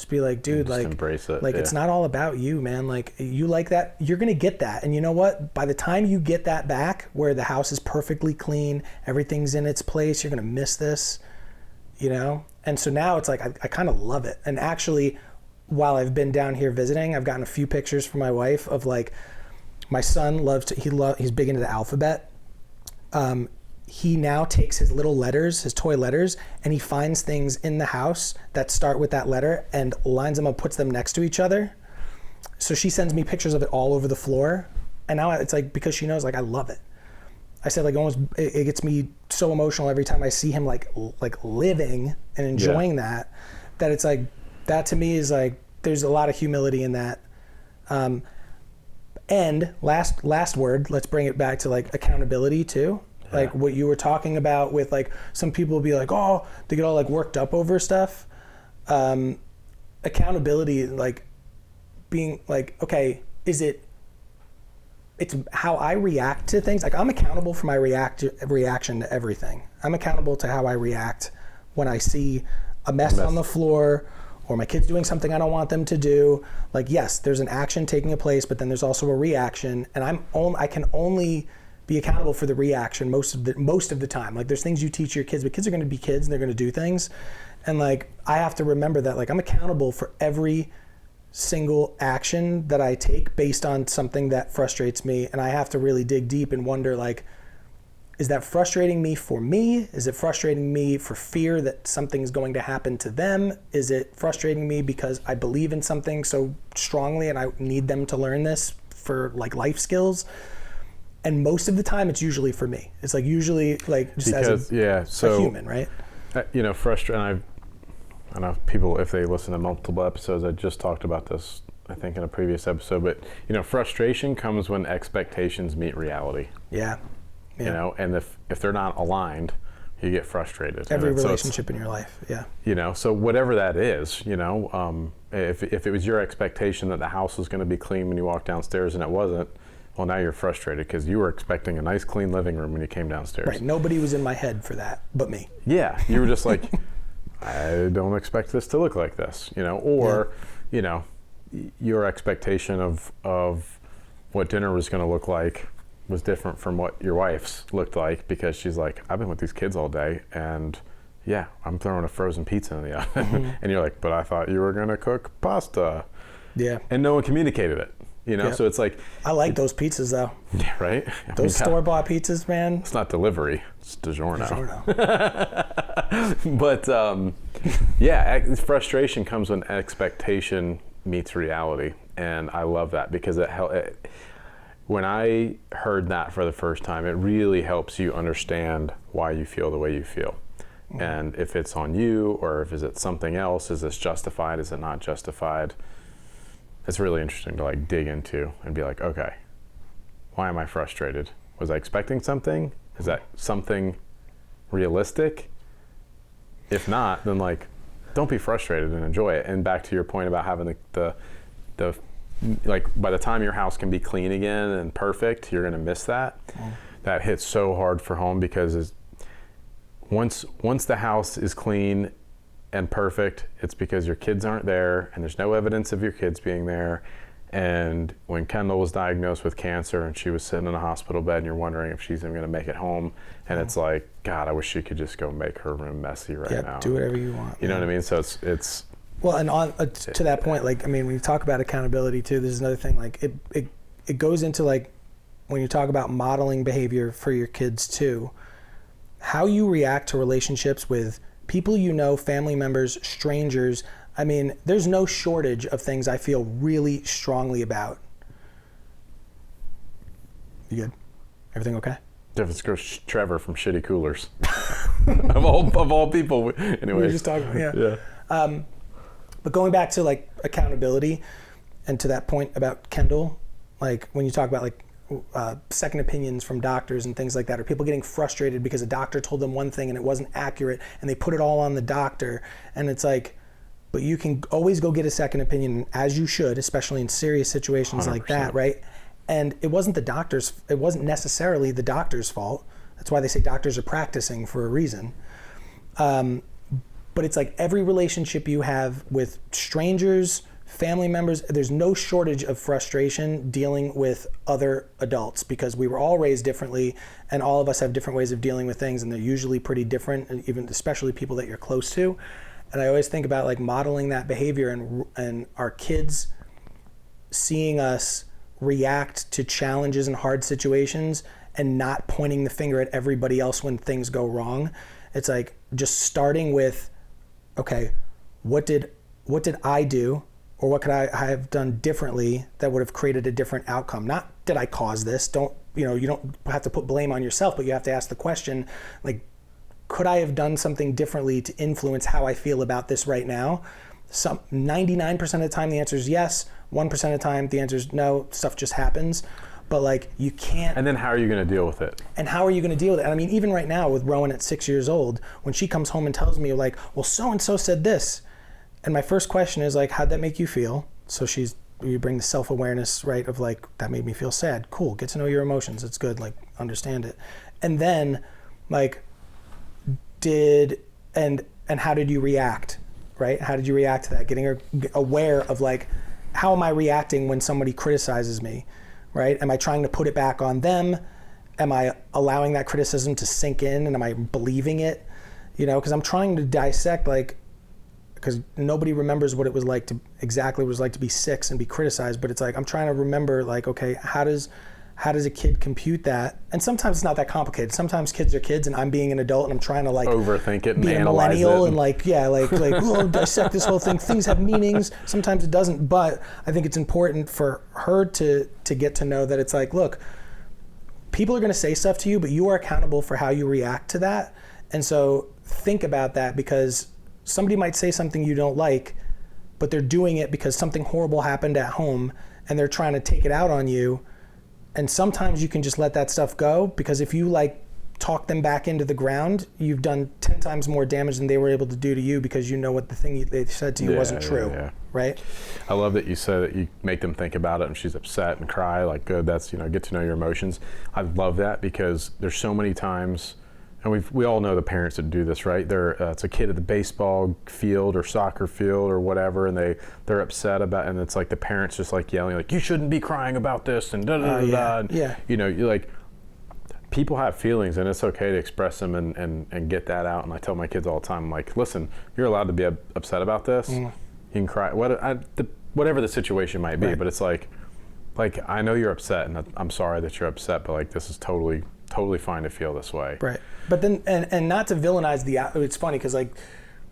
be like, dude, like embrace it. Like, yeah. It's not all about you, man. Like, you like that, you're going to get that. And you know what? By the time you get that back, where the house is perfectly clean, everything's in its place, you're going to miss this, you know? And so now it's like, I kind of love it. And actually, while I've been down here visiting, I've gotten a few pictures from my wife of like, my son he's big into the alphabet. He now takes his little letters, his toy letters, and he finds things in the house that start with that letter and lines them up, puts them next to each other. So she sends me pictures of it all over the floor. And now it's like, because she knows, like, I love it. I said, like, almost, it gets me so emotional every time I see him like living and enjoying that it's like, that to me is like, there's a lot of humility in that. And last word, let's bring it back to like accountability too. Like what you were talking about with like, some people will be like, oh, they get all like worked up over stuff. Accountability, like being like, okay, it's how I react to things. Like, I'm accountable for my reaction to everything. I'm accountable to how I react when I see a mess on the floor, or my kid's doing something I don't want them to do. Like, yes, there's an action taking place, but then there's also a reaction, and I can only be accountable for the reaction most of the time. Like, there's things you teach your kids, but kids are going to be kids and they're going to do things, and like, I have to remember that, like, I'm accountable for every single action that I take based on something that frustrates me, and I have to really dig deep and wonder, like, is that frustrating me for me? Is it frustrating me for fear that something's going to happen to them? Is it frustrating me because I believe in something so strongly and I need them to learn this for like life skills? And most of the time it's usually for me. It's like usually like just because, as a human, right? You know, I know people, if they listen to multiple episodes, I just talked about this, I think, in a previous episode, but you know, frustration comes when expectations meet reality. Yeah. You know, and if they're not aligned, you get frustrated. Every relationship in your life, You know, so whatever that is, you know, if it was your expectation that the house was going to be clean when you walked downstairs and it wasn't, well, now you're frustrated because you were expecting a nice, clean living room when you came downstairs. Right. Nobody was in my head for that but me. Yeah. You were just like, I don't expect this to look like this, you know, or, you know, your expectation of what dinner was going to look like was different from what your wife's looked like, because she's like, I've been with these kids all day and I'm throwing a frozen pizza in the oven. And you're like, but I thought you were going to cook pasta. Yeah. And no one communicated it. you know? Yep. So it's like, I like those pizzas though. yeah, right? Those store-bought pizzas, man. It's not delivery, it's DiGiorno. DiGiorno. But yeah, frustration comes when expectation meets reality. And I love that because when I heard that for the first time, it really helps you understand why you feel the way you feel. And if it's on you or if it's something else, is this justified? Is it not justified? It's really interesting to like dig into and be like, okay, why am I frustrated? Was I expecting something? Is that something realistic? If not, then like, don't be frustrated and enjoy it. And back to your point about having the like by the time your house can be clean again and perfect, you're gonna miss that. That hits so hard for home because once the house is clean and perfect, it's because your kids aren't there and there's no evidence of your kids being there. And when Kendall was diagnosed with cancer and she was sitting in a hospital bed and you're wondering if she's even gonna make it home, and it's like, God, I wish she could just go make her room messy right now. Do whatever you want. You know what I mean? So it's well, and on to that point, like, I mean, when you talk about accountability too, this is another thing, like it goes into like, when you talk about modeling behavior for your kids too, how you react to relationships with people you know, family members, strangers. I mean, there's no shortage of things I feel really strongly about. You good? Everything okay? Let's go Trevor from Shitty Coolers. of all people. Anyway. We were just talking, yeah. But going back to like accountability and to that point about Kendall, like when you talk about like second opinions from doctors and things like that, or people getting frustrated because a doctor told them one thing and it wasn't accurate and they put it all on the doctor, and it's like, but you can always go get a second opinion, as you should, especially in serious situations 100%. Like that, right? And it wasn't necessarily the doctor's fault. That's why they say doctors are practicing for a reason. But it's like every relationship you have with strangers, family members, there's no shortage of frustration dealing with other adults because we were all raised differently and all of us have different ways of dealing with things, and they're usually pretty different, and even especially people that you're close to. And I always think about like modeling that behavior and our kids seeing us react to challenges and hard situations and not pointing the finger at everybody else when things go wrong. It's like just starting with, okay, what did I do, or what could I have done differently that would have created a different outcome? Not did I cause this? You don't have to put blame on yourself, but you have to ask the question, like, could I have done something differently to influence how I feel about this right now? 99% of the time the answer is yes. 1% of the time the answer is no. Stuff just happens. But like, you can't. And then how are you going to deal with it? And how are you going to deal with it? And I mean, even right now with Rowan at 6 years old, when she comes home and tells me like, well, so-and-so said this. And my first question is like, how'd that make you feel? So you bring the self-awareness, right, of like, that made me feel sad. Cool, get to know your emotions. It's good, like, understand it. And then like, and how did you react, right? How did you react to that? Getting aware of like, how am I reacting when somebody criticizes me, right? Am I trying to put it back on them? Am I allowing that criticism to sink in, and am I believing it? You know, because I'm trying to dissect, like, because nobody remembers what it was like to be 6 and be criticized, but it's like, I'm trying to remember, like, okay, how does a kid compute that? And sometimes it's not that complicated. Sometimes kids are kids and I'm being an adult and I'm trying to like overthink it and be a analyze millennial it. And like, yeah, like oh, dissect this whole thing. Things have meanings. Sometimes it doesn't, but I think it's important for her to get to know that it's like, look, people are going to say stuff to you, but you are accountable for how you react to that. And so think about that, because somebody might say something you don't like, but they're doing it because something horrible happened at home and they're trying to take it out on you. And sometimes you can just let that stuff go, because if you like talk them back into the ground, you've done 10 times more damage than they were able to do to you, because you know what the thing they said to you wasn't true, right? I love that you said that you make them think about it and she's upset and cry, like, good, that's, get to know your emotions. I love that, because there's so many times, and we all know the parents that do this, right? It's a kid at the baseball field or soccer field or whatever, and they're upset about, and it's like the parents just like yelling, like, you shouldn't be crying about this, and da da da da. And, you're like, people have feelings, and it's okay to express them and get that out. And I tell my kids all the time, I'm like, listen, you're allowed to be upset about this. You can cry, whatever the situation might be, but it's like, like, I know you're upset, and I'm sorry that you're upset, but like, this is totally fine to feel this way. Right. But then, and not to villainize it's funny because like,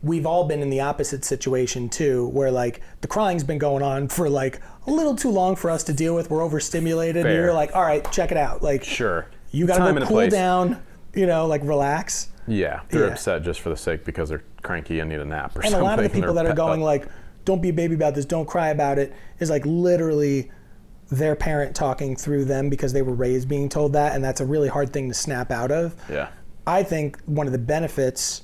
we've all been in the opposite situation too, where like the crying's been going on for like a little too long for us to deal with. We're overstimulated. Fair. And you're like, all right, check it out. Like, sure, you got to go cool down, you know, like relax. Yeah, they're upset just for the sake because they're cranky and need a nap or and something. And a lot of the people that are going like, don't be a baby about this, don't cry about it, is like literally their parent talking through them because they were raised being told that, and that's a really hard thing to snap out of. Yeah. I think one of the benefits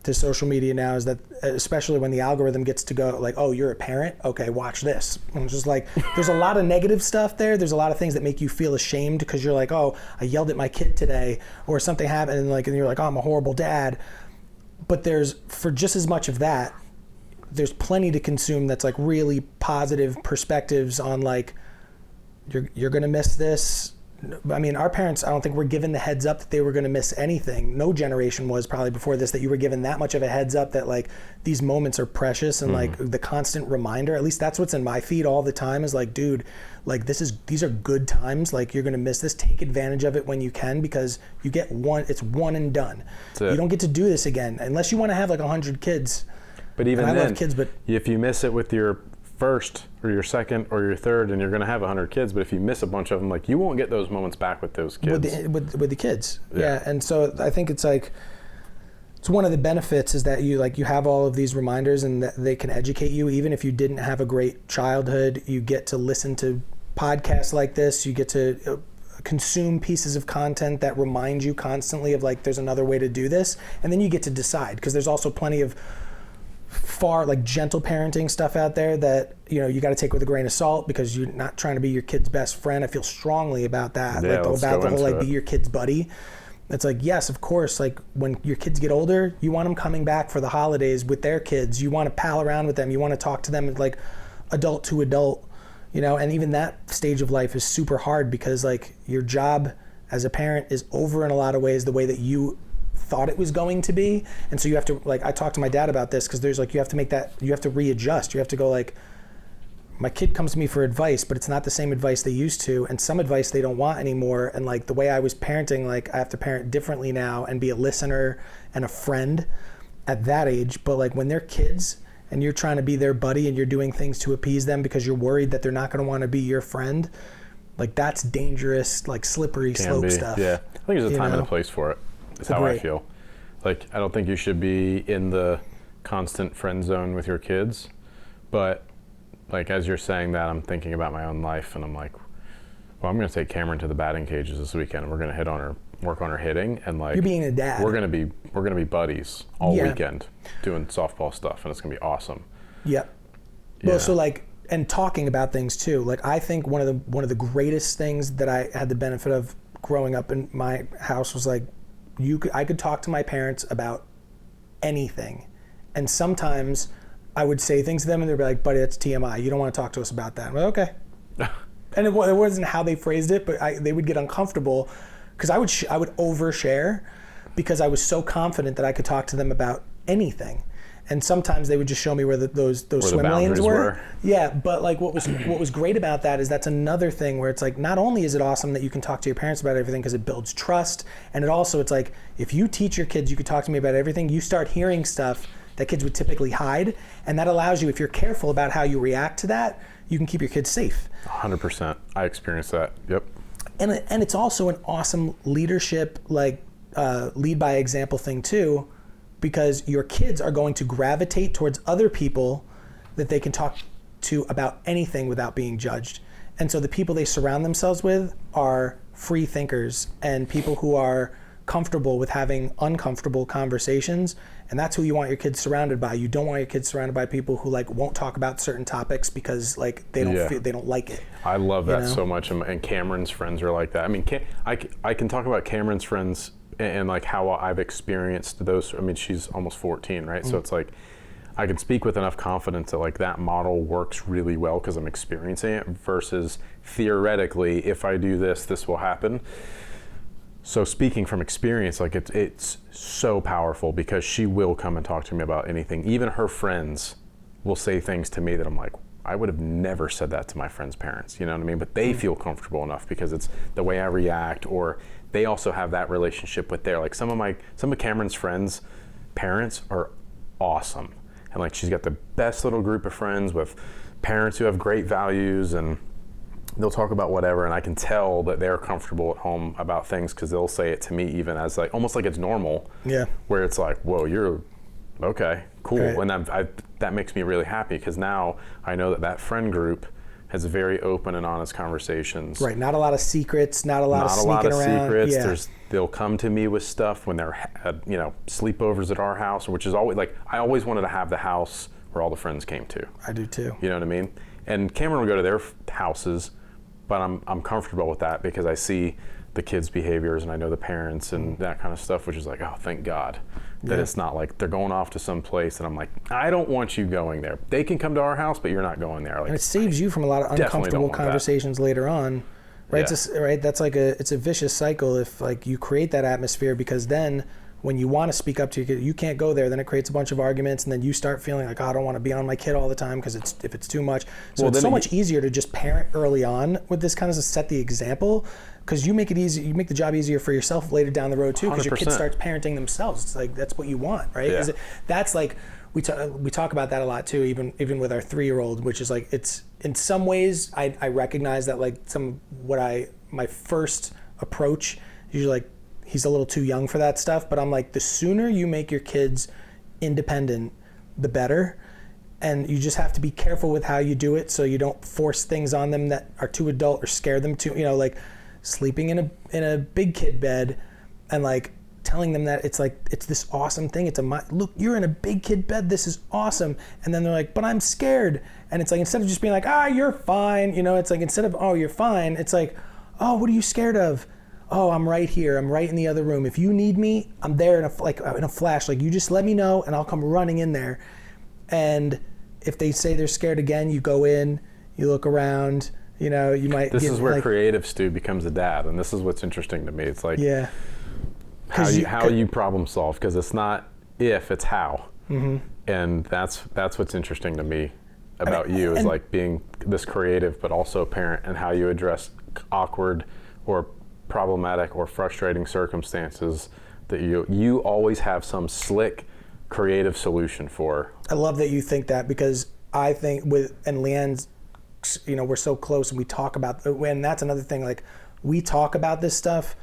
to social media now is that, especially when the algorithm gets to go like, oh, you're a parent? Okay, watch this. And it's just like, there's a lot of negative stuff there. There's a lot of things that make you feel ashamed because you're like, oh, I yelled at my kid today, or something happened, and you're like, oh, I'm a horrible dad. But there's, for just as much of that, there's plenty to consume that's like really positive perspectives on like, you're gonna miss this. I mean, our parents, I don't think were given the heads up that they were going to miss anything. No generation was probably before this that you were given that much of a heads up that like these moments are precious, and like the constant reminder, at least that's what's in my feed all the time, is like, dude, like these are good times. Like, you're going to miss this. Take advantage of it when you can, because you get it's one and done. You don't get to do this again unless you want to have like 100 kids. But even then, I love kids, but if you miss it with your first or your second or your third, and you're going to have 100 kids, but if you miss a bunch of them, like, you won't get those moments back with those kids. With the kids. Yeah. And so I think it's like, it's one of the benefits is that you have all of these reminders, and that they can educate you. Even if you didn't have a great childhood, you get to listen to podcasts like this. You get to consume pieces of content that remind you constantly of like, there's another way to do this. And then you get to decide, because there's also plenty of far like gentle parenting stuff out there that, you know, you got to take with a grain of salt, because you're not trying to be your kid's best friend. I feel strongly about that. Yeah, like about the whole like be your kid's buddy. It's like, yes, of course, like when your kids get older, you want them coming back for the holidays with their kids. You want to pal around with them. You want to talk to them like adult to adult, you know, and even that stage of life is super hard, because like your job as a parent is over in a lot of ways the way that you thought it was going to be. And so you have to, like, I talked to my dad about this, because there's like, you have to readjust. You have to go like, my kid comes to me for advice, but it's not the same advice they used to, and some advice they don't want anymore. And like the way I was parenting, like I have to parent differently now and be a listener and a friend at that age. But like when they're kids and you're trying to be their buddy and you're doing things to appease them because you're worried that they're not going to want to be your friend, like that's dangerous, like slippery slope stuff. Yeah, I think there's a time and a place for it. That's how I feel. Like, I don't think you should be in the constant friend zone with your kids, but like, as you're saying that, I'm thinking about my own life, and I'm like, well, I'm going to take Cameron to the batting cages this weekend, and we're going to work on her hitting, and like, you're being a dad. We're going to be buddies all weekend doing softball stuff, and it's going to be awesome. Yep. Yeah. Well, so like, and talking about things too. Like, I think one of the greatest things that I had the benefit of growing up in my house was like, I could talk to my parents about anything, and sometimes I would say things to them and they'd be like, buddy, that's TMI. You don't want to talk to us about that. I'm like, okay. And it wasn't how they phrased it, but they would get uncomfortable because I would overshare because I was so confident that I could talk to them about anything. And sometimes they would just show me where those swim lanes were. Yeah, but like what was great about that is that's another thing where it's like, not only is it awesome that you can talk to your parents about everything because it builds trust, and it's like, if you teach your kids you could talk to me about everything, you start hearing stuff that kids would typically hide, and that allows you, if you're careful about how you react to that, you can keep your kids safe. 100%. I experienced that. Yep. And it's also an awesome leadership, like lead by example thing too, because your kids are going to gravitate towards other people that they can talk to about anything without being judged. And so the people they surround themselves with are free thinkers and people who are comfortable with having uncomfortable conversations, and that's who you want your kids surrounded by. You don't want your kids surrounded by people who like won't talk about certain topics because like they don't like it. I love that so much, and Cameron's friends are like that. I mean, I can talk about Cameron's friends and like how I've experienced those. I mean, she's almost 14, right? Mm-hmm. So it's like I can speak with enough confidence that like that model works really well because I'm experiencing it, versus theoretically, if I do this, this will happen. So speaking from experience, like it's so powerful because she will come and talk to me about anything. Even her friends will say things to me that I'm like, I would have never said that to my friend's parents, you know what I mean? But they feel comfortable enough because it's the way I react, or they also have that relationship with their, like some of Cameron's friends' parents are awesome. And like she's got the best little group of friends with parents who have great values, and they'll talk about whatever, and I can tell that they're comfortable at home about things because they'll say it to me even as like, almost like it's normal. Yeah. Where it's like, whoa, you're okay, cool. Right. And that makes me really happy because now I know that friend group has very open and honest conversations. Right, not a lot of secrets, not a lot of sneaking around. Secrets. Yeah. They'll come to me with stuff when they're sleepovers at our house, which is always like, I always wanted to have the house where all the friends came to. I do too. You know what I mean? And Cameron would go to their houses, but I'm comfortable with that because I see the kids' behaviors and I know the parents and that kind of stuff, which is like, oh, thank God that it's not like they're going off to some place and I'm like, I don't want you going there. They can come to our house, but you're not going there. Like, and it saves you from a lot of uncomfortable conversations later on, right? Yeah. Right. That's like it's a vicious cycle if like you create that atmosphere, because then when you want to speak up to your kid, you can't go there. Then it creates a bunch of arguments, and then you start feeling like, oh, I don't want to be on my kid all the time because if it's too much. So it's so much easier to just parent early on with this kind of set the example, because you make it easy. You make the job easier for yourself later down the road too, because your kid starts parenting themselves. It's like that's what you want, right? Yeah. That's like we talk about that a lot too, even with our 3-year-old, which is like it's in some ways I recognize that like my first approach usually like, he's a little too young for that stuff, but I'm like, the sooner you make your kids independent, the better. And you just have to be careful with how you do it so you don't force things on them that are too adult or scare them too, like sleeping in a big kid bed and like telling them that it's like, it's this awesome thing. Look, you're in a big kid bed. This is awesome. And then they're like, but I'm scared. And it's like, instead of just being like, you're fine. It's like, instead of, you're fine. It's like, what are you scared of? Oh, I'm right here. I'm right in the other room. If you need me, I'm there in a flash. Like, you just let me know and I'll come running in there. And if they say they're scared again, you go in, you look around, you might. This is where creative Stu becomes a dad. And this is what's interesting to me. It's like, how you problem solve, because it's not if, it's how. Mm-hmm. And that's what's interesting to me about you is like being this creative, but also a parent, and how you address awkward or problematic or frustrating circumstances that you always have some slick creative solution for. I love that you think that, because I think and Leanne's, we're so close and we talk about, and that's another thing, like we talk about this stuff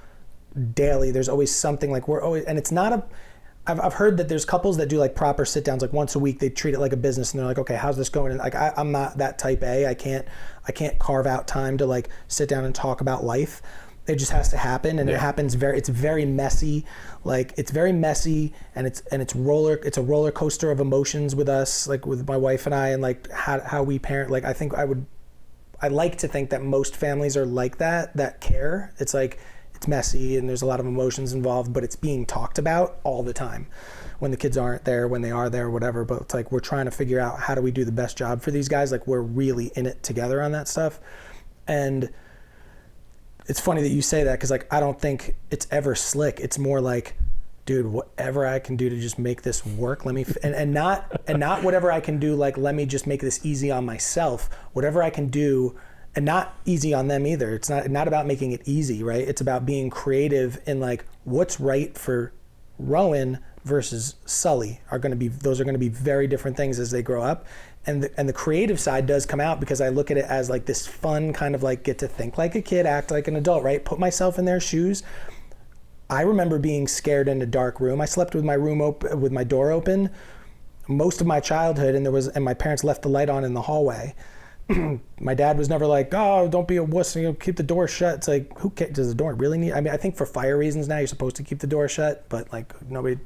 daily. There's always something, like we're always, and it's not I've heard that there's couples that do like proper sit downs, like once a week, they treat it like a business and they're like, okay, how's this going? And like, I'm not that type A. I can't carve out time to like sit down and talk about life. It just has to happen, and it happens it's very messy. Like it's very messy, and it's a roller coaster of emotions with us, like with my wife and I, and like how we parent. Like I like to think that most families are like that care. It's like it's messy and there's a lot of emotions involved, but it's being talked about all the time. When the kids aren't there, when they are there, whatever. But it's like we're trying to figure out how do we do the best job for these guys. Like we're really in it together on that stuff, and it's funny that you say that, because like I don't think it's ever slick. It's more like, dude, whatever I can do to just make this work, let me and not whatever I can do, like let me just make this easy on myself. Whatever I can do, and not easy on them either. It's not about making it easy, right? It's about being creative in like what's right for Rowan versus Sully those are going to be very different things as they grow up. And the creative side does come out, because I look at it as like this fun kind of like get to think like a kid, act like an adult, right? Put myself in their shoes. I remember being scared in a dark room. I slept with my room open, with my door open most of my childhood, and my parents left the light on in the hallway. My dad was never like, oh, don't be a wuss, keep the door shut. It's like, who cares? Does the door really need? I mean, I think for fire reasons now you're supposed to keep the door shut, but like nobody,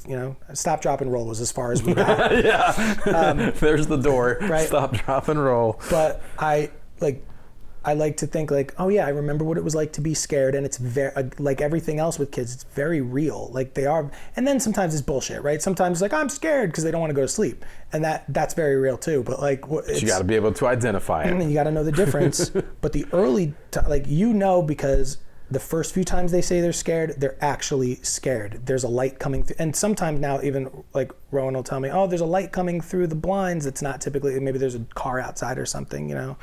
stop, drop, and roll was as far as we got. Yeah. There's the door. Right. Stop, drop, and roll. But I like to think like, oh yeah, I remember what it was like to be scared, and it's very like everything else with kids, it's very real. Like they are, and then sometimes it's bullshit, right? Sometimes it's like I'm scared because they don't want to go to sleep, and that's very real too. But like, you got to be able to identify it. And you got to know the difference. But the early, because the first few times they say they're scared, they're actually scared. There's a light coming through. And sometimes now even like Rowan will tell me, oh, there's a light coming through the blinds. It's not typically, maybe there's a car outside or something, you know?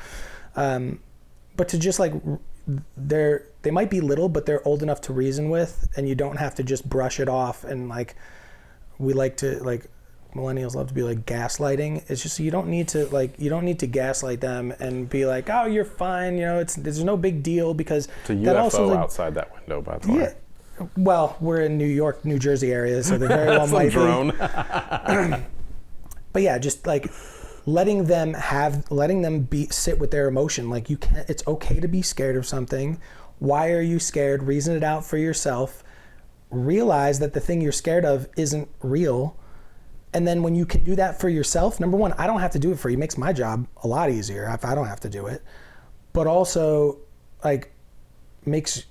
But to just like, they might be little, but they're old enough to reason with, and you don't have to just brush it off. And like, we like to like, millennials love to be like gaslighting. It's just, you don't need to gaslight them and be like, oh, you're fine. You know, there's no big deal, because it's a UFO that also, like, outside that window, by the way. Yeah. Well, we're in New York, New Jersey area, so they very well might drone. But yeah, just like letting them sit with their emotion. Like, it's okay to be scared of something. Why are you scared? Reason it out for yourself. Realize that the thing you're scared of isn't real. And then when you can do that for yourself, number one, I don't have to do it for you. It makes my job a lot easier if I don't have to do it. But also, like, makes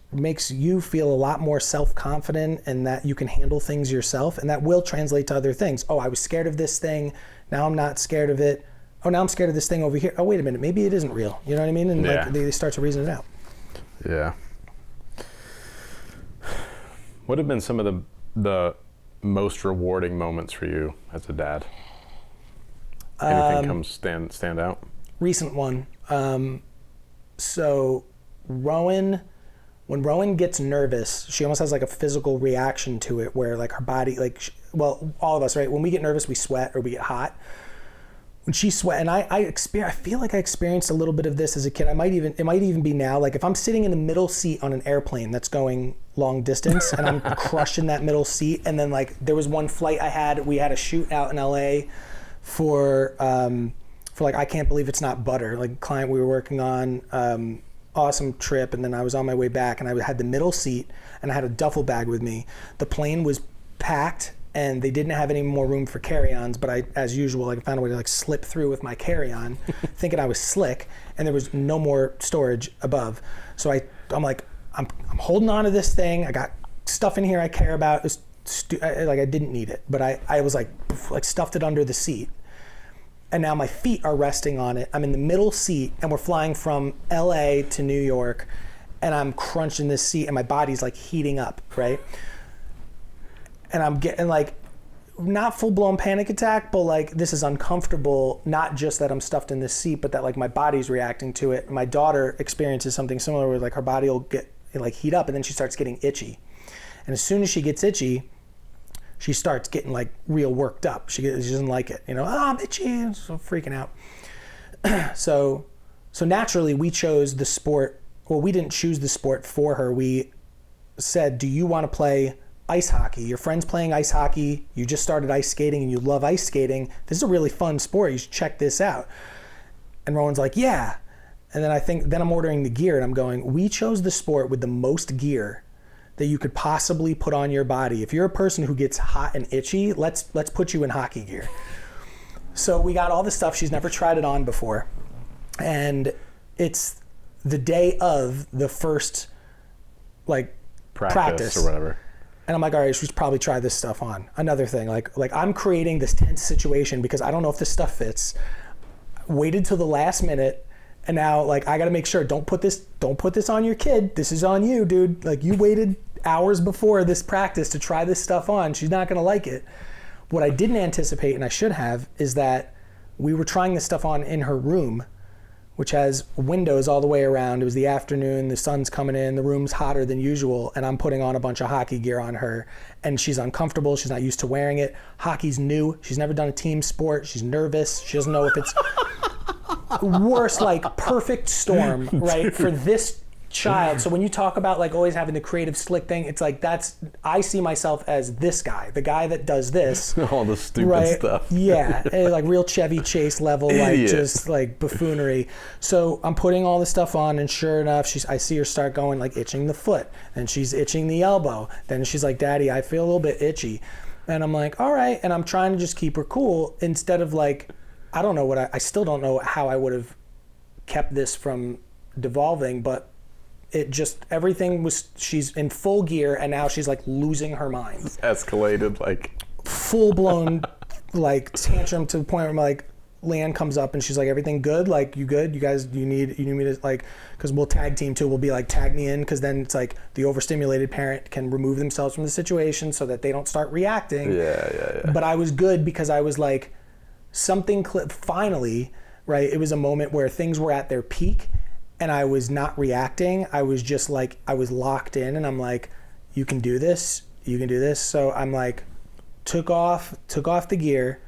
you feel a lot more self-confident, and that you can handle things yourself, and that will translate to other things. Oh, I was scared of this thing. Now I'm not scared of it. Oh, now I'm scared of this thing over here. Oh, wait a minute. Maybe it isn't real. You know what I mean? And like they start to reason it out. Yeah. What have been some of the most rewarding moments for you as a dad? Anything stand out? Recent one. So when Rowan gets nervous, she almost has like a physical reaction to it, where like her body, like, well, all of us, right? When we get nervous, we sweat or we get hot. When she sweat, and I feel like I experienced a little bit of this as a kid. It might even be now. Like, if I'm sitting in the middle seat on an airplane that's going long distance, and I'm crushing that middle seat, and then like there was one flight we had a shoot out in LA for like, I Can't Believe It's Not Butter, like, client we were working on, awesome trip, and then I was on my way back, and I had the middle seat, and I had a duffel bag with me. The plane was packed, and they didn't have any more room for carry-ons, but I, as usual, like, found a way to like slip through with my carry-on, thinking I was slick, and there was no more storage above. So I'm like, I'm holding on to this thing. I got stuff in here I care about. I didn't need it, but I was like stuffed it under the seat. And now my feet are resting on it. I'm in the middle seat, and we're flying from LA to New York, and I'm crunching this seat, and my body's like heating up, right? And I'm getting like, not full-blown panic attack, but like, this is uncomfortable. Not just that I'm stuffed in this seat, but that like my body's reacting to it. My daughter experiences something similar, where like her body will get like heat up, and then she starts getting itchy. And as soon as she gets itchy, she starts getting like real worked up. She doesn't like it, you know. Oh, I'm itchy, so freaking out. So naturally we chose the sport. Well, we didn't choose the sport for her. We said, do you want to play ice hockey? Your friend's playing ice hockey. You just started ice skating and you love ice skating. This is a really fun sport. You should check this out. And Rowan's like, yeah. And then I'm ordering the gear, and I'm going, we chose the sport with the most gear that you could possibly put on your body. If you're a person who gets hot and itchy, let's put you in hockey gear. So we got all the stuff. She's never tried it on before. And it's the day of the first like practice or whatever. And I'm like, all right, we should probably try this stuff on. Another thing, like I'm creating this tense situation because I don't know if this stuff fits. Waited till the last minute, and now like I got to make sure, don't put this on your kid. This is on you, dude. Like, you waited hours before this practice to try this stuff on. She's not gonna like it. What I didn't anticipate, and I should have, is that we were trying this stuff on in her room, which has windows all the way around. It was the afternoon, the sun's coming in, the room's hotter than usual, and I'm putting on a bunch of hockey gear on her, and she's uncomfortable, she's not used to wearing it. Hockey's new, she's never done a team sport, she's nervous, she doesn't know if it's worse, like perfect storm, right, for this child. So when you talk about like always having the creative slick thing, it's like I see myself as this guy, the guy that does this. All the stupid stuff. Yeah, like real Chevy Chase level, like just like buffoonery. So I'm putting all this stuff on, and sure enough, I see her start going like itching the foot, and she's itching the elbow. Then she's like, Daddy, I feel a little bit itchy. And I'm like, all right. And I'm trying to just keep her cool instead of like, I don't know I still don't know how I would have kept this from devolving, but it just, everything was, she's in full gear, and now she's like losing her mind. It's escalated like full blown like tantrum to the point where I'm like, Leanne comes up and she's like, everything good? Like, you good? You guys, you need me to, like, because we'll tag team too. We'll be like, tag me in, because then it's like the overstimulated parent can remove themselves from the situation so that they don't start reacting. Yeah. But I was good because I was like, finally, right? It was a moment where things were at their peak and I was not reacting. I was just like, I was locked in, and I'm like, you can do this. You can do this. So I'm like, took off the gear.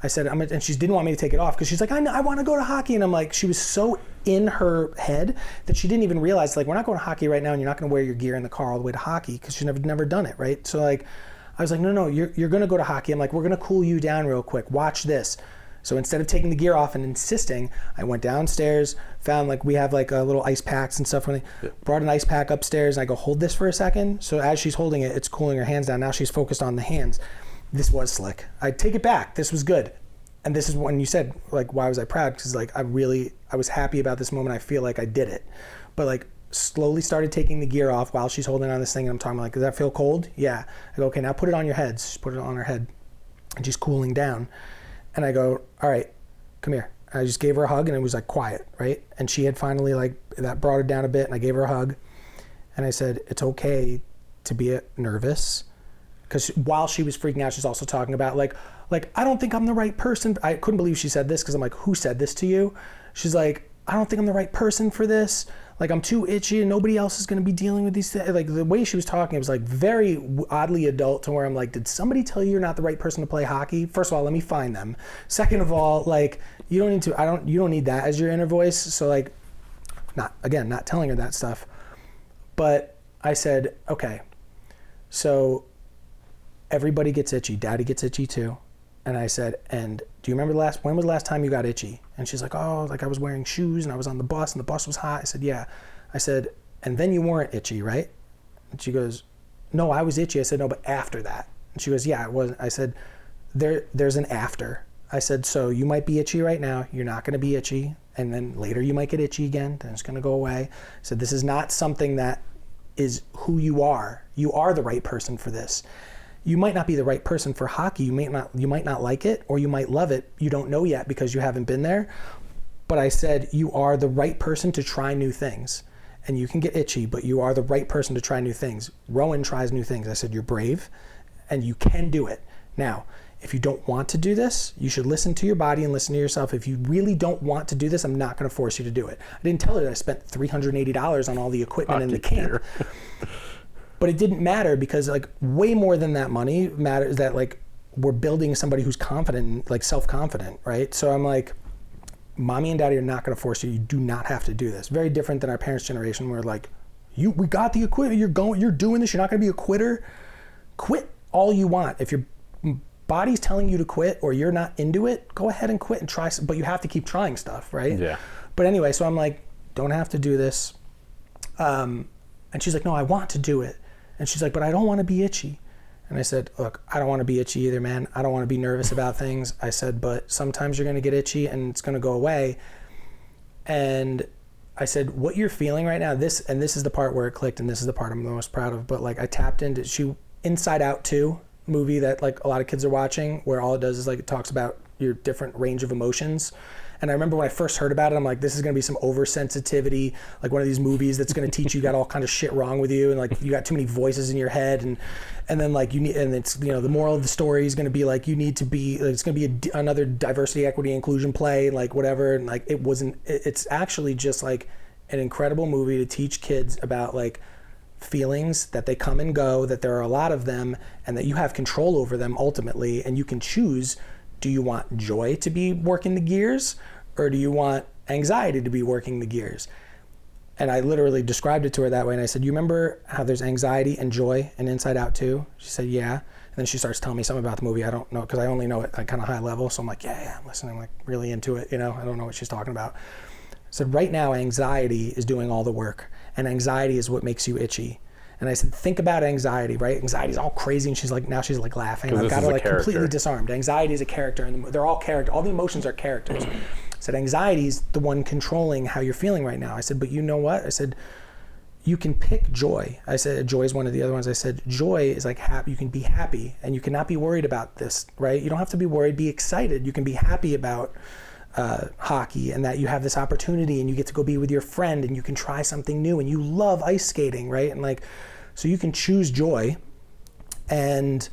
I said, and she didn't want me to take it off because she's like, I want to go to hockey. And I'm like, she was so in her head that she didn't even realize, like, we're not going to hockey right now, and you're not going to wear your gear in the car all the way to hockey, because she's never done it, right? So like, I was like, no, you're going to go to hockey. I'm like, we're going to cool you down real quick. Watch this. So instead of taking the gear off and insisting, I went downstairs, found like we have like little ice packs and stuff. Brought an ice pack upstairs, and I go, hold this for a second. So as she's holding it, it's cooling her hands down. Now she's focused on the hands. This was slick. I take it back. This was good. And this is when you said, like, why was I proud? Because like, I was happy about this moment. I feel like I did it. But like, slowly started taking the gear off while she's holding on this thing, and I'm talking like, does that feel cold? Yeah. I go, okay, now put it on your head. She put it on her head, and she's cooling down. And I go, all right, come here. I just gave her a hug, and it was like quiet, right? And she had finally, like, that brought her down a bit, and I gave her a hug. And I said, it's okay to be nervous. Because while she was freaking out, she's also talking about like, I don't think I'm the right person. I couldn't believe she said this, because I'm like, who said this to you? She's like, I don't think I'm the right person for this. Like, I'm too itchy, and nobody else is going to be dealing with these things. Like, the way she was talking, it was like very oddly adult, to where I'm like, did somebody tell you you're not the right person to play hockey? First of all, let me find them. Second of all, like, you don't need that as your inner voice. So like, not telling her that stuff. But I said, okay, so everybody gets itchy. Daddy gets itchy too. And I said, and do you remember when was the last time you got itchy? And she's like, oh, like I was wearing shoes and I was on the bus and the bus was hot. I said, yeah. I said, and then you weren't itchy, right? And she goes, no, I was itchy. I said, no, but after that. And she goes, yeah, it wasn't. I said, there's an after. I said, so you might be itchy right now. You're not going to be itchy. And then later you might get itchy again. Then it's going to go away. I said, this is not something that is who you are. You are the right person for this. You might not be the right person for hockey. You might not like it, or you might love it. You don't know yet because you haven't been there. But I said, you are the right person to try new things. And you can get itchy, but you are the right person to try new things. Rowan tries new things. I said, you're brave and you can do it. Now, if you don't want to do this, you should listen to your body and listen to yourself. If you really don't want to do this, I'm not going to force you to do it. I didn't tell her that I spent $380 on all the equipment in the camp. But it didn't matter, because like way more than that money matters that like we're building somebody who's confident, like self-confident, right? So I'm like, mommy and daddy are not going to force you. You do not have to do this. Very different than our parents' generation, where like, we got the equipment. You're doing this. You're not going to be a quitter. Quit all you want. If your body's telling you to quit or you're not into it, go ahead and quit and try. But you have to keep trying stuff, right? Yeah. But anyway, so I'm like, don't have to do this. And she's like, no, I want to do it. And she's like, but I don't want to be itchy. And I said, look, I don't want to be itchy either, man. I don't want to be nervous about things. I said, but sometimes you're going to get itchy and it's going to go away. And I said, what you're feeling right now, this is the part where it clicked, and this is the part I'm the most proud of. But like, I tapped into Inside Out 2 movie that like a lot of kids are watching, where all it does is like, it talks about your different range of emotions. And I remember when I first heard about it, I'm like, this is going to be some oversensitivity, like one of these movies that's going to teach you got all kind of shit wrong with you, and like you got too many voices in your head, and then like you need, and it's, you know, the moral of the story is going to be like, you need to be, like, it's going to be another diversity, equity, inclusion play, like whatever. And like, it wasn't. It's actually just like an incredible movie to teach kids about like feelings, that they come and go, that there are a lot of them, and that you have control over them ultimately, and you can choose. Do you want joy to be working the gears, or do you want anxiety to be working the gears? And I literally described it to her that way. And I said, you remember how there's anxiety and joy in Inside Out 2? She said, yeah. And then she starts telling me something about the movie. I don't know, because I only know it at kind of high level. So I'm like, yeah, I'm listening. I'm like really into it. You know, I don't know what she's talking about. I said, right now, anxiety is doing all the work. And anxiety is what makes you itchy. And I said, think about anxiety, right? Anxiety is all crazy. And she's like, now she's like laughing. I've got her like completely disarmed. Anxiety is a character, and they're all character. All the emotions are characters. I said, anxiety is the one controlling how you're feeling right now. I said, but you know what? I said, you can pick joy. I said, joy is one of the other ones. I said, joy is like happy. You can be happy, and you cannot be worried about this, right? You don't have to be worried. Be excited. You can be happy about hockey, and that you have this opportunity and you get to go be with your friend and you can try something new and you love ice skating, right? And like, so you can choose joy. And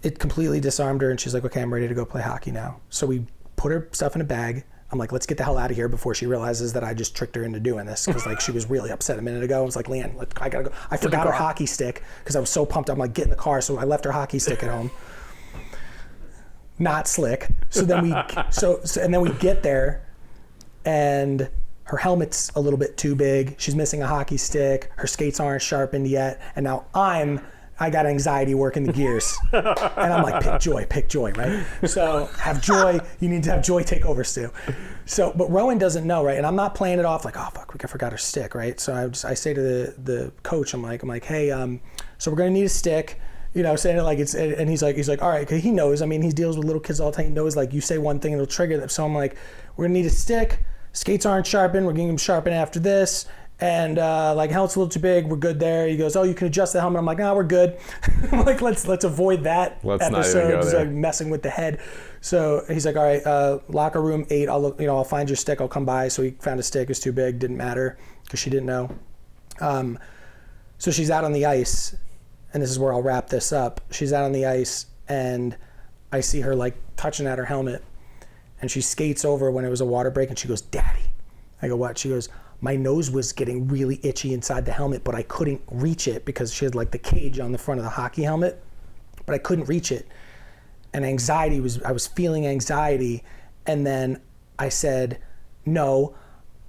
it completely disarmed her, and she's like, okay, I'm ready to go play hockey now. So we put her stuff in a bag. I'm like, let's get the hell out of here before she realizes that I just tricked her into doing this. Because like she was really upset a minute ago. I was like, Leanne, I gotta go. I forgot her hockey stick because I was so pumped. I'm like, get in the car. So I left her hockey stick at home. Not slick. So then we get there, and her helmet's a little bit too big. She's missing a hockey stick. Her skates aren't sharpened yet. And now I got anxiety working the gears. And I'm like, pick joy, right? So have joy. You need to have joy take over, Stu. So, but Rowan doesn't know, right? And I'm not playing it off like, oh, fuck, I forgot her stick, right? So I say to the coach, I'm like, hey, so we're going to need a stick. You know, saying it like it's, and he's like, all right, because he knows. I mean, he deals with little kids all the time. He knows, like, you say one thing, it'll trigger them. So I'm like, we're going to need a stick. Skates aren't sharpened. We're getting them sharpened after this. And like, helmet's a little too big. We're good there. He goes, oh, you can adjust the helmet. I'm like, no, we're good. I'm like, let's avoid that episode. Just like messing with the head. So he's like, all right, locker room 8. I'll find your stick. I'll come by. So he found a stick. It was too big. Didn't matter because she didn't know. So she's out on the ice, and this is where I'll wrap this up. She's out on the ice, and I see her like touching at her helmet, and she skates over when it was a water break, and she goes, Daddy. I go, what? She goes, my nose was getting really itchy inside the helmet, but I couldn't reach it because she had like the cage on the front of the hockey helmet, but I couldn't reach it. And I was feeling anxiety. And then I said, no,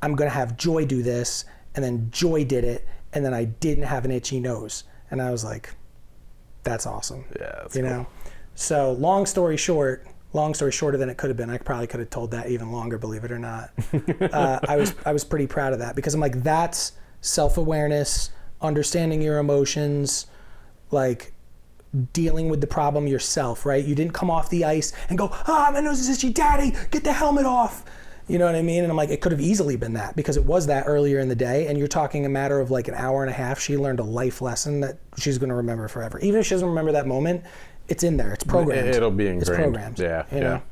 I'm going to have Joy do this. And then Joy did it. And then I didn't have an itchy nose. And I was like, that's awesome. Yeah, that's you cool. know? So long story shorter than it could have been. I probably could have told that even longer, believe it or not. I was pretty proud of that because I'm like, that's self-awareness, understanding your emotions, like dealing with the problem yourself, right? You didn't come off the ice and go, my nose is itchy, Daddy, get the helmet off. You know what I mean? And I'm like, it could have easily been that because it was that earlier in the day. And you're talking a matter of like an hour and a half. She learned a life lesson that she's going to remember forever. Even if she doesn't remember that moment, it's in there. It's programmed. It'll be ingrained. It's programmed. Yeah, you know?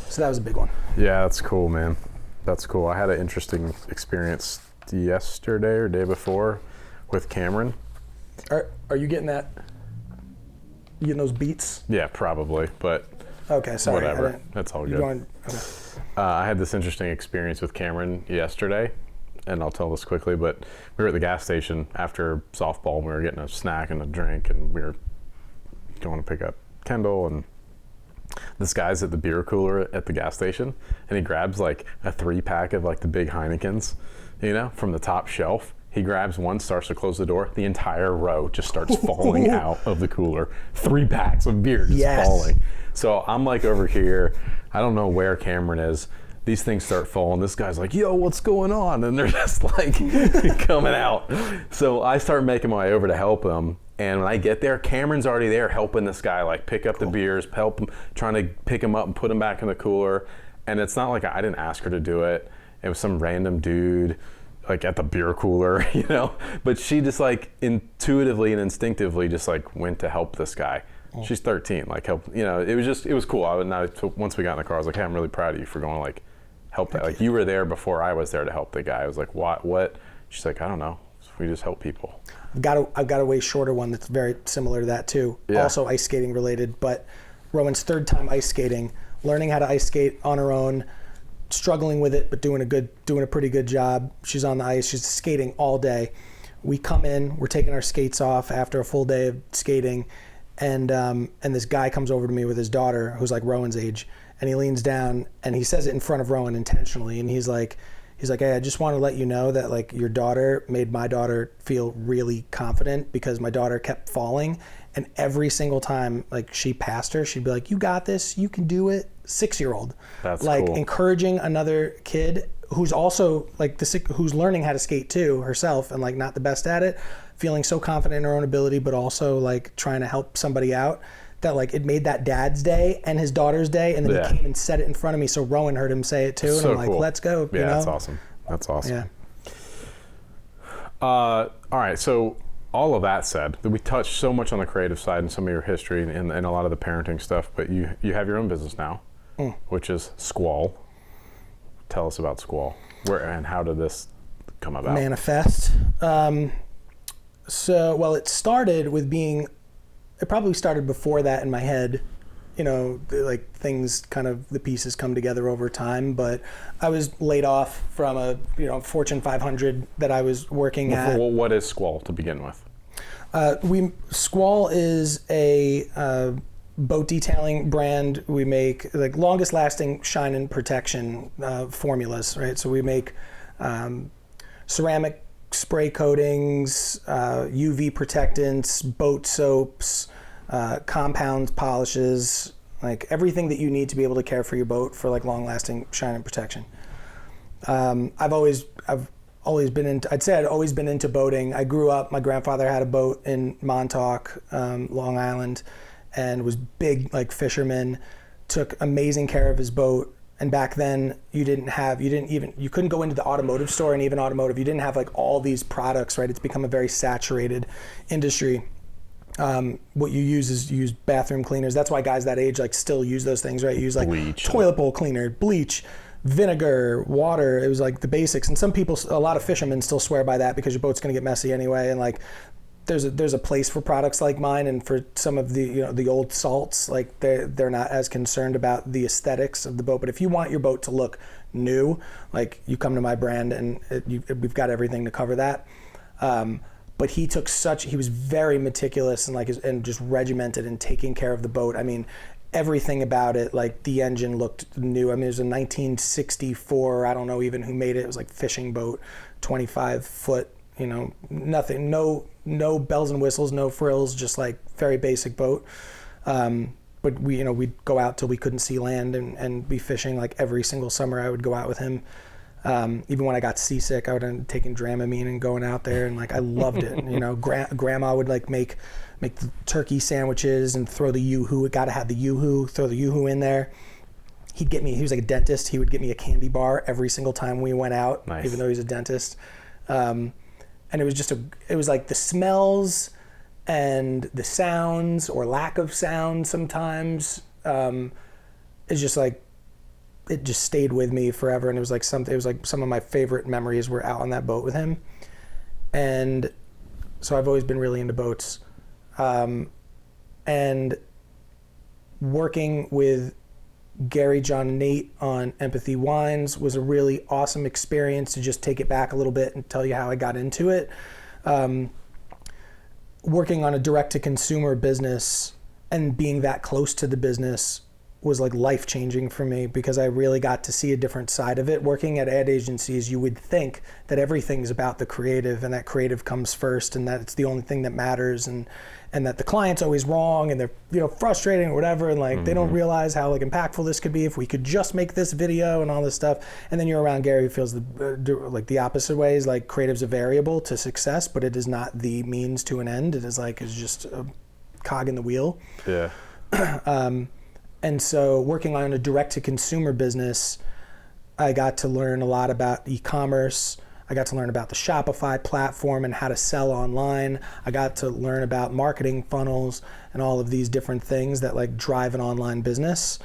So that was a big one. Yeah, that's cool, man. That's cool. I had an interesting experience yesterday or day before with Cameron. Are you getting that? You getting those beats? Yeah, probably, but okay, sorry. Whatever. That's all good. Okay. I had this interesting experience with Cameron yesterday, and I'll tell this quickly, but we were at the gas station after softball, and we were getting a snack and a drink, and we were going to pick up Kendall, and this guy's at the beer cooler at the gas station, and he grabs like a 3-pack of like the big Heinekens, you know, from the top shelf. He grabs one, starts to close the door. The entire row just starts falling out of the cooler. 3 packs of beer just falling. So I'm like over here. I don't know where Cameron is. These things start falling. This guy's like, yo, what's going on? And they're just like coming out. So I start making my way over to help him. And when I get there, Cameron's already there helping this guy like pick up the beers, help him, trying to pick him up and put him back in the cooler. And it's not like I didn't ask her to do it. It was some random dude like at the beer cooler, you know, but she just like intuitively and instinctively just like went to help this guy. She's 13, like help, you know, it was cool. Once we got in the car, I was like, hey, I'm really proud of you for going to like help that. Like you were there before I was there to help the guy. I was like, what? She's like, I don't know. We just help people. I've got a way shorter one that's very similar to that too. Yeah. Also ice skating related, but Rowan's 3rd time ice skating, learning how to ice skate on her own, struggling with it, but doing a pretty good job. She's on the ice. She's skating all day. We come in. We're taking our skates off after a full day of skating, and this guy comes over to me with his daughter, who's like Rowan's age, and he leans down and he says it in front of Rowan intentionally, and he's like, hey, I just want to let you know that like your daughter made my daughter feel really confident because my daughter kept falling, and every single time like she passed her, she'd be like, you got this, you can do it. 6-year-old. That's like cool. Encouraging another kid who's also like who's learning how to skate too herself and like not the best at it, feeling so confident in her own ability, but also like trying to help somebody out, that like it made that dad's day and his daughter's day, and then he came and said it in front of me, so Rowan heard him say it too, and I'm like, cool. Let's go. Yeah, you know? That's awesome. That's awesome. Yeah. All right, so all of that said, we touched so much on the creative side and some of your history and a lot of the parenting stuff, but you have your own business now. which is Squall. Tell us about Squall. Where and how did this come about? Manifest. It started with being, it probably started before that in my head, like things kind of, the pieces come together over time, but I was laid off from a, Fortune 500 that I was working at. Well, what is Squall to begin with? Squall is a boat detailing brand. We make like longest lasting shine and protection formulas, right? So we make ceramic spray coatings, UV protectants, boat soaps, compound polishes, like everything that you need to be able to care for your boat for like long lasting shine and protection. I've always been into, I'd say I'd always been into boating. I grew up, my grandfather had a boat in Montauk, Long Island, and was big like fisherman, took amazing care of his boat. And back then you couldn't go into the automotive store, and even automotive, you didn't have like all these products, right? It's become a very saturated industry. What you use bathroom cleaners. That's why guys that age like still use those things, right? You use like bleach, toilet bowl cleaner, bleach, vinegar, water. It was like the basics. And some people, a lot of fishermen still swear by that because your boat's going to get messy anyway. And like, there's a place for products like mine, and for some of the the old salts, like they're not as concerned about the aesthetics of the boat. But if you want your boat to look new, like you come to my brand, and we've got everything to cover that. But he was very meticulous and just regimented in taking care of the boat. I mean, everything about it, like the engine looked new. I mean, it was a 1964, I don't know even who made it. It was like fishing boat, 25 foot, nothing, no bells and whistles, no frills, just like very basic boat. But we'd go out till we couldn't see land and be fishing like every single summer. I would go out with him. Even when I got seasick, I would end up taking Dramamine and going out there, and like I loved it. Grandma would like make the turkey sandwiches and throw the yoo-hoo. It got to have the yoo-hoo, throw the yoo-hoo in there. He was like a dentist. He would get me a candy bar every single time we went out, nice. Even though he's a dentist. And it was like the smells and the sounds or lack of sound sometimes. It's just like, it just stayed with me forever. And it was like some of my favorite memories were out on that boat with him. And so I've always been really into boats. And working with Gary, John, and Nate on Empathy Wines was a really awesome experience. To just take it back a little bit and tell you how I got into it. Working on a direct-to-consumer business and being that close to the business was like life-changing for me, because I really got to see a different side of it. Working at ad agencies, you would think that everything's about the creative, and that creative comes first, and that it's the only thing that matters, and that the client's always wrong, and they're frustrating or whatever, and like they don't realize how like impactful this could be if we could just make this video and all this stuff. And then you're around Gary, who feels the opposite way, is like creative's a variable to success, but it is not the means to an end. It is like, it's just a cog in the wheel. Yeah. And so working on a direct-to-consumer business, I got to learn a lot about e-commerce. I got to learn about the Shopify platform and how to sell online. I got to learn about marketing funnels and all of these different things that like drive an online business.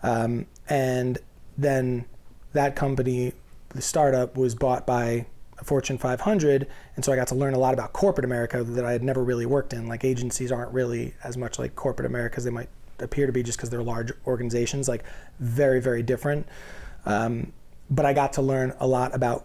And then that company, the startup, was bought by a Fortune 500. And so I got to learn a lot about corporate America that I had never really worked in. Like agencies aren't really as much like corporate America as they might appear to be, just because they're large organizations, like very, very different. But I got to learn a lot about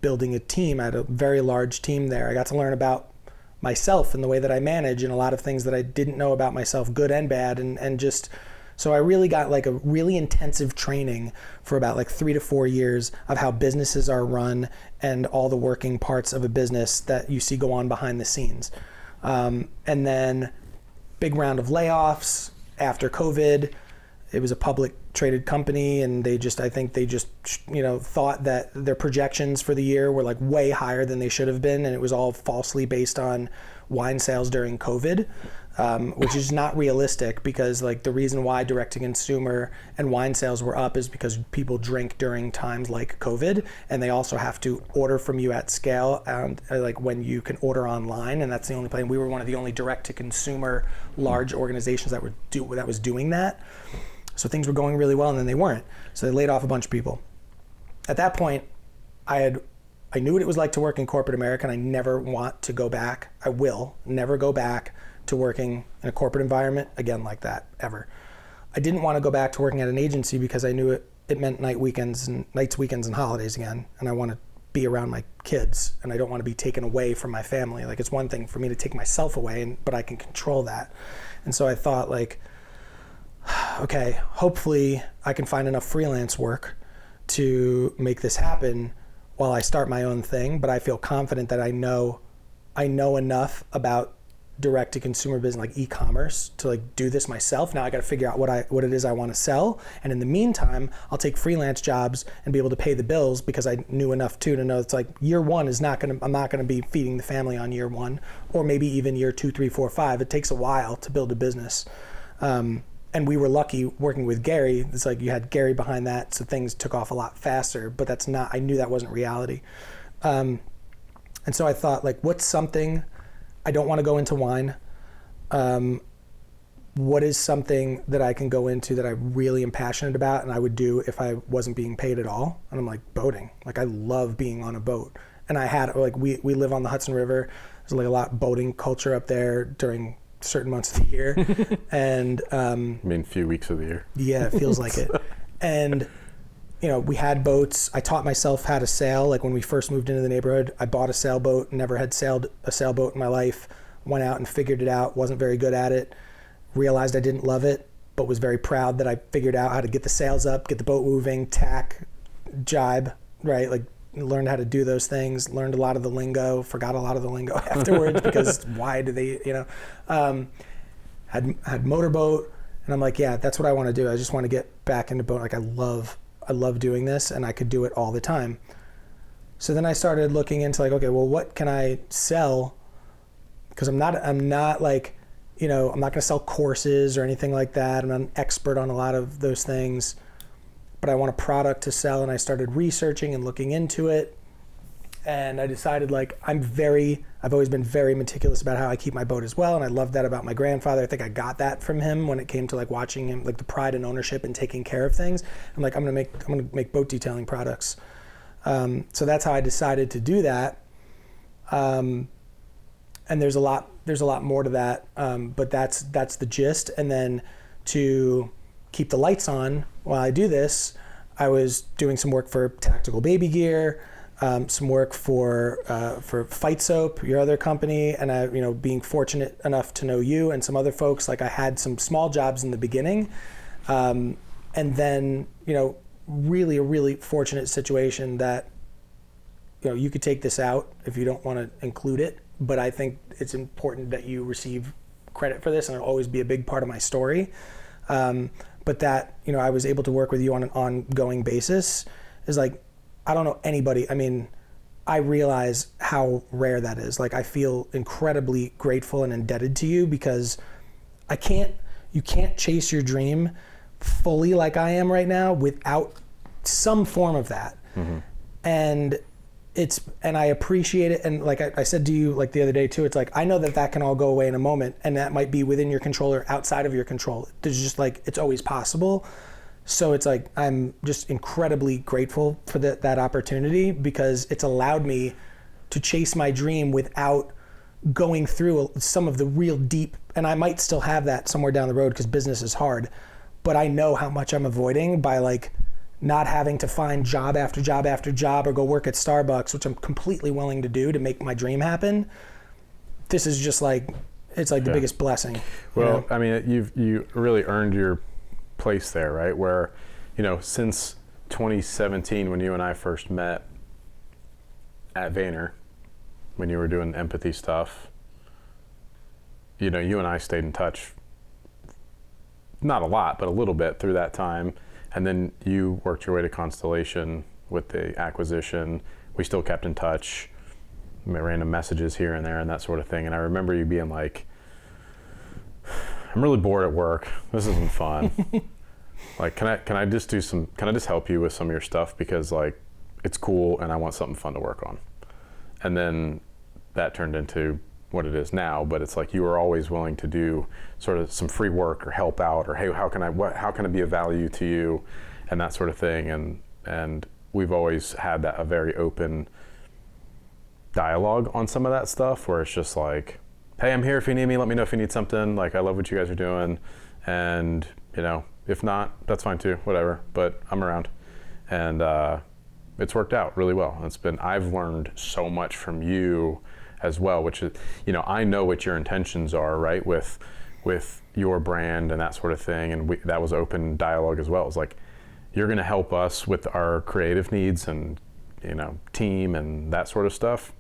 building a team. I had a very large team there. I got to learn about myself and the way that I manage, and a lot of things that I didn't know about myself, good and bad. And just, so I really got like a really intensive training for about like 3 to 4 years of how businesses are run and all the working parts of a business that you see go on behind the scenes. And then big round of layoffs after COVID. It was a public traded company, and I think they just thought that their projections for the year were like way higher than they should have been, and it was all falsely based on wine sales during COVID, which is not realistic, because like the reason why direct to consumer and wine sales were up is because people drink during times like COVID, and they also have to order from you at scale, and like when you can order online, and that's the only place. We were one of the only direct to consumer large organizations that was doing that. So things were going really well, and then they weren't. So they laid off a bunch of people. At that point, I knew what it was like to work in corporate America, and I never want to go back. I will never go back to working in a corporate environment again like that, ever. I didn't want to go back to working at an agency because I knew it meant nights, weekends, and holidays again, and I want to be around my kids, and I don't want to be taken away from my family. Like, it's one thing for me to take myself away, but I can control that. And so I thought, like, okay, hopefully I can find enough freelance work to make this happen while I start my own thing, but I feel confident that I know enough about direct to consumer business, like e-commerce, to like do this myself. Now I got to figure out what it is I want to sell, and in the meantime I'll take freelance jobs and be able to pay the bills, because I knew enough too to know it's like year one is I'm not gonna be feeding the family on year one, or maybe even year 2, 3, 4, 5. It takes a while to build a business. And we were lucky working with Gary. It's like you had Gary behind that, so things took off a lot faster, but I knew that wasn't reality. And so I thought, like, what's something, I don't want to go into wine. What is something that I can go into that I really am passionate about and I would do if I wasn't being paid at all? And I'm like, boating. Like, I love being on a boat. And I had, like, we live on the Hudson River. There's like a lot of boating culture up there during certain months of the year. And I mean, a few weeks of the year. Yeah, it feels like it. And we had boats. I taught myself how to sail. Like, when we first moved into the neighborhood, I bought a sailboat, never had sailed a sailboat in my life, went out and figured it out, wasn't very good at it, realized I didn't love it, but was very proud that I figured out how to get the sails up, get the boat moving, tack, jibe, right? Like, learned how to do those things, learned a lot of the lingo, forgot a lot of the lingo afterwards because why do they, had motorboat, and I'm like, yeah, that's what I want to do. I just want to get back into boat. Like, I love doing this, and I could do it all the time. So then I started looking into, like, okay, well, what can I sell? Because I'm not like, I'm not going to sell courses or anything like that. I'm not an expert on a lot of those things, but I want a product to sell. And I started researching and looking into it. And I decided, like, I've always been very meticulous about how I keep my boat as well. And I love that about my grandfather. I think I got that from him when it came to, like, watching him, like, the pride and ownership and taking care of things. I'm like, I'm going to make boat detailing products. So that's how I decided to do that. And there's a lot more to that. But that's the gist. And then to keep the lights on while I do this, I was doing some work for Tactical Baby Gear, some work for Fight Soap, your other company, and I, being fortunate enough to know you and some other folks. Like, I had some small jobs in the beginning, and then really a really fortunate situation that you could take this out if you don't want to include it, but I think it's important that you receive credit for this, and it'll always be a big part of my story. But that I was able to work with you on an ongoing basis is like, I don't know anybody. I mean, I realize how rare that is. Like, I feel incredibly grateful and indebted to you, because you can't chase your dream fully like I am right now without some form of that. Mm-hmm. And I appreciate it. And like I said to you, like, the other day too, it's like, I know that can all go away in a moment, and that might be within your control or outside of your control. There's just, like, it's always possible. So it's like, I'm just incredibly grateful for that opportunity, because it's allowed me to chase my dream without going through some of the real deep, and I might still have that somewhere down the road because business is hard, but I know how much I'm avoiding by, like, not having to find job after job after job or go work at Starbucks, which I'm completely willing to do to make my dream happen. This is just like, it's like the biggest blessing. Well, I mean, you really earned your place there, right? Where, since 2017, when you and I first met at Vayner, when you were doing empathy stuff, you and I stayed in touch, not a lot, but a little bit through that time. And then you worked your way to Constellation with the acquisition. We still kept in touch, random messages here and there and that sort of thing. And I remember you being like, I'm really bored at work. This isn't fun. Like, can I just help you with some of your stuff, because, like, it's cool and I want something fun to work on. And then that turned into what it is now, but it's like you were always willing to do sort of some free work or help out, or hey, how can I be of value to you, and that sort of thing. And we've always had a very open dialogue on some of that stuff, where it's just like, hey, I'm here if you need me, let me know if you need something, like I love what you guys are doing, and if not, that's fine too, whatever, but I'm around. And it's worked out really well. I've learned so much from you as well, which is, I know what your intentions are, right, with your brand and that sort of thing, and that was open dialogue as well. It's like, you're going to help us with our creative needs and team and that sort of stuff,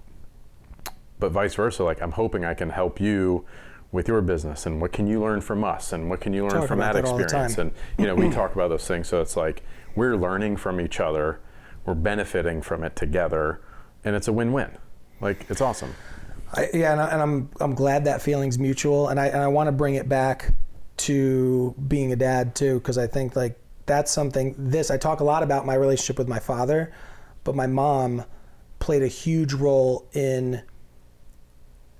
but vice versa, like I'm hoping I can help you with your business, and what can you learn from us, and what can you learn from that experience, and we talk about those things. So it's like we're learning from each other, we're benefiting from it together, and it's a win-win. Like, it's awesome. And I'm glad that feeling's mutual, and I want to bring it back to being a dad too, because I think like that's something. I talk a lot about my relationship with my father, but my mom played a huge role in.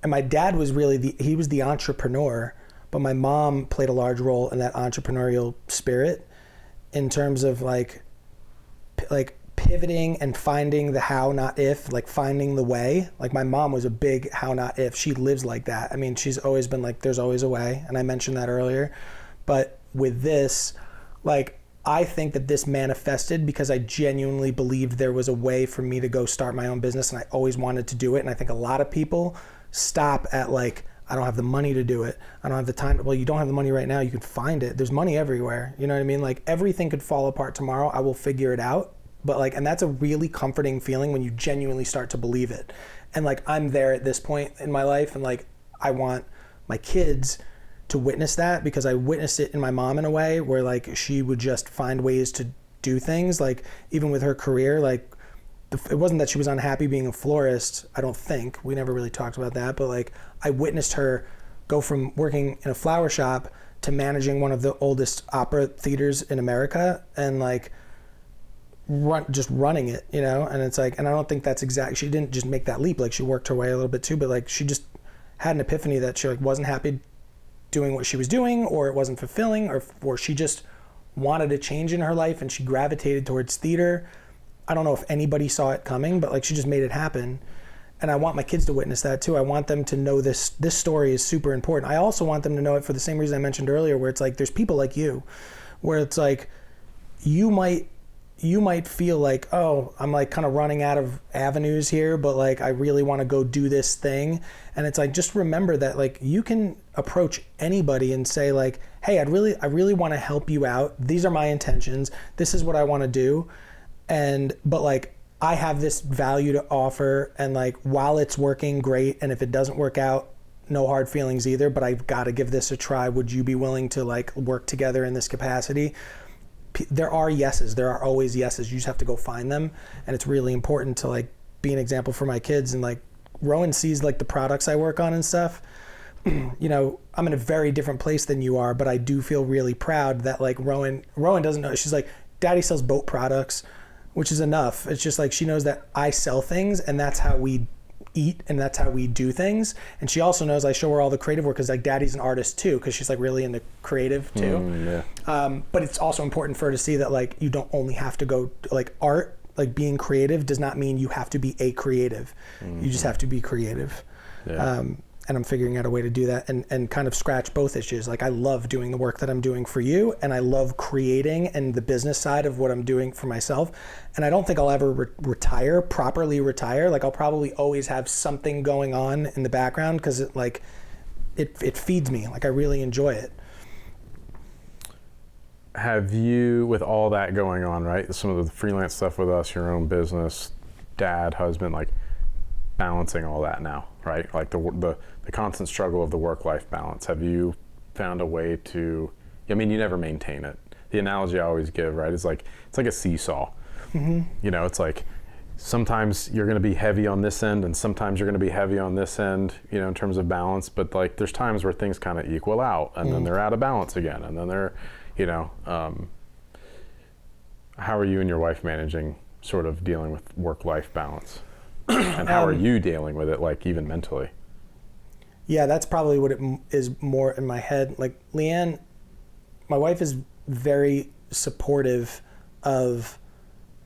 And my dad was really he was the entrepreneur, but my mom played a large role in that entrepreneurial spirit, in terms of like pivoting and finding the how, not if, like finding the way. Like my mom was a big how, not if. She lives like that. I mean, she's always been like, there's always a way. And I mentioned that earlier. But with this, like, I think that this manifested because I genuinely believed there was a way for me to go start my own business, and I always wanted to do it. And I think a lot of people stop at like, I don't have the money to do it. I don't have the time. Well, you don't have the money right now. You can find it. There's money everywhere. You know what I mean? Like, everything could fall apart tomorrow. I will figure it out. But like, and that's a really comforting feeling when you genuinely start to believe it. And like, I'm there at this point in my life, and like, I want my kids to witness that, because I witnessed it in my mom in a way where like she would just find ways to do things. Like, even with her career, like it wasn't that she was unhappy being a florist. I don't think. We never really talked about that, but like, I witnessed her go from working in a flower shop to managing one of the oldest opera theaters in America, and like just running it, and it's like, and I don't think that's she didn't just make that leap. Like, she worked her way a little bit too, but like, she just had an epiphany that she like wasn't happy doing what she was doing, or it wasn't fulfilling, or she just wanted a change in her life, and she gravitated towards theater. I don't know if anybody saw it coming, but like, she just made it happen. And I want my kids to witness that too. I want them to know this story is super important. I also want them to know it for the same reason I mentioned earlier, where it's like, there's people like you, where it's like, you might feel like, oh, I'm like kind of running out of avenues here, but like, I really want to go do this thing. And it's like, just remember that like, you can approach anybody and say like, hey, I really want to help you out. These are my intentions. This is what I want to do. But like, I have this value to offer, and like, while it's working, great. And if it doesn't work out, no hard feelings either, but I've got to give this a try. Would you be willing to like work together in this capacity? There are yeses. There are always yeses. You just have to go find them. And it's really important to like be an example for my kids. And like, Rowan sees like the products I work on and stuff. I'm in a very different place than you are, but I do feel really proud that like Rowan doesn't know. She's like, Daddy sells boat products, which is enough. It's just like, she knows that I sell things, and that's how we eat, and that's how we do things. And she also knows I show her all the creative work, because like, Daddy's an artist too, because she's like really into creative too. But it's also important for her to see that like, you don't only have to go like art, like being creative does not mean you have to be a creative. You just have to be creative. And I'm figuring out a way to do that and kind of scratch both issues. Like, I love doing the work that I'm doing for you, and I love creating and the business side of what I'm doing for myself. And I don't think I'll ever properly retire. Like, I'll probably always have something going on in the background, because it feeds me. Like, I really enjoy it. Have you, with all that going on, right? Some of the freelance stuff with us, your own business, dad, husband, like balancing all that now, right? Like the constant struggle of the work-life balance. Have you found a way to, I mean, you never maintain it. The analogy I always give, right, is like, it's like a seesaw. It's like, sometimes you're going to be heavy on this end, and sometimes you're going to be heavy on this end, in terms of balance. But like, there's times where things kind of equal out, and then they're out of balance again, and then they're, how are you and your wife managing sort of dealing with work-life balance? And how are you dealing with it, like, even mentally? Yeah, that's probably what it is more in my head. Like Leanne, my wife is very supportive of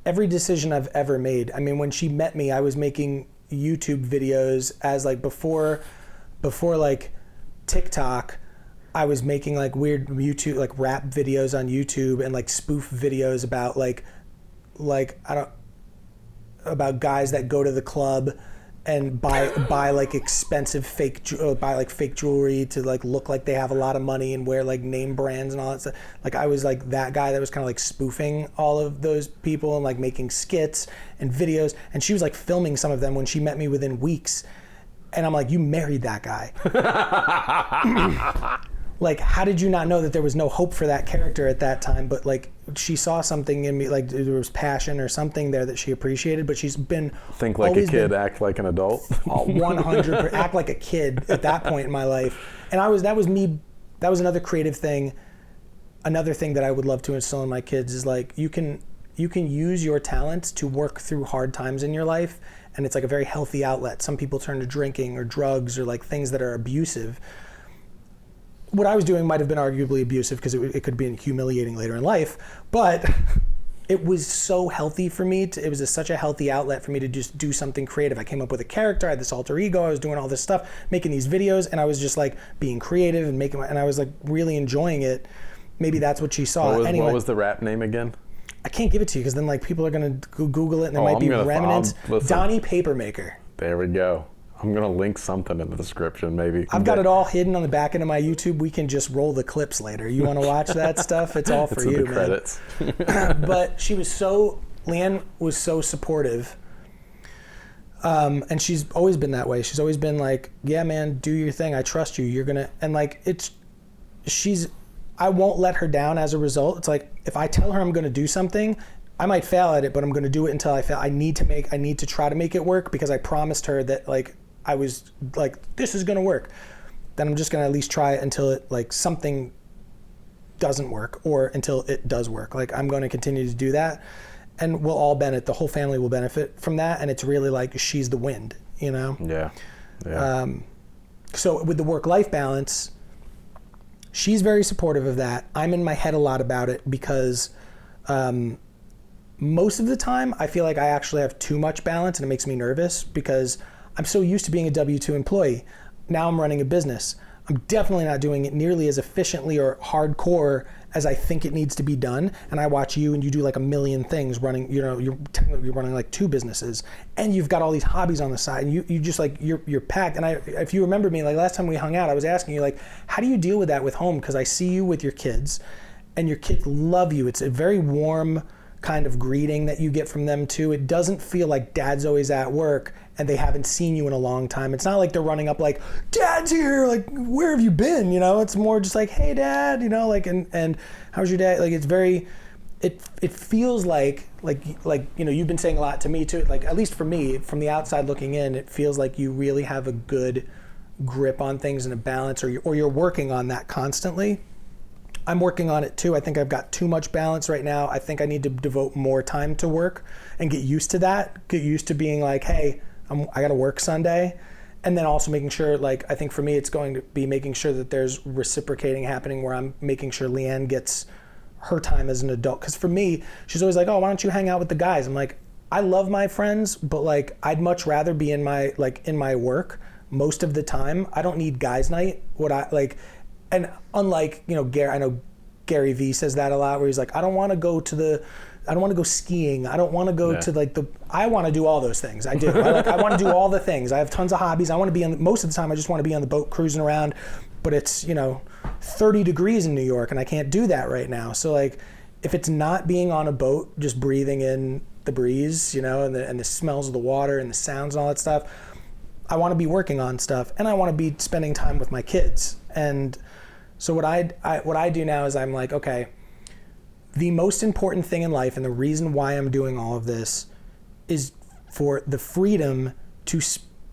every decision I've ever made. I mean, when she met me, I was making YouTube videos as like before like TikTok, I was making like weird YouTube, like rap videos on YouTube and like spoof videos about like about guys that go to the club and buy like expensive fake jewelry to like look like they have a lot of money and wear like name brands and all that stuff. Like I was like that guy that was kind of like spoofing all of those people and like making skits and videos. And she was like filming some of them when she met me within weeks. And I'm like, you married that guy. Like, how did you not know that there was no hope for that character at that time? But like, she saw something in me, like there was passion or something there that she appreciated. But she's been think like a kid, act like an adult. 100%, act like a kid at that point in my life. And that was me. That was another creative thing. Another thing that I would love to instill in my kids is like you can use your talents to work through hard times in your life, and it's like a very healthy outlet. Some people turn to drinking or drugs or like things that are abusive. What I was doing might have been arguably abusive because it could be humiliating later in life, but it was so healthy for me. It was such a healthy outlet for me to just do something creative. I came up with a character, I had this alter ego, I was doing all this stuff, making these videos, and I was just like being creative and and I was like really enjoying it. Maybe that's what she saw. What was the rap name again? I can't give it to you because then like people are gonna Google it and there might be remnants. Donnie Papermaker. There we go. I'm going to link something in the description, maybe. I've got it all hidden on the back end of my YouTube. We can just roll the clips later. You want to watch that stuff? It's all for you, man. Credits. But Leanne was so supportive. And she's always been that way. She's always been like, yeah, man, do your thing. I trust you. You're going to, and like, I won't let her down as a result. It's like, if I tell her I'm going to do something, I might fail at it, but I'm going to do it until I fail. I need to try to make it work because I promised her that like, I was like, this is going to work. Then I'm just going to at least try it until it like something doesn't work or until it does work. Like I'm going to continue to do that and we'll all benefit. The whole family will benefit from that. And it's really like, she's the wind, you know? Yeah. So with the work-life balance, she's very supportive of that. I'm in my head a lot about it because, most of the time I feel like I actually have too much balance and it makes me nervous because I'm so used to being a W-2 employee. Now I'm running a business. I'm definitely not doing it nearly as efficiently or hardcore as I think it needs to be done. And I watch you and you do like a million things running, you know, you're running like 2 businesses and you've got all these hobbies on the side and you just like, you're packed. And if you remember me, like last time we hung out, I was asking you like, how do you deal with that with home? Because I see you with your kids and your kids love you. It's a very warm kind of greeting that you get from them too. It doesn't feel like dad's always at work and they haven't seen you in a long time. It's not like they're running up like, dad's here, like, where have you been? You know, it's more just like, hey dad, you know, like, and how's your dad? Like, it's very, it feels like, you know, you've been saying a lot to me too, like, at least for me, from the outside looking in, it feels like you really have a good grip on things and a balance, or you're working on that constantly. I'm working on it too. I think I've got too much balance right now. I think I need to devote more time to work and get used to that. Get used to being like, hey, I got to work Sunday. And then also making sure, like, I think for me, it's going to be making sure that there's reciprocating happening where I'm making sure Leanne gets her time as an adult. Because for me, she's always like, oh, why don't you hang out with the guys? I'm like, I love my friends, but like, I'd much rather be in my work most of the time. I don't need guys' night. And unlike, you know, I know Gary Vee says that a lot where he's like, I don't want to go skiing. I don't want to go to I want to do all those things. I do. I want to do all the things. I have tons of hobbies. I want to be most of the time I just want to be on the boat cruising around, but it's, you know, 30 degrees in New York and I can't do that right now. So like, if it's not being on a boat, just breathing in the breeze, you know, and the smells of the water and the sounds and all that stuff, I want to be working on stuff and I want to be spending time with my kids. And so what I do now is I'm like, okay, the most important thing in life and the reason why I'm doing all of this is for the freedom to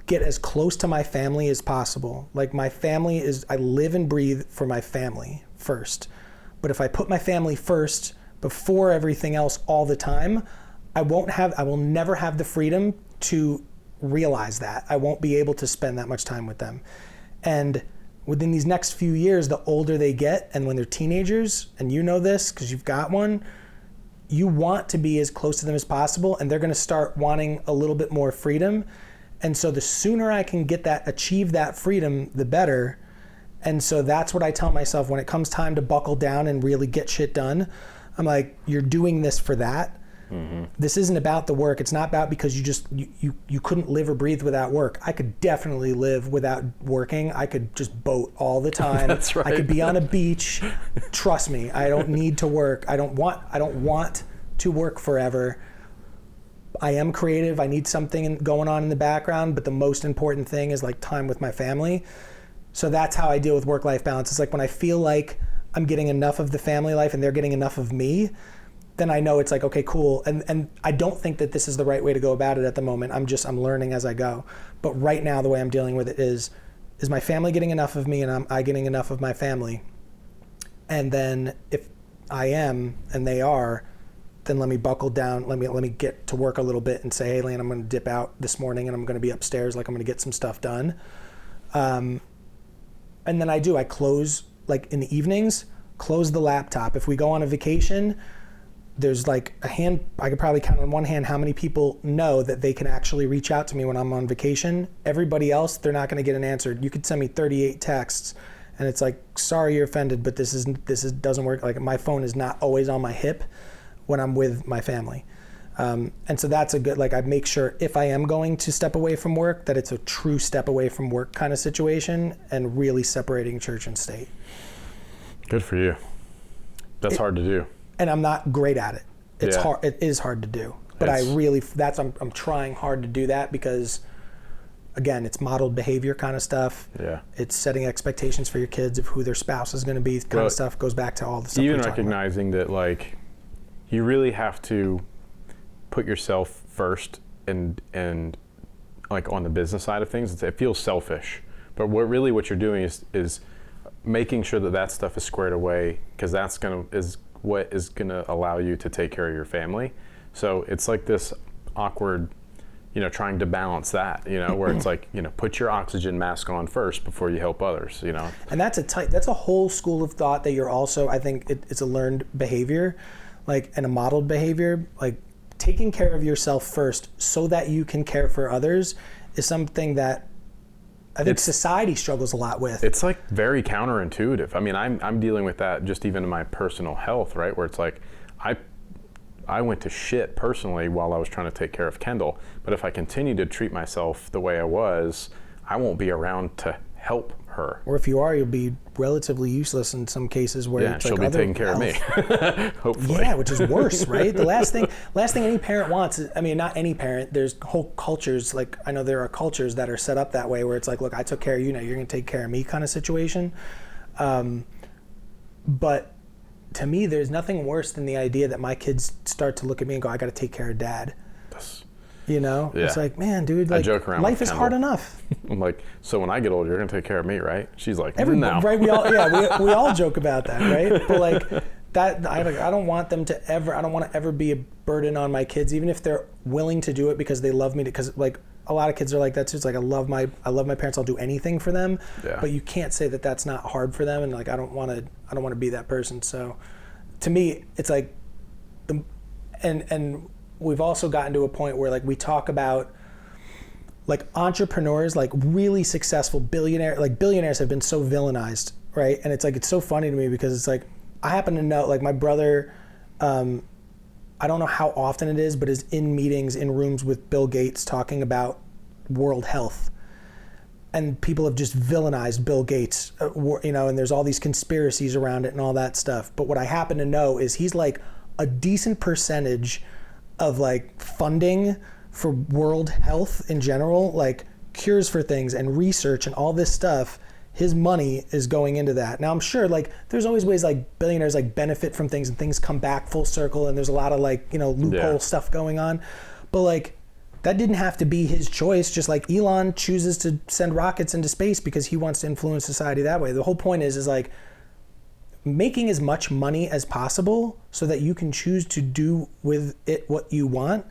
get as close to my family as possible. Like my family I live and breathe for my family first. But if I put my family first before everything else all the time, I will never have the freedom to realize that. I won't be able to spend that much time with them. And within these next few years, the older they get, and when they're teenagers, and you know this because you've got one, you want to be as close to them as possible, and they're going to start wanting a little bit more freedom. And so the sooner I can achieve that freedom, the better. And so that's what I tell myself when it comes time to buckle down and really get shit done. I'm like, you're doing this for that. Mm-hmm. This isn't about the work. It's not about because you couldn't live or breathe without work. I could definitely live without working. I could just boat all the time. That's right. I could be on a beach. Trust me, I don't need to work. I don't want to work forever. I am creative. I need something going on in the background, but the most important thing is like time with my family. So that's how I deal with work-life balance. It's like when I feel like I'm getting enough of the family life and they're getting enough of me, then I know it's like, okay, cool. And I don't think that this is the right way to go about it at the moment. I'm learning as I go. But right now, the way I'm dealing with it is my family getting enough of me and am I getting enough of my family? And then if I am and they are, then let me buckle down. Let me get to work a little bit and say, hey, Lane, I'm going to dip out this morning and I'm going to be upstairs. Like I'm going to get some stuff done. And then I close, like in the evenings, close the laptop. If we go on a vacation, there's like I could probably count on one hand how many people know that they can actually reach out to me when I'm on vacation. Everybody else, they're not going to get an answer. You could send me 38 texts and it's like, sorry you're offended, but this doesn't work. Like my phone is not always on my hip when I'm with my family. And so that's a good, like I make sure if I am going to step away from work, that it's a true step away from work kind of situation and really separating church and state. Good for you. That's hard to do. And I'm not great at it. It's hard. It is hard to do. But I'm trying hard to do that because, again, it's modeled behavior kind of stuff. Yeah. It's setting expectations for your kids of who their spouse is going to be. Kind of stuff goes back to all the stuff. Even recognizing that, like, you really have to put yourself first and like on the business side of things. It feels selfish, but what you're doing is making sure that stuff is squared away because that's what is gonna allow you to take care of your family. So it's like this awkward, trying to balance that, where it's like, put your oxygen mask on first before you help others, And that's a whole school of thought that you're also, I think it's a learned behavior, like, and a modeled behavior, like taking care of yourself first so that you can care for others is something that I think society struggles a lot with. It's like very counterintuitive. I mean, I'm dealing with that just even in my personal health, right? Where it's like, I went to shit personally while I was trying to take care of Kendall. But if I continue to treat myself the way I was, I won't be around to help her. Or if you are, you'll be relatively useless in some cases where it's she'll like be taking care of me. Hopefully. Yeah, which is worse, right? The last thing any parent wants is, I mean, not any parent, there's whole cultures, like I know there are cultures that are set up that way where it's like, look, I took care of you, now you're going to take care of me kind of situation. But to me, there's nothing worse than the idea that my kids start to look at me and go, I got to take care of dad. It's like, man, dude, like, I joke around life with is hard enough. I'm like, so when I get older, you're gonna take care of me, right? She's like, no. Right? We all joke about that, right? But like that, I don't want them to ever. I don't want to ever be a burden on my kids, even if they're willing to do it because they love me. Because like a lot of kids are like that too. It's like I love my parents. I'll do anything for them. Yeah. But you can't say that that's not hard for them. And like I don't want to be that person. So to me, it's like and we've also gotten to a point where like we talk about like entrepreneurs, like really successful billionaires have been so villainized, right? And it's like, it's so funny to me because it's like, I happen to know, like my brother, I don't know how often it is, but is in meetings, in rooms with Bill Gates talking about world health. And people have just villainized Bill Gates, and there's all these conspiracies around it and all that stuff. But what I happen to know is he's like a decent percentage of like funding for world health in general, like cures for things and research and all this stuff, his money is going into that. Now I'm sure like there's always ways like billionaires like benefit from things and things come back full circle and there's a lot of like, loophole stuff going on. But like that didn't have to be his choice, just like Elon chooses to send rockets into space because he wants to influence society that way. The whole point is like making as much money as possible so that you can choose to do with it what you want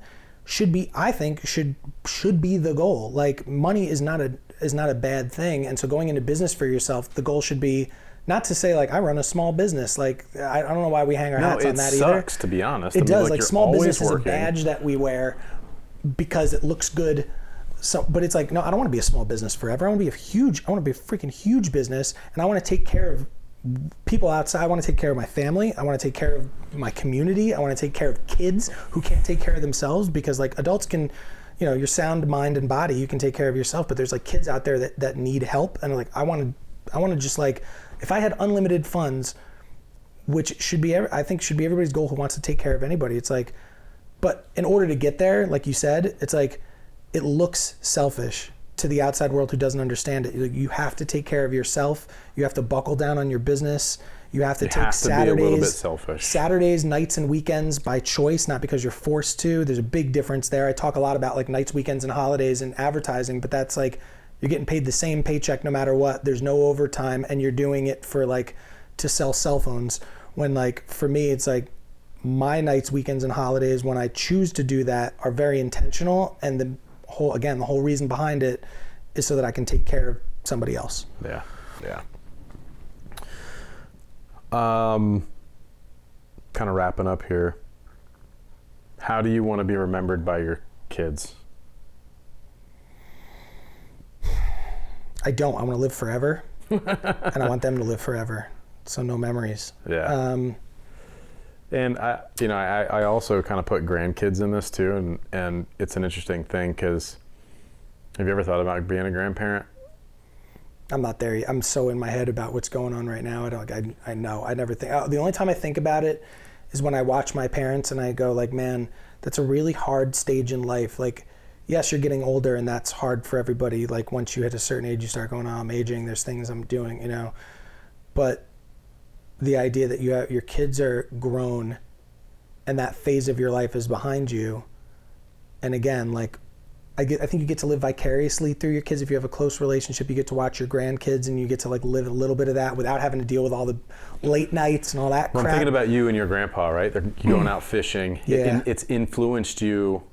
I think should be the goal. Like money is not a bad thing. And so going into business for yourself, the goal should be not to say like I run a small business. Like I don't know why we hang our hats on that either. No, it sucks, to be honest. It does. Like small business working. is a badge that we wear because it looks good. So, but it's like, no, I don't want to be a small business forever. I want to be a freaking huge business, and I want to take care of people outside. I want to take care of my family. I want to take care of my community. I want to take care of kids who can't take care of themselves, because like adults can, your sound mind and body, you can take care of yourself, but there's like kids out there that need help. And like, I want to just like, if I had unlimited funds, which I think should be everybody's goal who wants to take care of anybody. It's like, but in order to get there, like you said, it's like, it looks selfish to the outside world who doesn't understand it. You have to take care of yourself. You have to buckle down on your business. You have to take Saturdays, be a little bit selfish. Saturdays, nights, and weekends by choice, not because you're forced to. There's a big difference there. I talk a lot about like nights, weekends, and holidays in advertising, but that's like you're getting paid the same paycheck no matter what. There's no overtime, and you're doing it for like to sell cell phones. When like for me, it's like my nights, weekends, and holidays, when I choose to do that, are very intentional, and the whole reason behind it is so that I can take care of somebody else. Yeah. Kind of wrapping up here. How do you want to be remembered by your kids? I don't. I want to live forever, and I want them to live forever. So no memories. Yeah. And I also kind of put grandkids in this too, and it's an interesting thing because have you ever thought about being a grandparent? I'm not there yet. I'm so in my head about what's going on right now. I know. I never think. The only time I think about it is when I watch my parents and I go like, man, that's a really hard stage in life. Like, yes, you're getting older and that's hard for everybody. Like once you hit a certain age, you start going, oh, I'm aging. There's things I'm doing, but the idea that your kids are grown and that phase of your life is behind you. And again, like I think you get to live vicariously through your kids. If you have a close relationship, you get to watch your grandkids and you get to like live a little bit of that without having to deal with all the late nights and all that crap. I'm thinking about you and your grandpa, right? They're going out fishing. Yeah. It's influenced you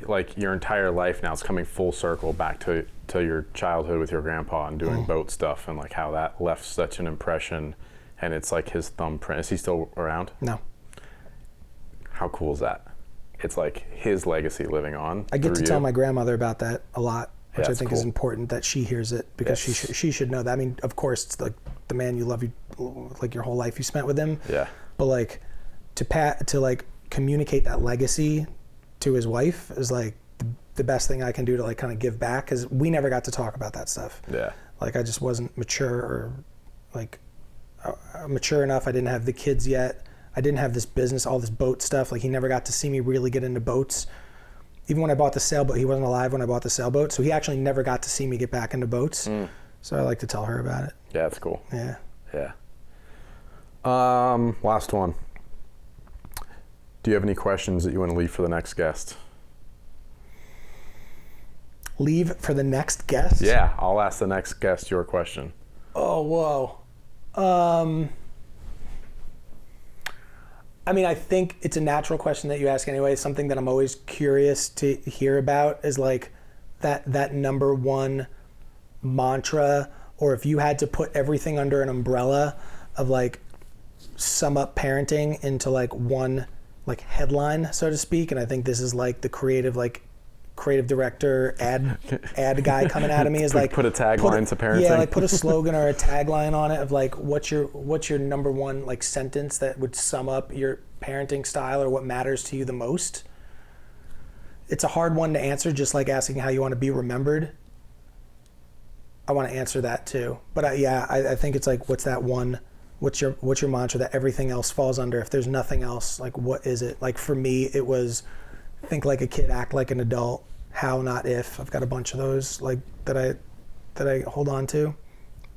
like your entire life now. It's coming full circle back to your childhood with your grandpa and doing boat stuff, and like how that left such an impression. And it's like his thumbprint. Is he still around? No. How cool is that? It's like his legacy living on. I get to tell my grandmother about that a lot, which I think is important that she hears it, because she should know that. I mean, of course, it's like the man you love, like your whole life you spent with him. Yeah. But like to like communicate that legacy to his wife is like the best thing I can do to like kind of give back, because we never got to talk about that stuff. Yeah. Like I just wasn't mature or like mature enough. I didn't have the kids yet. I didn't have this business, all this boat stuff. Like he never got to see me really get into boats. Even when I bought the sailboat, he wasn't alive when I bought the sailboat. So he actually never got to see me get back into boats. So I like to tell her about it. Yeah, that's cool. Yeah. Yeah. Last one. Do you have any questions that you want to leave for the next guest? Leave for the next guest? Yeah, I'll ask the next guest your question. Oh, whoa. I mean, I think it's a natural question that you ask anyway. Something that I'm always curious to hear about is like that number one mantra, or if you had to put everything under an umbrella of like sum up parenting into like one like headline, so to speak. And I think this is like the creative director ad guy coming out of me is like put a tagline to parenting. Yeah, like put a slogan or a tagline on it of like what's your number one like sentence that would sum up your parenting style or what matters to you the most. It's a hard one to answer, just like asking how you want to be remembered. I want to answer that too, but I think it's like what's that one? What's your mantra that everything else falls under? If there's nothing else, like what is it? Like for me, it was think like a kid, act like an adult. How, not if. I've got a bunch of those like that I hold on to.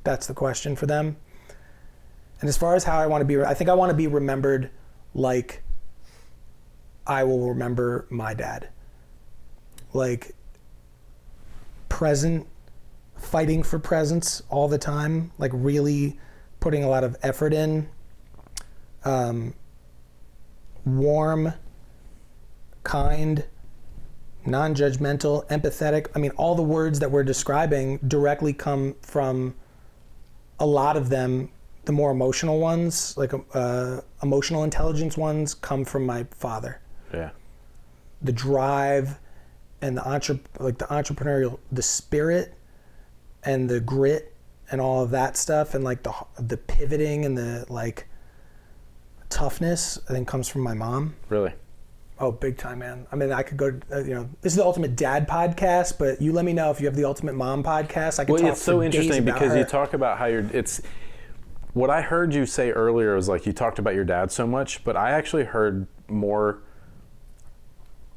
That's the question for them. And as far as how I want to be, I think I want to be remembered like I will remember my dad. Like present, fighting for presence all the time, like really putting a lot of effort in. Warm, kind, non-judgmental, empathetic. I mean, all the words that we're describing directly come from a lot of them. The more emotional ones, like emotional intelligence ones, come from my father. Yeah. The drive and the entrepreneurial, the spirit and the grit and all of that stuff, and like the pivoting and the like toughness, I think comes from my mom. Really? Oh, big time, man. I mean, I could go, this is the Ultimate Dad podcast, but you let me know if you have the Ultimate Mom podcast. I could talk it's so for days interesting about because her. you talk about how what I heard you say earlier was like you talked about your dad so much, but I actually heard more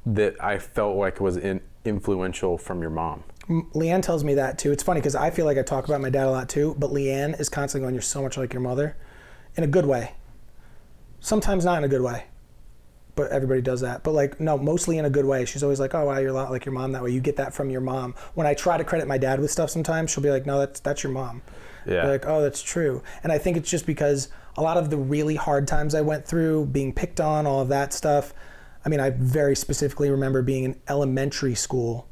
that I felt like was influential from your mom. Leanne tells me that too. It's funny because I feel like I talk about my dad a lot too, but Leanne is constantly going, you're so much like your mother, in a good way. Sometimes not in a good way, but everybody does that. But like, no, mostly in a good way. She's always like, oh wow, you're a lot like your mom that way. You get that from your mom. When I try to credit my dad with stuff sometimes, she'll be like, no, that's your mom. Yeah. They're like, oh, that's true. And I think it's just because a lot of the really hard times I went through, being picked on, all of that stuff. I mean, I very specifically remember being in elementary school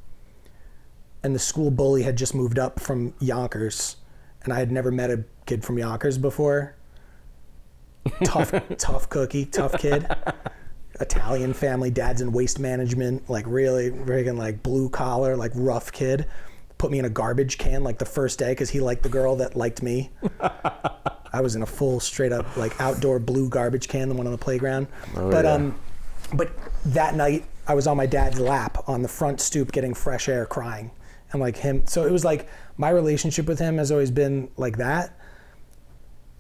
and the school bully had just moved up from Yonkers and I had never met a kid from Yonkers before. Tough cookie, tough kid. Italian family, dad's in waste management, like really friggin' like blue collar, like rough kid. Put me in a garbage can like the first day because he liked the girl that liked me. I was in a full straight up like outdoor blue garbage can, the one on the playground. Oh, but yeah. But that night I was on my dad's lap on the front stoop getting fresh air crying. And like him, so it was like my relationship with him has always been like that.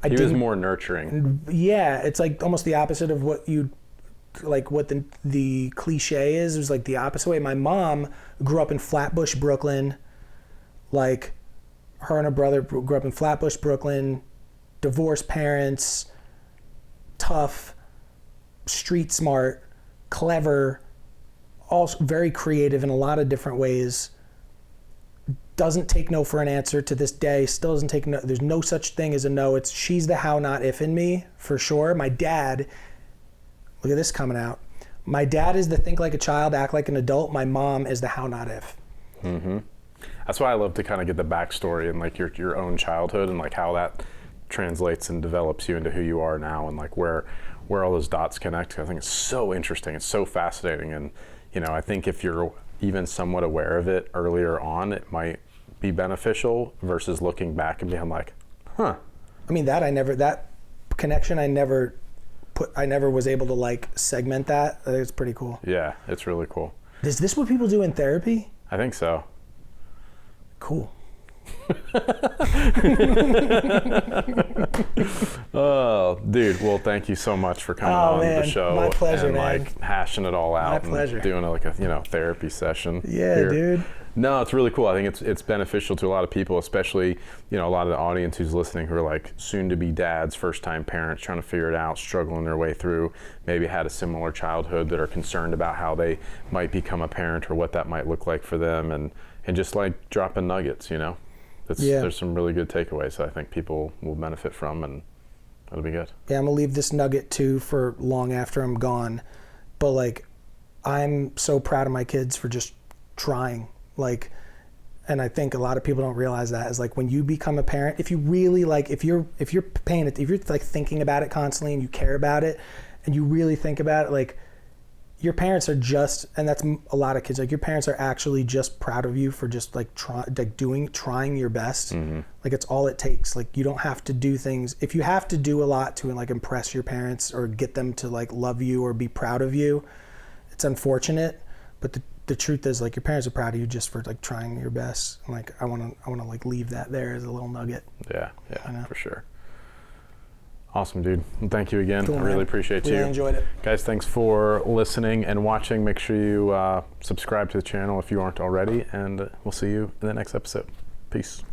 He was more nurturing. Yeah, it's like almost the opposite of what you like what the cliche is. It was like the opposite way. My mom grew up in Flatbush, Brooklyn. Like her and her brother grew up in Flatbush, Brooklyn, divorced parents, tough, street smart, clever, also very creative in a lot of different ways. Doesn't take no for an answer to this day. Still doesn't take no. There's no such thing as a no. It's she's the how, not if in me, for sure. My dad, look at this coming out. My dad is the think like a child, act like an adult. My mom is the how, not if. Mm-hmm. That's why I love to kind of get the backstory and like your own childhood and like how that translates and develops you into who you are now and like where all those dots connect. I think it's so interesting. It's so fascinating. And, I think if you're even somewhat aware of it earlier on, it might be beneficial versus looking back and being like, huh. I mean, that connection, I never was able to like segment that. I think it's pretty cool. Yeah, it's really cool. Is this what people do in therapy? I think so. Cool. Oh, dude. Well, thank you so much for coming on the show. My pleasure, and man. like hashing it all out. My pleasure. And doing like a therapy session. Yeah, here. dude. No, it's really cool. I think it's beneficial to a lot of people, especially a lot of the audience who's listening who are like soon to be dads, first time parents, trying to figure it out, struggling their way through, maybe had a similar childhood that are concerned about how they might become a parent or what that might look like for them, and just like dropping nuggets. There's some really good takeaways that I think people will benefit from, and it'll be good. Yeah, I'm gonna leave this nugget too for long after I'm gone. But like, I'm so proud of my kids for just trying. Like, and I think a lot of people don't realize that is like when you become a parent, if you really like, if you're paying it, if you're like thinking about it constantly and you care about it, and you really think about it, like your parents are just, and that's a lot of kids, like your parents are actually just proud of you for just like trying your best. Mm-hmm. Like it's all it takes. Like you don't have to do things. If you have to do a lot to like impress your parents or get them to like love you or be proud of you, it's unfortunate. But the truth is like your parents are proud of you just for like trying your best. And like I want to like leave that there as a little nugget. Yeah, for sure. Awesome, dude. Well, thank you again. Cool, I really appreciate you. Really enjoyed it. Guys, thanks for listening and watching. Make sure you subscribe to the channel if you aren't already, and we'll see you in the next episode. Peace.